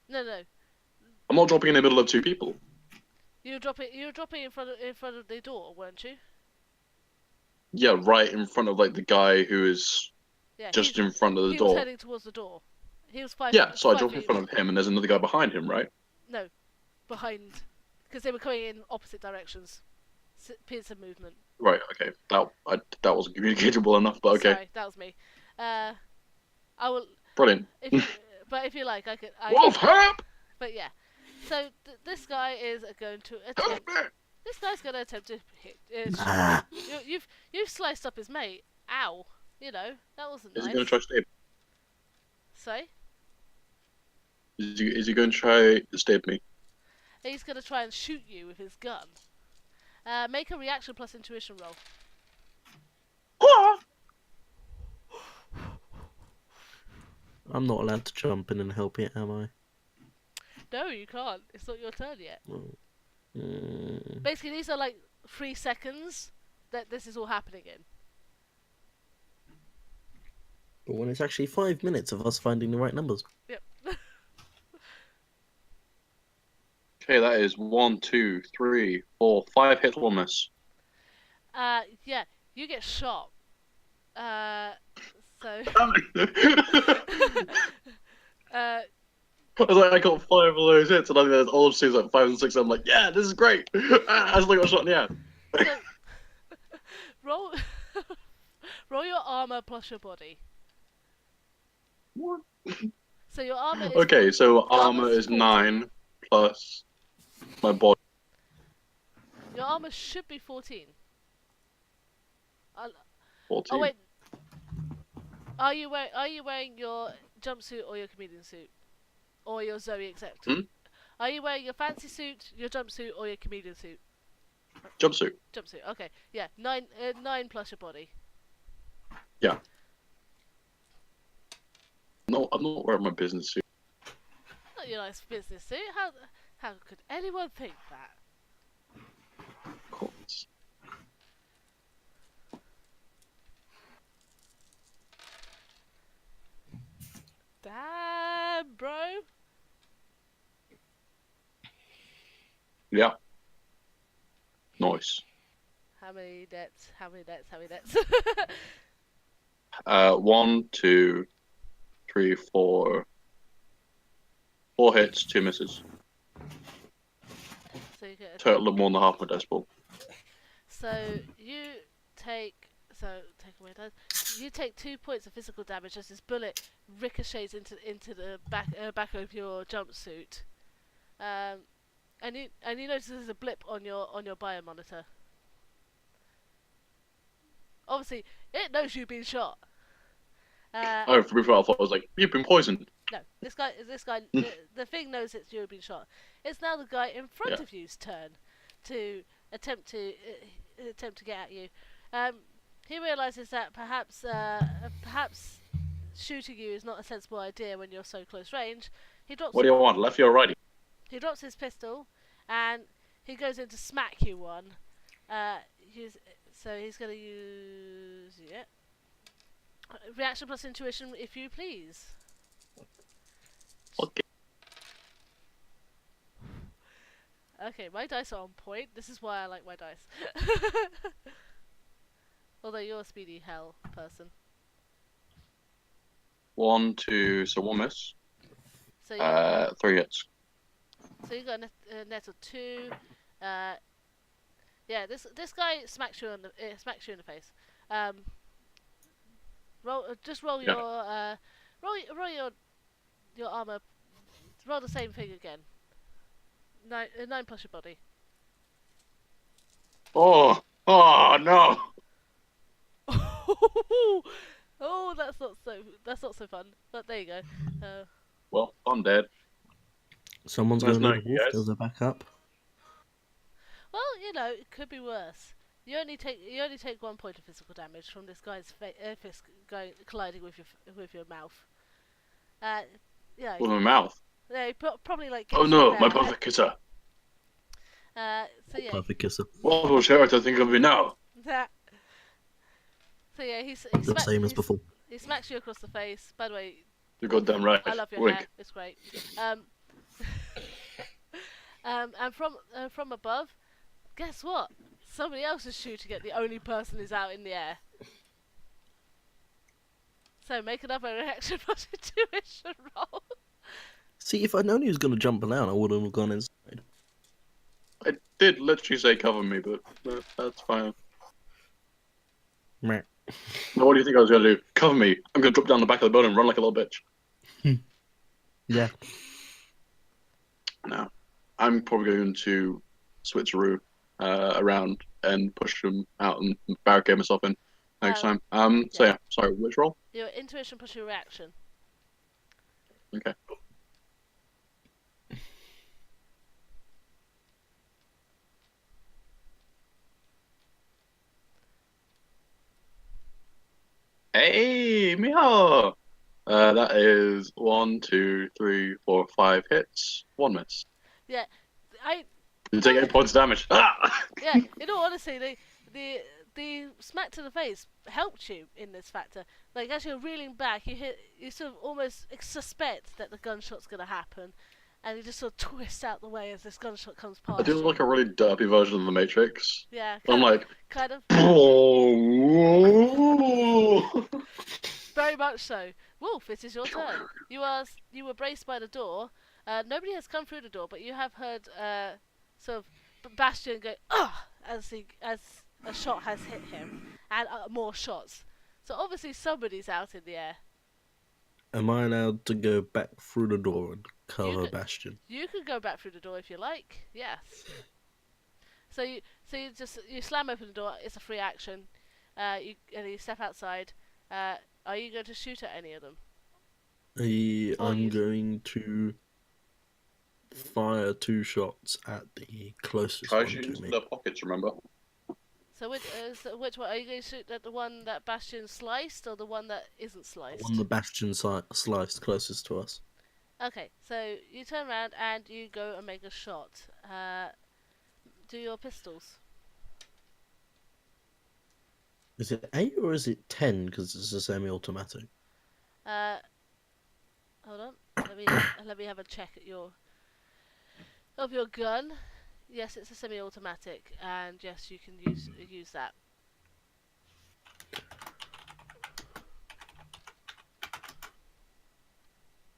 No. I'm not dropping in the middle of 2 people. You were dropping in front of the door, weren't you? Yeah, right in front of like the guy who is just in front of the he door. was heading towards the door. He was 5. Yeah, so I 5 dropped in feet. front of him, and there's another guy behind him, right? No, behind, because they were coming in opposite directions. Pincer movement. Right. Okay. That wasn't communicatable enough, but okay. Sorry, that was me. I will. Brilliant. But if you like, I could. Wolf, help! But yeah. So this guy is going to Help attempt. me! This guy's going to attempt to hit. Ah. You've sliced up his mate. Ow. You know that wasn't Is nice. he going to try to stab? Sorry. Is he going to try to stab me? He's going to try and shoot you with his gun. Make a reaction plus intuition roll. I'm not allowed to jump in and help it, am I? No, you can't. It's not your turn yet. Mm. Basically, these are like 3 seconds that this is all happening in. But when it's actually 5 minutes of us finding the right numbers. Yep. Okay, that is 1, 2, 3, 4, 5 hits, 1 miss. Yeah, you get shot. So. I was like, I got 5 of those hits, and I think all of seems like 5 and 6. I'm like, yeah, this is great. I just got shot in the air. So, roll, roll your armor plus your body. What? So your armor is. Okay, so your armor armor's is 14. 9 plus my body. Your armor should be 14. 14. Oh wait. Are you wearing your jumpsuit or your chameleon suit, or your Zoe exec? Hmm? Are you wearing your fancy suit, your jumpsuit, or your chameleon suit? Jumpsuit. Jumpsuit. Okay. Yeah. 9 plus your body. Yeah. No, I'm not wearing my business suit. Not your nice business suit. How could anyone think that? Of course. Damn, bro. Yeah. Nice. How many nets? How many nets? How many nets? 1, 2, 3, 4. 4 hits, 2 misses. So you get a Total of more than half my decimal. So you take away that. You take 2 points of physical damage as this bullet ricochets into the back of your jumpsuit, and you notice there's a blip on your biomonitor. Obviously, it knows you've been shot. Oh, for before I thought I was like, you've been poisoned. No, this guy. The thing knows it's you've been shot. It's now the guy in front of you's turn to attempt to get at you. He realizes that perhaps shooting you is not a sensible idea when you're so close range. He drops. What do you want, lefty or righty? He drops his pistol, and he goes in to smack you one. So he's going to use reaction plus intuition, if you please. Okay. Okay, my dice are on point. This is why I like my dice. Although you're a speedy hell person. 1, 2, so 1 miss. So 3 hits. So you got a net of 2. Yeah, this guy smacks you in the face. Roll your armor. Roll the same thing again. 9 plus your body. Oh no! Oh, that's not so fun. But there you go. Well, I'm dead. Someone's Nice going to knowing need you a guys. wolf as a backup. Well, it could be worse. You only take 1 point of physical damage from this guy's fist colliding with your mouth. With my mouth. Yeah, he probably like. Oh gets you no, there. my perfect kisser. So yeah. Perfect kisser. What will Sheriff think of me now? So yeah, The same as before. he smacks you across the face. By the way, You're goddamn right. I love your Wink. hair. It's great. And from above, guess what? Somebody else is shooting at the only person who's out in the air. So make another reaction plus intuition roll. See, if I'd known he was going to jump down, I wouldn't have gone inside. I did literally say cover me, but that's fine. Meh. Now, what do you think I was going to do? Cover me. I'm going to drop down the back of the building and run like a little bitch. Yeah. No, I'm probably going to switcheroo around and push them out and barricade myself in next time. So yeah, sorry, which roll? Your intuition plus your reaction. Okay. Hey, mijo! That is 1, 2, 3, 4, 5 hits, 1 miss. Yeah, You take 8 points of damage. Ah! Yeah, in all honesty, the smack to the face helped you in this factor. Like as you're reeling back, you sort of almost suspect that the gunshot's gonna happen, and you just sort of twist out the way as this gunshot comes past. I do you. like a really derpy version of the Matrix. Yeah, I'm like, kind of. oh. Very much so. Wolf, it is your turn. You were braced by the door. Nobody has come through the door, but you have heard sort of Bastion go ugh as a shot has hit him, and more shots. So obviously somebody's out in the air. Am I allowed to go back through the door and cover Bastion? You can go back through the door if you like. Yes. So you slam open the door. It's a free action. You step outside. Are you going to shoot at any of them? I'm going to fire 2 shots at the closest Try one to shooting me. their pockets, remember? So which one are you going to shoot at? The one that Bastion sliced, or the one that isn't sliced? On the Bastion sliced closest to us. Okay, so you turn around and you go and make a shot. Do your pistols. Is it 8 or is it 10? Because it's a semi-automatic. Hold on. Let me have a check at your gun. Yes, it's a semi-automatic, and yes, you can use that.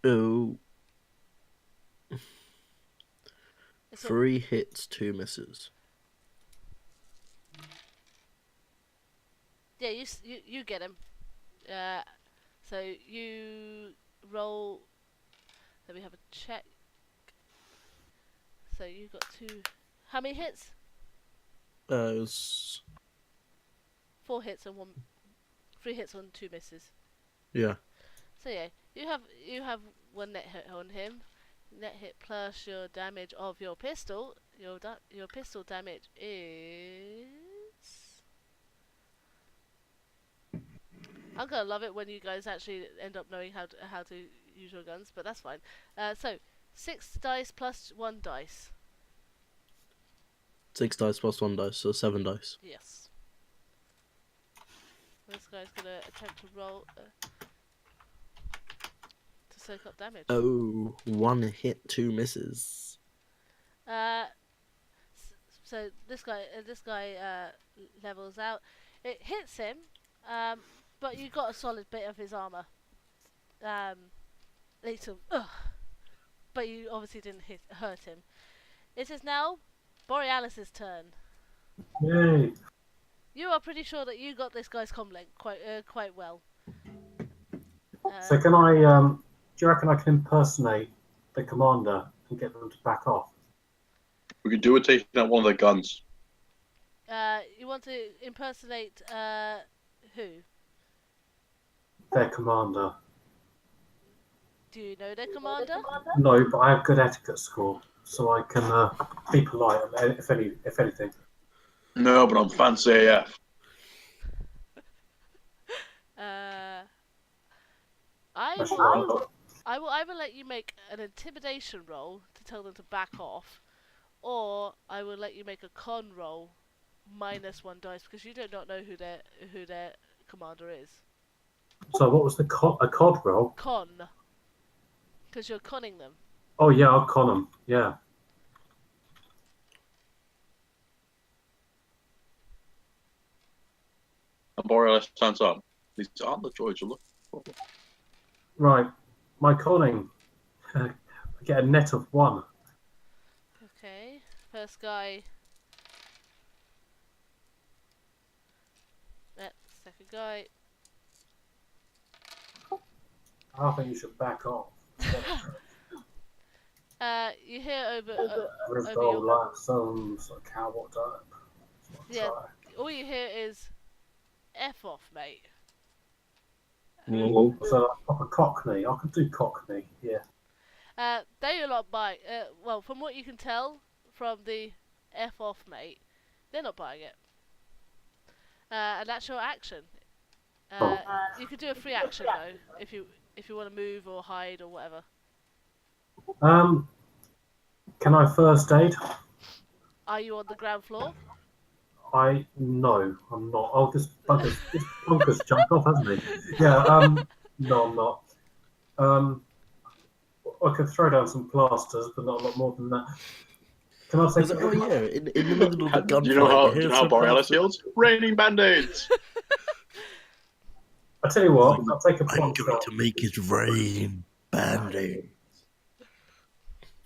Oh. It's 3 hits, 2 misses. Yeah, you get him. So you roll. Let me have a check. So you got 2. How many hits? It was... 4 hits and 3 hits and 2 misses. Yeah. So yeah, you have 1 net hit on him. Net hit plus your damage of your pistol. Your pistol damage is. I'm gonna love it when you guys actually end up knowing how to use your guns, but that's fine. So 6 dice plus 1 dice. 6 dice plus 1 dice, so 7 dice. Yes. This guy's gonna attempt to roll to soak up damage. Oh, 1 hit, 2 misses. So this guy levels out. It hits him, but you got a solid bit of his armor. But you obviously didn't hurt him. It is now Borealis's turn. Yay! You are pretty sure that you got this guy's comlink quite well. So can I? Do you reckon I can impersonate the commander and get them to back off? We could do it taking out one of their guns. You want to impersonate who? Their commander. Do you know their commander? No, but I have good etiquette score, so I can be polite if anything. No, but I'm fancy AF. I will either let you make an intimidation roll to tell them to back off, or I will let you make a con roll minus 1 dice because you do not know who their commander is. So what was a cod roll? Con, because you're conning them. Oh yeah, I'll con them. Yeah. And Borealis stands up. These aren't the droids you're looking for. Right, my conning. I get a net of 1. Okay, first guy. Second guy. I think you should back off. You hear over Ripped your old like some sort of cowboy type. yeah. All you hear is "F off, mate." So like proper Cockney. I could do Cockney, yeah. They are not buying. Well, from what you can tell from the "F off, mate," they're not buying it. And that's your action. You could do a free action though, if you want to move or hide or whatever. Can I first aid? Are you on the ground floor? No, I'm not. Oh, this bunker's jumped off, hasn't he? Yeah. No, I'm not. I could throw down some plasters, but not a lot more than that. Can I take? Oh yeah, in the middle of the gunfight, Do you know how Borealis heals? Raining band-aids! I tell you what, I'll take a I'm pot going shot. to make it rain, band-aid.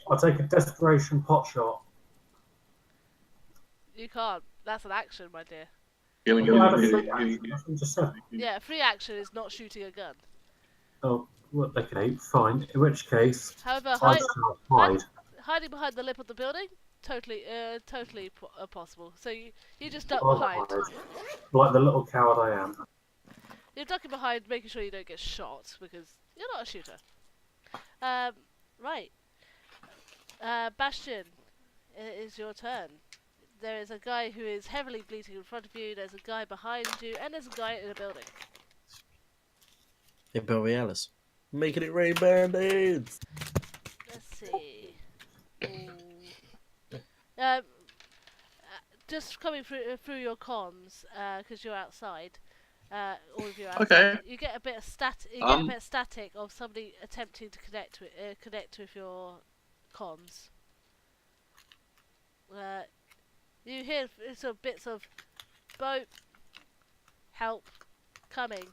I'll take a desperation pot shot. You can't. That's an action, my dear. Healing, I had a healing, free healing, action, that's what you just said. Yeah, a free action is not shooting a gun. Oh, well, okay, fine. In which case, However, I shall hide. hiding behind the lip of the building, totally possible. So you just duck I'll behind. hide. Like the little coward I am. You're ducking behind, making sure you don't get shot because you're not a shooter. Right. Bastion, it is your turn. There is a guy who is heavily bleeding in front of you. There's a guy behind you, and there's a guy in a building. Hey, Borealis. Making it rain, band-aids! Let's see. Ooh. Just coming through your comms, because you're outside. All of you outside. Okay. You get a bit of static. You get a bit of static of somebody attempting to connect with your comms. You hear sort of bits of boat, help, coming.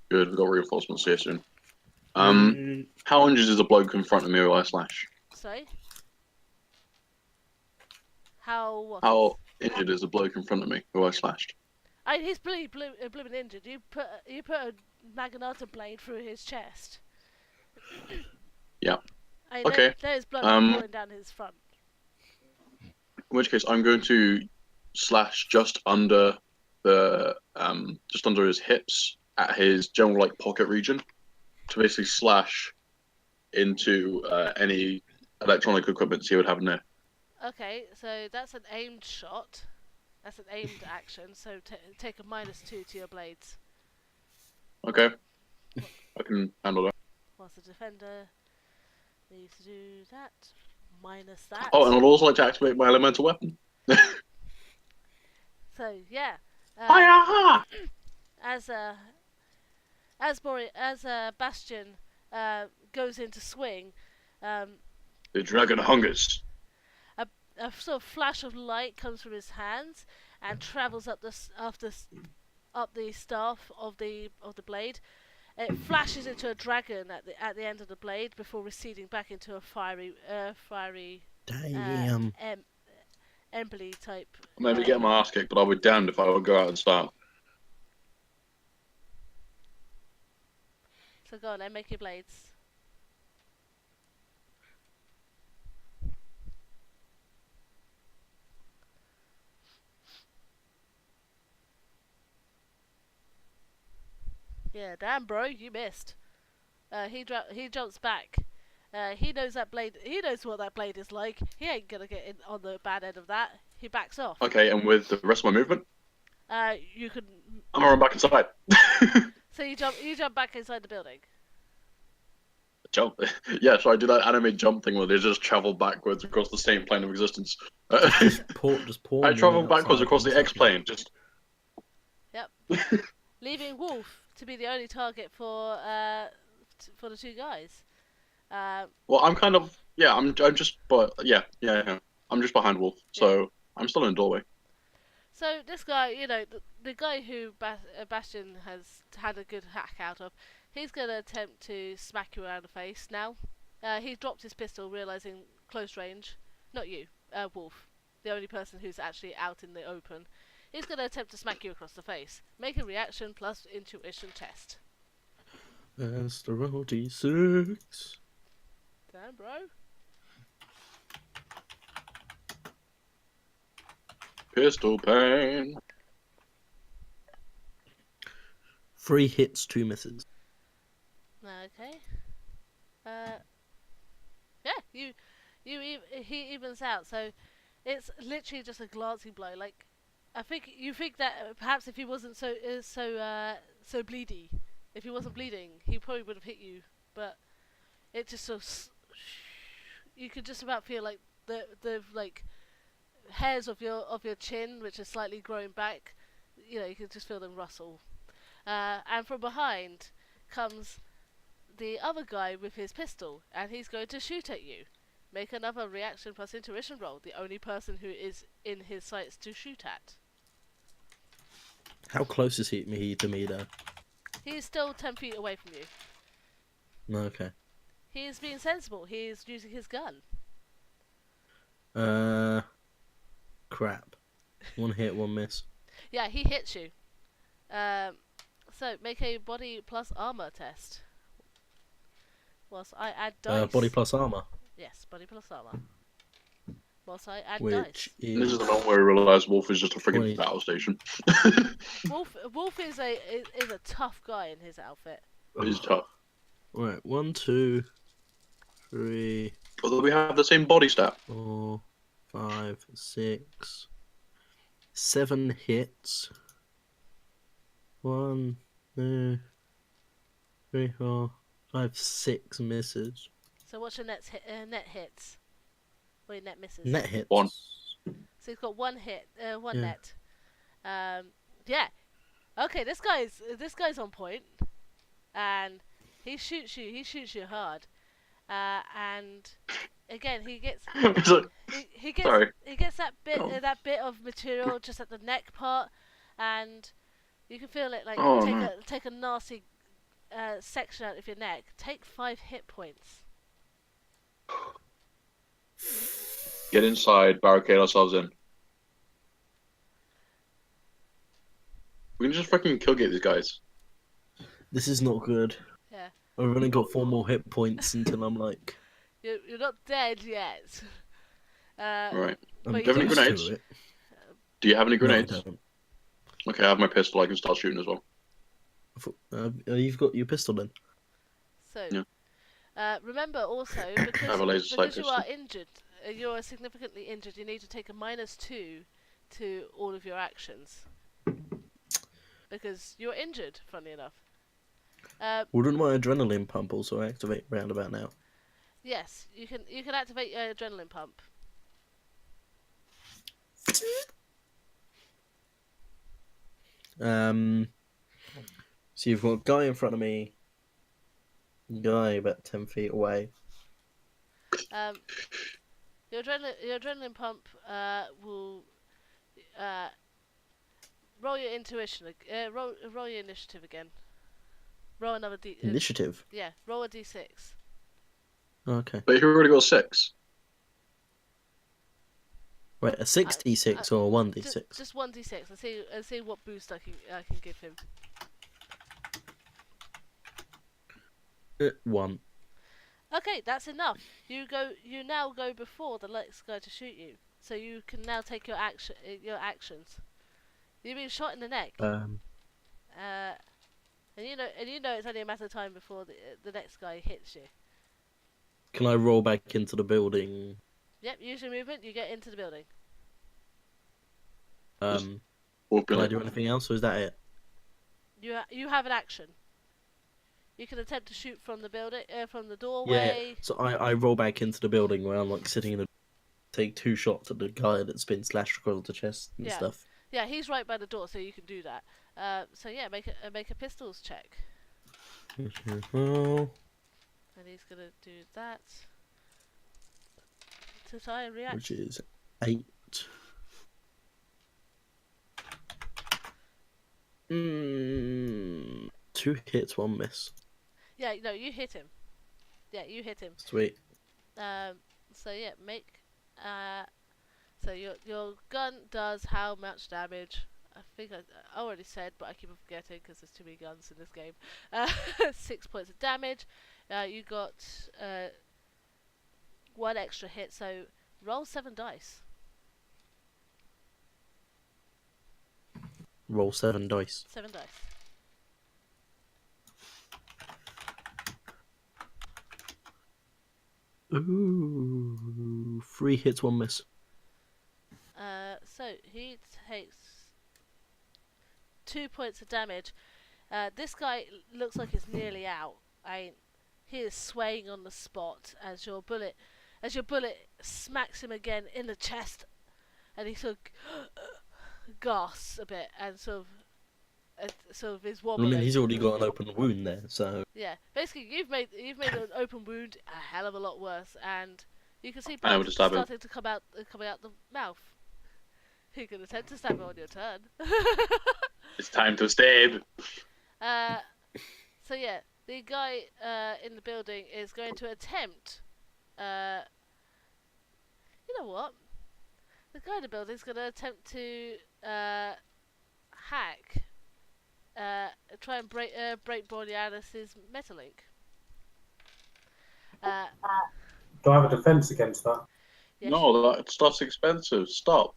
Good, we've got reinforcements here soon. How injured is the bloke in front of me who I slash? Sorry. How injured is the bloke in front of me who I slashed? He's blooming injured. You put a Magnata blade through his chest. Yeah. Okay. There's blood pouring down his front. In which case, I'm going to slash just under his hips at his general like pocket region to basically slash into any electronic equipment he would have in there. Okay, so that's an aimed shot. That's an aimed action. So take a -2 to your blades. Okay. I can handle that. Whilst the defender needs to do that. Minus that. Oh, and I'd also like to activate my elemental weapon. So yeah. As Bastion goes into swing, The dragon hungers. a sort of flash of light comes from his hands and travels up the staff of the blade. It flashes into a dragon at the end of the blade before receding back into a fiery Damn. Emberly type. I may be getting my ass kicked, but I'll be damned if I would go out and start. So go on then, make your blades. Yeah, damn bro, you missed. He jumps back. He knows that blade. He knows what that blade is like. He ain't gonna get in on the bad end of that. He backs off. Okay, and with the rest of my movement, you can. I'm gonna run back inside. So you jump back inside the building. Jump. Yeah, so I do that anime jump thing where they just travel backwards across the same plane of existence. Just pour I travel backwards outside across the X plane. Just. Yep. Leaving Wolf to be the only target for the two guys. Well, I'm kind of I'm just I'm just behind Wolf, so I'm still in the doorway. So this guy, the guy who Bastion has had a good hack out of, he's gonna attempt to smack you around the face now. He dropped his pistol, realizing close range. Not you, Wolf, the only person who's actually out in the open. He's gonna attempt to smack you across the face. Make a reaction plus intuition test. That's the roll D6. Damn, bro. Pistol pain. 3 hits, 2 misses. Okay. Yeah, he evens out. So it's literally just a glancing blow. Like, I think you think that perhaps if he wasn't so bleedy, if he wasn't bleeding, he probably would have hit you. But it just sort of, you could just about feel like the like hairs of your chin, which are slightly growing back. You know, you can just feel them rustle. And from behind comes the other guy with his pistol, and he's going to shoot at you. Make another reaction plus intuition roll. The only person who is in his sights to shoot at. How close is he to me, though? He's still 10 feet away from you. Okay. He's being sensible. He's using his gun. Crap. 1 hit, 1 miss. Yeah, he hits you. So make a body plus armor test. Whilst I add dice. Body plus armor. Yes, body plus armor. Whilst I add Which dice. This is the moment where I realise Wolf is just a friggin' 20. battle station. Wolf is a tough guy in his outfit. He's tough. Right, 1, 2, 3, Although we have the same body stat. 4, 5, 6, 7 hits. 1, 2, 3, 4, 5, 6 misses. So what's your net hits? Or your net misses? Net hits. 1. So he's got 1 hit, 1 Yeah. net. Yeah. Okay, this guy's on point, and he shoots you hard, and again he gets Sorry. he gets that bit of material just at the neck part, and you can feel it like take a nasty section out of your neck. Take 5 hit points. Get inside, barricade ourselves in. We can just fucking killgate these guys. This is not good. Yeah. I've only got 4 more hit points until I'm like... You're not dead yet. Right. I'm But Do you have any close to grenades? it. Do you have any No, I grenades? don't. Okay, I have my pistol. I can start shooting as well. You've got your pistol then? So, Yeah. remember also, have a laser sight because you are injured, you're significantly injured, you need to take a -2 to all of your actions. Because you're injured, funnily enough. Wouldn't my adrenaline pump also activate roundabout now? Yes, you can activate your adrenaline pump. So you've got a guy in front of me, guy about 10 feet away. Your adrenaline pump will roll your intuition. Roll your initiative again. Roll another d. Initiative? Yeah, roll a d6. Okay. But you already got 6. Wait, a 6d6 or 1d6? Just 1d6. And see what boost I can give him. 1. Okay, that's enough. You now go before the next guy to shoot you, so you can now take your actions. You've been shot in the neck, and you know it's only a matter of time before the next guy hits you. Can I roll back into the building? Yep, use your movement. You get into the building. Can Walk in I it. do anything else, or is that it? You have an action. You can attempt to shoot from the building, from the Yeah. doorway. So I roll back into the building where I'm like sitting in a... Take 2 shots at the guy that's been slashed across the chest and Yeah. stuff. Yeah, he's right by the door, so you can do that. So yeah, make a pistols check, Oh, and he's gonna do that to try and react. which is 8. 2 hits, 1 miss. Yeah, no, you hit him. Yeah, you hit him. Sweet. So yeah, make so your gun does how much damage? I think I already said, but I keep on forgetting because there's too many guns in this game. 6 points of damage. You got one extra hit. So roll 7 dice. Roll 7 dice. 7 dice. Ooh, 3 hits, 1 miss. So he takes 2 points of damage. This guy looks like it's nearly out. He is swaying on the spot as your bullet smacks him again in the chest, and he sort of gasps a bit and sort of is I wobbling. mean, he's already got an open wound there, so... Yeah, basically you've made an open wound a hell of a lot worse, and you can see I blood would stab him. starting to come out the mouth. You can attempt to stab him on your turn. It's time to stab. So yeah, the guy in the building is going to attempt. You know what? The guy in the building is going to attempt to hack. Try and break Borealis's Metalink. Do I have a defense against that? Yes. No, that stuff's expensive. Stop.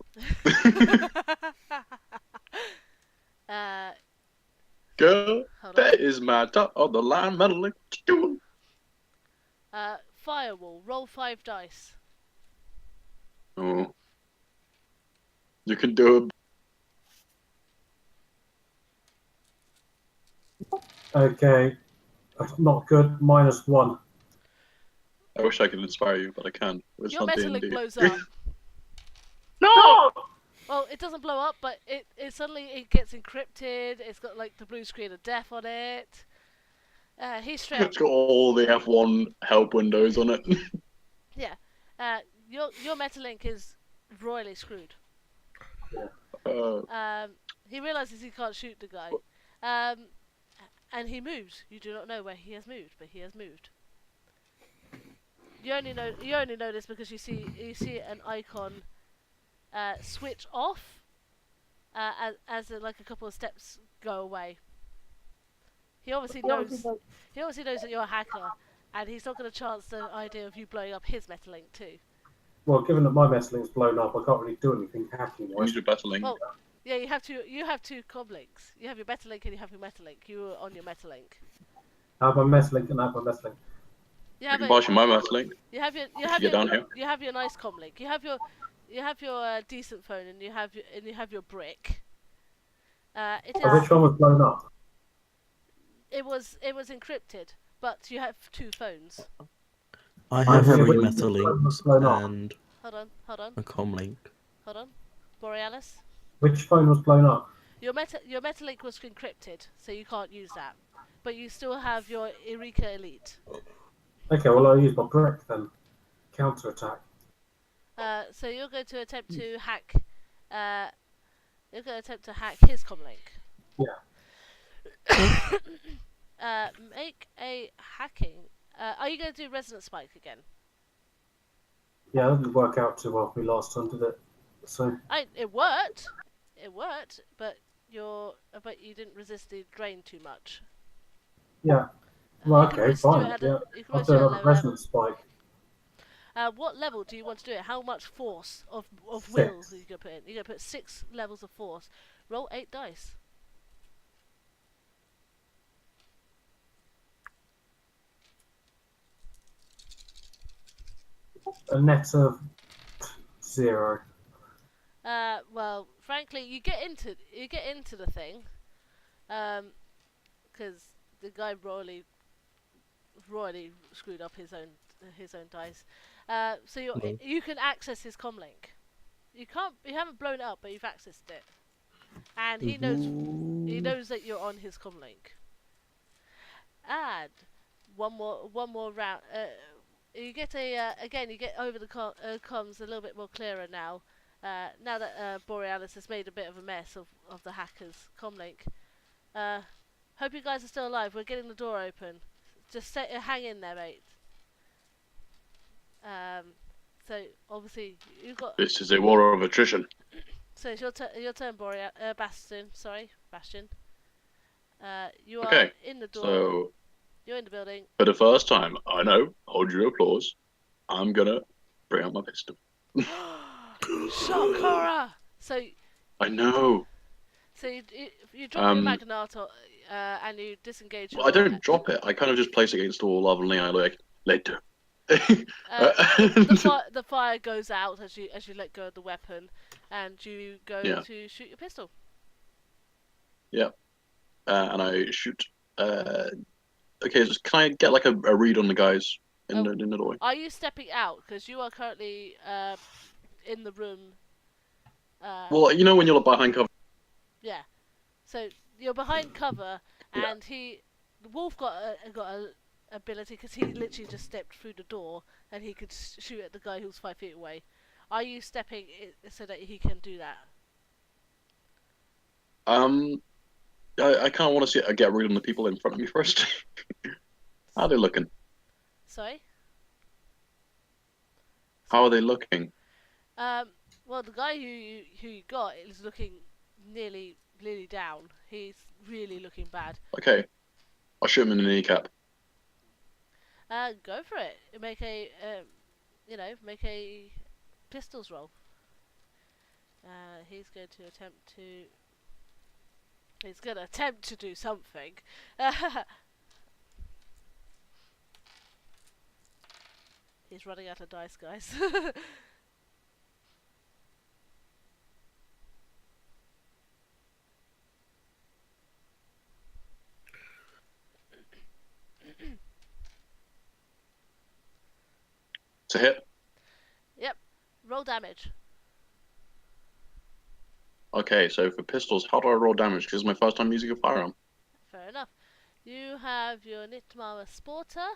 Girl, Hold on. that is my top of the line metal. What you doing? Firewall. Roll 5 dice. Oh. You can do it. Okay. That's not good. -1. I wish I could inspire you, but I can't. It's Your not Metalink D&D. blows up. No! Well, it doesn't blow up, but it suddenly it gets encrypted. It's got like the blue screen of death on it. He's straight up. It's got all the F1 help windows on it. Yeah. Your Metalink is royally screwed. He realizes he can't shoot the guy. And he moves. You do not know where he has moved, but he has moved. You only know this because you see an icon switch off as like a couple of steps go away. He obviously knows that you're a hacker, and he's not going to chance the idea of you blowing up his Metalink too. Well, given that my Metalink's blown up, I can't really do anything hacking-wise. Use your battling. Well, yeah, you have two comlinks. You have your Metalink and you have your Metalink. You were on your Metalink. I have my Metalink and I have my Metalink. You You have can pass your my battling. You have your Get down here. You have your nice comlink. You have your decent phone, and you have your brick. It Oh, which one was blown up? it was encrypted, but you have 2 phones. I have Okay, 3 which Metalinks phone was and Hold on. a comlink. Hold on. Borealis. Which phone was blown up? Your Metalink was encrypted, so you can't use that. But you still have your Eureka Elite. Okay, well I'll use my brick then. Counter-attack. So you're going to attempt to hack. You're going to attempt to hack his comlink. Yeah. Make a hacking. Are you going to do resonance spike again? Yeah, that didn't work out too well for me last time, did it? So It worked. It worked, but you didn't resist the drain too much. yeah. Well, You can okay, always do it fine. at Yeah, you can I'll always do do it at another low level. resonance spike. What level do you want to do it? How much force of will 6. are you going to put in? You're going to put 6 levels of force. Roll 8 dice. A net of 0. Well, frankly, you get into the thing, because the guy royally screwed up his own dice. So you can access his comlink. You haven't blown it up, but you've accessed it, and he knows that you're on his comlink. And one more round. You get again. You get over the comms a little bit more clearer now. Now that Borealis has made a bit of a mess of the hackers comlink. Hope you guys are still alive. We're getting the door open. Just hang in there, mate. So obviously you've got. This is a war of attrition. So it's your turn, Bastion. Sorry, Bastion. You are Okay, in the door. So, You're in the building. for the first time, I know, hold your applause. I'm gonna bring out my pistol. Shock horror. So I know. you drop your Um, magnato and you disengage well, I your. don't drop it. I kind of just place it against the wall lovingly. I like later. The fire goes out as you let go of the weapon, and you go Yeah. to shoot your pistol. Yeah. And I shoot. Okay, just can I get like a read on the guys in the doorway? Are you stepping out? Because you are currently in the room. Well, you know when you're behind cover. Yeah. So you're behind cover, and the wolf got a ability because he literally just stepped through the door, and he could shoot at the guy who's 5 feet away. Are you stepping so that he can do that? I kind of want to get a read on the people in front of me first. How are they looking? Sorry. How are they looking? Well, the guy who you got is looking nearly down. He's really looking bad. Okay, I'll shoot him in the kneecap. Go for it. Make a make a pistols roll. He's going to attempt to. He's going to attempt to do something. He's running out of dice, guys. It's a hit. Yep. Roll damage. Okay, so for pistols, how do I roll damage? Because it's my first time using a firearm. Fair enough. You have your Nitmara Sporter,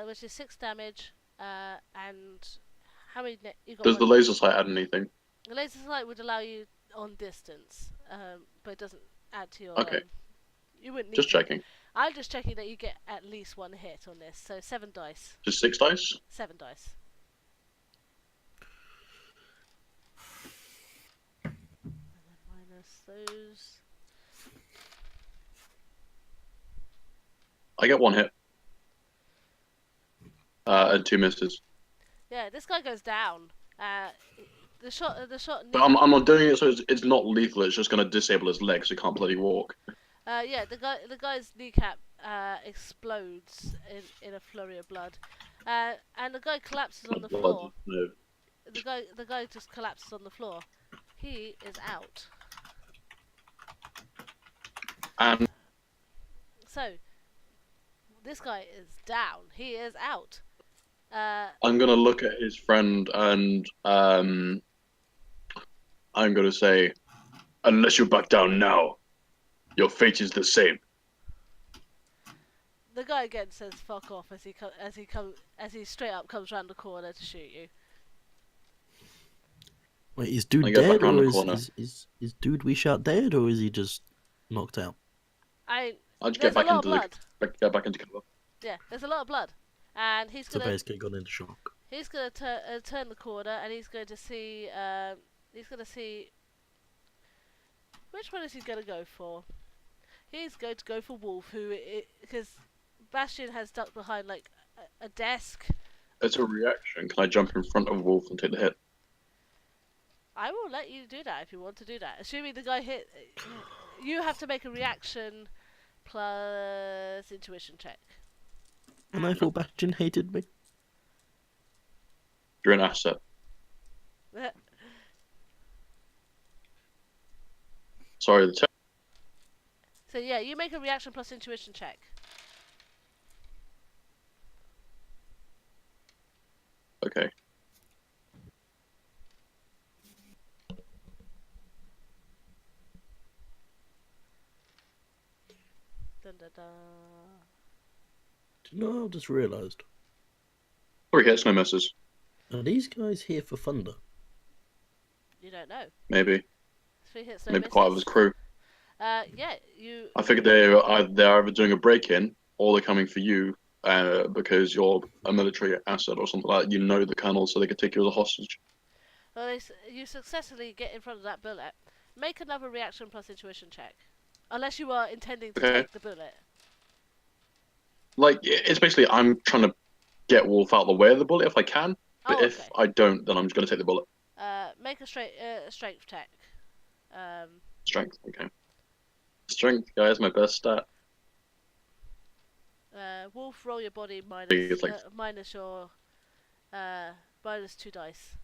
which is 6 damage, and how many? You got Does the one. laser sight add anything? The laser sight would allow you on distance, but it doesn't add to your. Okay. You wouldn't need. Just checking. I'm just checking that you get at least 1 hit on this. So 7 dice. Just 6 dice? 7 dice. And then minus those. I get 1 hit. And 2 misses. Yeah, this guy goes down. The shot. But I'm not doing it so it's not lethal. It's just going to disable his legs so he can't bloody walk. Yeah, the guy's kneecap explodes in a flurry of blood, and the guy collapses on the floor. No. The guy just collapses on the floor. He is out. And So this guy is down. He is out. I'm going to look at his friend and I'm going to say, unless you back down now, your fate is the same. The guy again says "fuck off" as he straight up comes round the corner to shoot you. Wait, is dude I go back dead, round or the corner. is dude we shot dead, or is he just knocked out? I'll just There's get a lot of blood. get back into cover. Yeah, there's a lot of blood, and he's So gonna basically got into shock. he's gonna turn the corner, and he's going to see which one is he gonna go for. He's going to go for Wolf, because Bastion has ducked behind like a desk. It's a reaction. Can I jump in front of Wolf and take the hit? I will let you do that if you want to do that. Assuming the guy hit, you have to make a reaction plus intuition check. And I thought Bastion hated me. You're an asset. Sorry, the So yeah, you make a reaction plus intuition check. Okay. Dun, dun, dun. No, I just realised. 3 hits, no misses. Are these guys here for thunder? You don't know. Maybe. 3 hits, no Maybe misses. part of his crew. Yeah, you. I figured they're either doing a break-in or they're coming for you because you're a military asset or something like that. You know the colonel, so they could take you as a hostage. Well, you successfully get in front of that bullet. Make another reaction plus intuition check. Unless you are intending to Okay. take the bullet. Like, it's basically I'm trying to get Wolf out of the way of the bullet if I can. But Oh, if okay. I don't, then I'm just going to take the bullet. Make a strength check. Strength, okay. Strength, guys, my best stat. Wolf, roll your body It's like minus your minus 2 dice.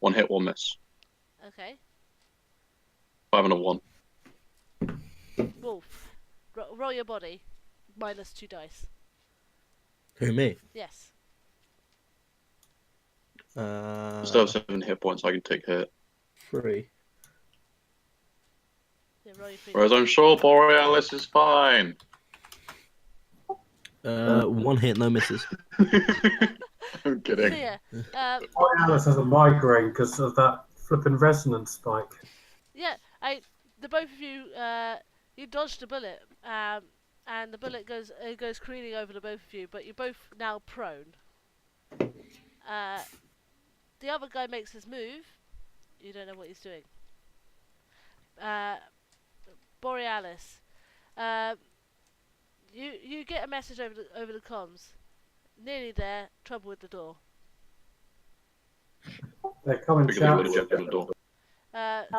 one hit, one miss. Okay. 5 and a 1. Wolf, roll your body minus 2 dice. Who, me? Yes. Still have 7 hit points, I can take a hit. 3. Yeah, roll your 3. Whereas I'm sure Borealis is fine. 1 hit, no misses. I'm kidding. So, yeah. Borealis has a migraine because of that flipping resonance spike. Yeah, the both of you, you dodged a bullet, and the bullet goes careening over the both of you, but you're both now prone. The other guy makes his move. You don't know what he's doing. Borealis, you get a message over the comms. Nearly there. Trouble with the door. They're coming Because they shout. would have jumped in the door.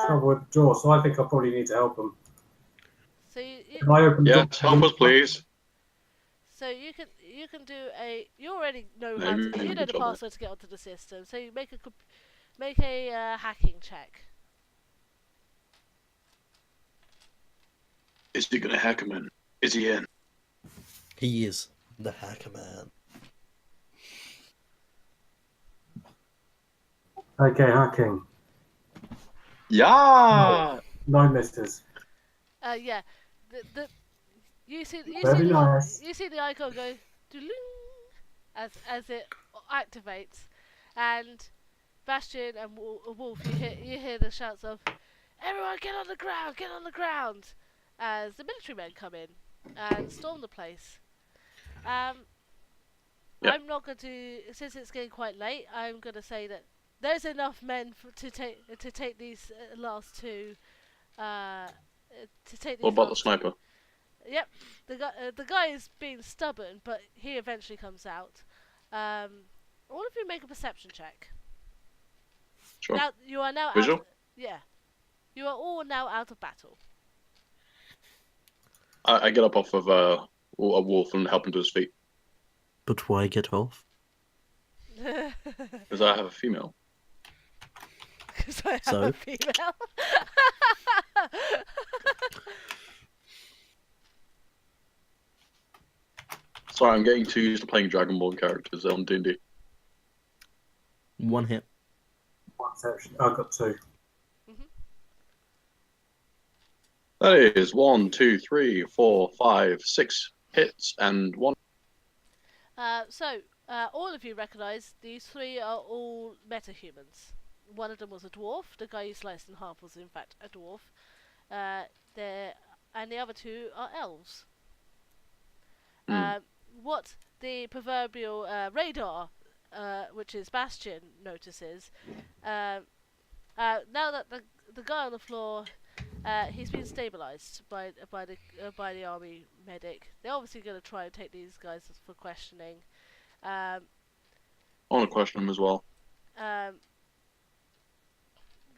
Trouble with the door, so I think I probably need to help them. So If I open the Yes, door, help us, please. So you can do a. You already know No, how you to. You can know the tell me. password to get onto the system. So you make a hacking check. Is he going to hack him in? Is he in? He is the hacker man. Okay, hacking. Yeah! No misses. Yeah. The you see Very nice. you see the icon go doo-ling as it activates, and Bastion and Wolf, you hear the shouts of "Everyone get on the ground! Get on the ground!" as the military men come in and storm the place. Yep. I'm not going to, since it's getting quite late, I'm going to say that there's enough men to take these last two. To take these What about the last sniper? Yep, the guy is being stubborn, but he eventually comes out. All of you make a perception check. Sure. Now you are now Visual? out. Yeah, you are all now out of battle. I get up off of a Wolf and help him to his feet. But why get off? Because I have a female. Because I have So? a female. Sorry, I'm getting too used to playing Dragonborn characters on D&D. 1 hit. One section. I got 2. That is 1, 2, 3, 4, 5, 6 hits and 1. All of you recognise these three are all metahumans. One of them was a dwarf. The guy you sliced in half was in fact a dwarf. And the other two are elves. What the proverbial radar, which is Bastion, notices, now that the guy on the floor, he's been stabilised by the army medic. They're obviously going to try and take these guys for questioning. I want to question him as well.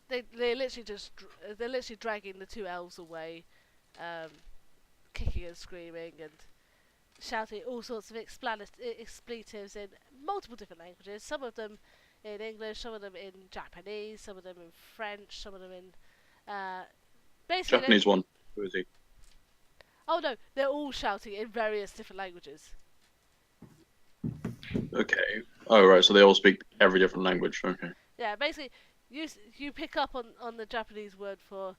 They're literally dragging the two elves away, kicking and screaming and shouting all sorts of expletives in multiple different languages. Some of them in English, some of them in Japanese, some of them in French, some of them in basically Japanese one. Who is he? Oh no, they're all shouting in various different languages. Okay. Oh, right, so they all speak every different language. Okay. Yeah, basically, you pick up on the Japanese word for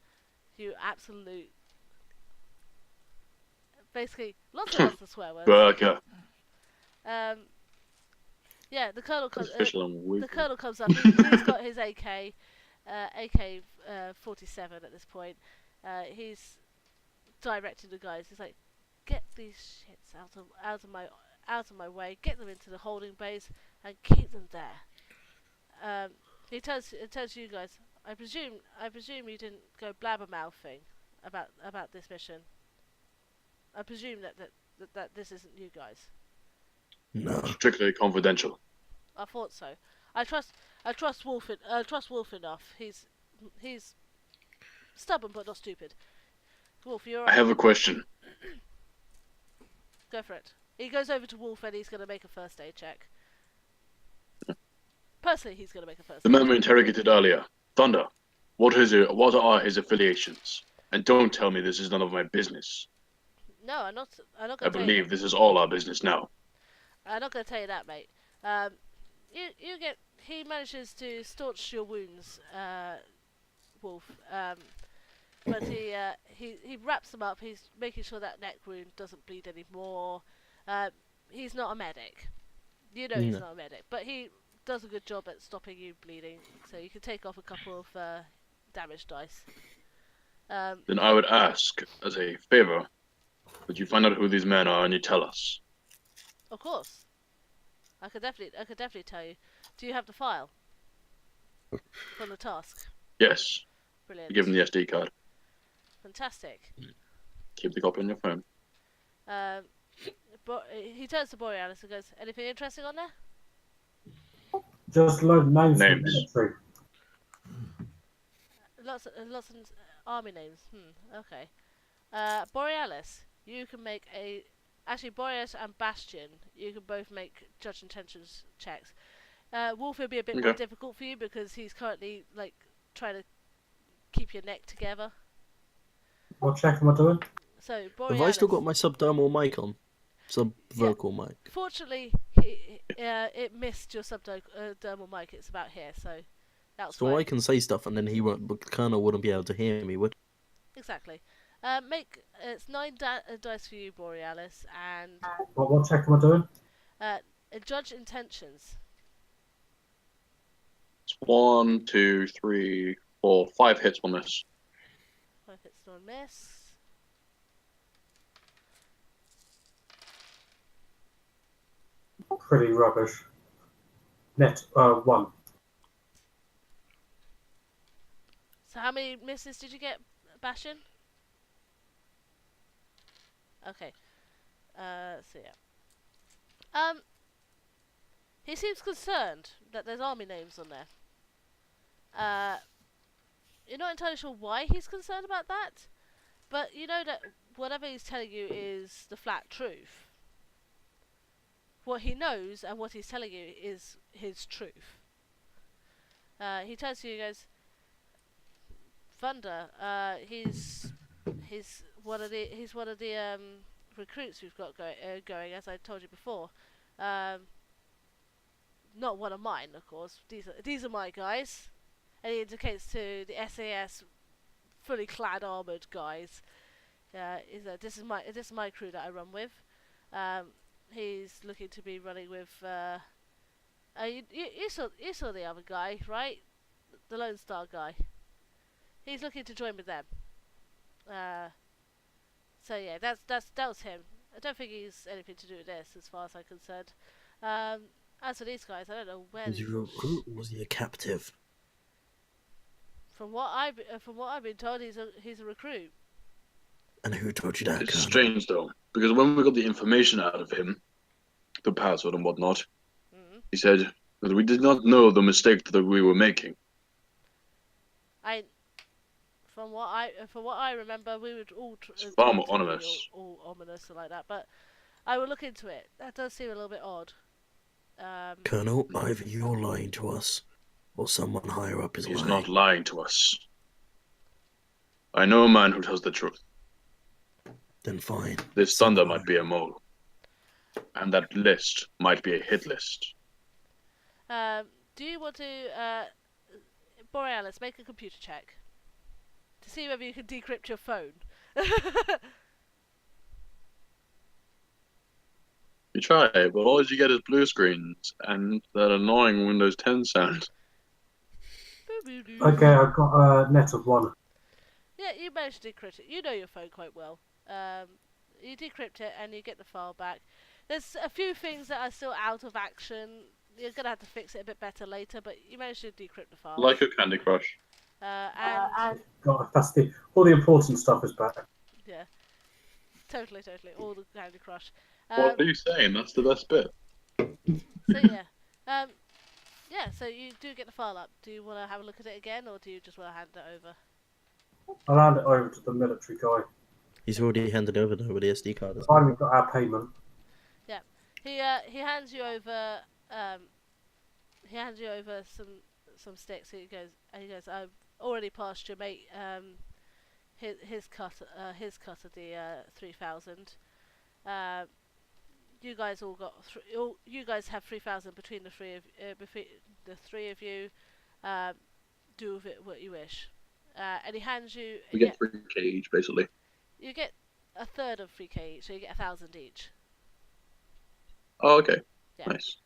you absolute. Basically, lots of swear words. Burger. Yeah, the colonel comes. The The colonel comes up. He's got his AK 47 at this point. He's directing the guys. He's like, "Get these shits out of my way. Get them into the holding base and keep them there." He tells you guys. I presume you didn't go blabbermouthing about this mission? I presume that this isn't you guys. No. Strictly confidential. I thought so. I trust Wolf enough. He's stubborn but not stupid. Wolf, you're I right. have a question. Go for it. He goes over to Wolf and he's going to make a first aid check. Personally, he's going to make a first The aid man check. we interrogated earlier, Thunder. What are his affiliations? And don't tell me this is none of my business. No, I'm not I going to tell you believe this is all our business now. I'm not going to tell you that, mate. He manages to staunch your wounds, Wolf. But he wraps them up. He's making sure that neck wound doesn't bleed anymore. He's not a medic. You know he's No. not a medic, but he does a good job at stopping you bleeding. So you can take off a couple of damage dice. Then I would ask, as a favor, would you find out who these men are and you tell us? Of course, I could definitely tell you. Do you have the file from the task? Yes. Brilliant. You give him the SD card. Fantastic. Keep the copy on your phone. He turns to Borealis and goes, "Anything interesting on there?" Just load names. Names. Military. Lots of army names. Okay. Borealis, you can make Borealis and Bastion, you can both make judge intentions checks. Wolf will be a bit more difficult for you because he's currently trying to keep your neck together. What check am I doing? So Borealis. Have I still got my subdermal mic on? Sub-vocal mic. Fortunately, it missed your subdermal mic. It's about here, so that's So fine. I can say stuff and then he won't, but the Colonel wouldn't be able to hear me, would? Exactly. It's 9 dice for you, Borealis, and What check am I doing? judge intentions. It's 1, 2, 3, 4, 5 hits on this. 5 hits, no miss. Pretty rubbish. Net 1. So how many misses did you get, Bastion? Okay. So yeah. He seems concerned that there's army names on there. You're not entirely sure why he's concerned about that, but you know that whatever he's telling you is the flat truth. What he knows and what he's telling you is his truth. He turns to you and goes, Thunder, he's one of the recruits we've got going, as I told you before. Not one of mine, of course. These are my guys, and he indicates to the SAS fully clad armored guys. This is my crew that I run with. He's looking to be running with. You saw the other guy, right? The Lone Star guy. He's looking to join with them. So yeah, that was him. I don't think he's anything to do with this, as far as I'm concerned. As for these guys, I don't know where. Was he a recruit or was he a captive? From what I've been told, he's a recruit. And who told you that, It's Colonel? strange though, because when we got the information out of him, the password and whatnot, he said that we did not know the mistake that we were making. From what I remember, we would all. It's far more ominous. All ominous and like that, but I will look into it. That does seem a little bit odd. Colonel, either you're lying to us, or someone higher up is lying. He's not lying to us. I know a man who tells the truth. Then fine. This Thunder might be a mole. And that list might be a hit list. Do you want to, Borealis, make a computer check to see whether you can decrypt your phone? You try, but all you get is blue screens and that annoying Windows 10 sound. Okay, I've got a net of 1. Yeah, you managed to decrypt it. You know your phone quite well. You decrypt it and you get the file back. There's a few things that are still out of action. You're going to have to fix it a bit better later, but you managed to decrypt the file. Like a Candy Crush. And God, that's all the important stuff is back. yeah, totally, all the Candy Crush. What are you saying? That's the best bit. So yeah, yeah. So you do get the file up. Do you want to have a look at it again, or do you just want to hand it over? I'll hand it over to the military guy. He's already handed over though with the SD card. I've finally got our payment. Yeah, he hands you over. He hands you over some sticks. He goes. I've already passed your mate. His cut of the 3,000. You guys all got. You guys have 3,000 between the three of you. Do with it what you wish. And he hands you. We get 3K each, basically. You get a third of 3K each, so you get 1,000 each. Oh, okay. Yeah. Nice.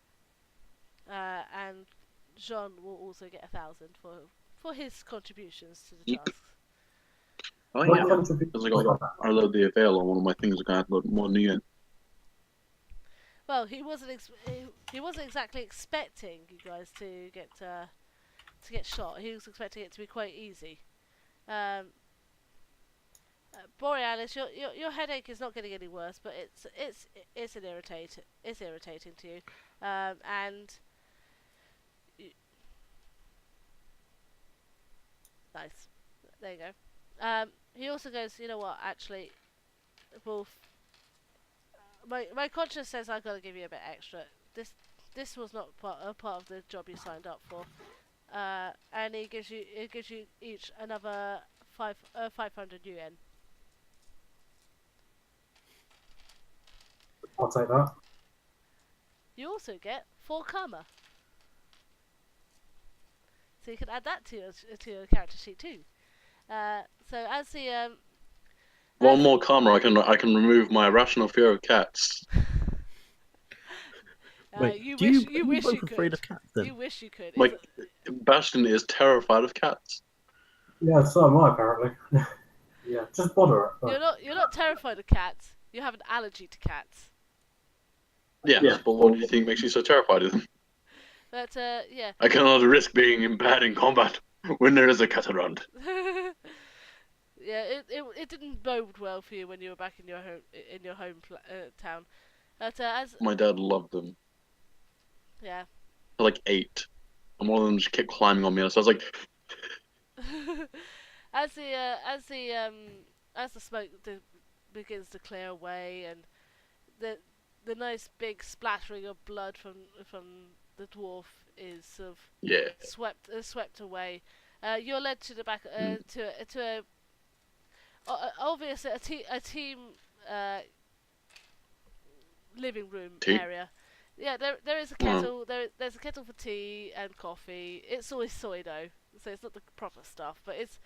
And Jean will also get 1,000 for his contributions to the task. Oh My yeah. contribution- Because I load the avail on one of my things. I can add a lot more new in. Well, he wasn't exactly expecting you guys to get shot. He was expecting it to be quite easy. Borealis, your headache is not getting any worse, but it's irritating to you, and nice. There you go. He also goes, you know what? Actually, Wolf. My conscience says I've got to give you a bit extra. This was not part of the job you signed up for. And it gives you each another 500 UN. I'll take that. You also get 4 karma, so you can add that to your character sheet too. So as the One more karma, I can remove my irrational fear of cats. Wait, you are wish you you both could. afraid of cats then? You wish you could. Like, Bastion is terrified of cats. Yeah, so am I apparently. Yeah, just bother it. But You're not terrified of cats. You have an allergy to cats. Yes, Yeah. but what do you think makes you so terrified of them? But yeah. I cannot risk being bad in combat when there is a cat around. Yeah, it didn't bode well for you when you were back in your home town. But as My dad loved them. yeah. They're like 8. And one of them just kept climbing on me, so I was like, as the smoke begins to clear away, and the nice big splattering of blood from the dwarf is sort of yeah. swept away. You're led to the back to a obviously a team living room area. Yeah, there is a kettle. There's a kettle for tea and coffee. It's always soy dough, so it's not the proper stuff, but it's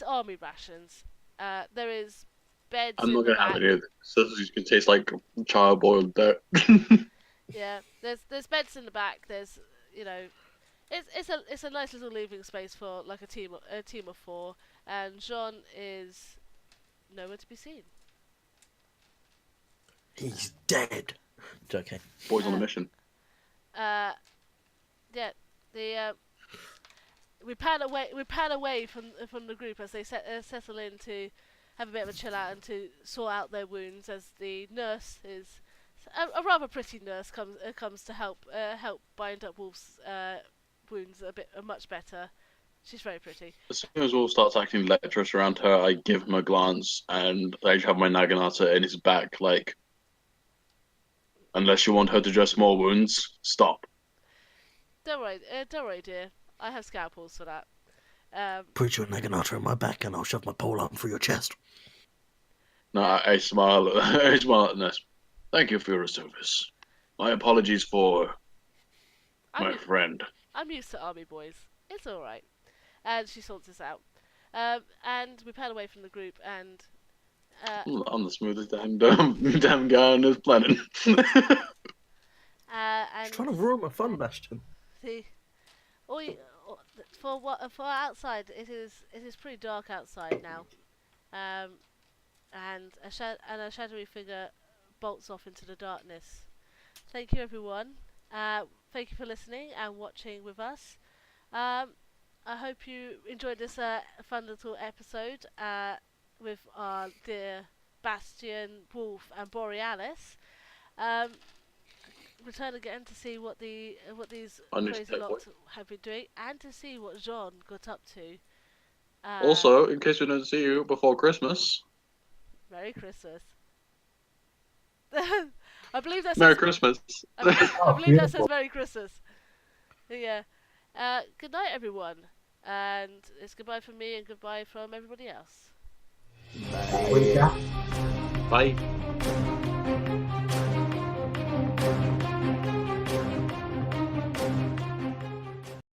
army rations. There is beds. I'm in not the gonna have back. any of this. Sausages can taste like child boiled dirt. Yeah, there's beds in the back. There's it's a nice little living space for like a team of 4, and Jean is nowhere to be seen. He's dead. It's okay. Boys on a mission. Yeah, the we pan away from the group as they settle in to have a bit of a chill out and to sort out their wounds, as the nurse is a rather pretty nurse comes to help bind up Wolf's wounds much better. She's very pretty. As soon as Wolf starts acting lecherous around her, I give him a glance and I have my naginata in his back, like, unless you want her to dress more wounds, stop. Don't worry, dear. I have scalpels for that. Put your naginata on my back and I'll shove my pole arm through your chest. No, I smile. I smile at the nurse. Thank you for your service. My apologies for my friend. I'm used to army boys. It's all right. And she sorts this out. And we pan away from the group, and I'm the smoothest damn guy on this planet. and Trying to ruin my fun, Bastion. see, for outside, it is pretty dark outside now. And a shadowy figure bolts off into the darkness. Thank you, everyone. Thank you for listening and watching with us. I hope you enjoyed this fun little episode with our dear Bastion, Wolf, and Borealis. Return again to see what these crazy lots have been doing, and to see what Jean got up to. Also, in case we don't see you before Christmas, Merry Christmas. I believe that Merry says Christmas. I believe that says Merry Christmas. Yeah. Good night, everyone. And it's goodbye from me and goodbye from everybody else. Bye. Bye.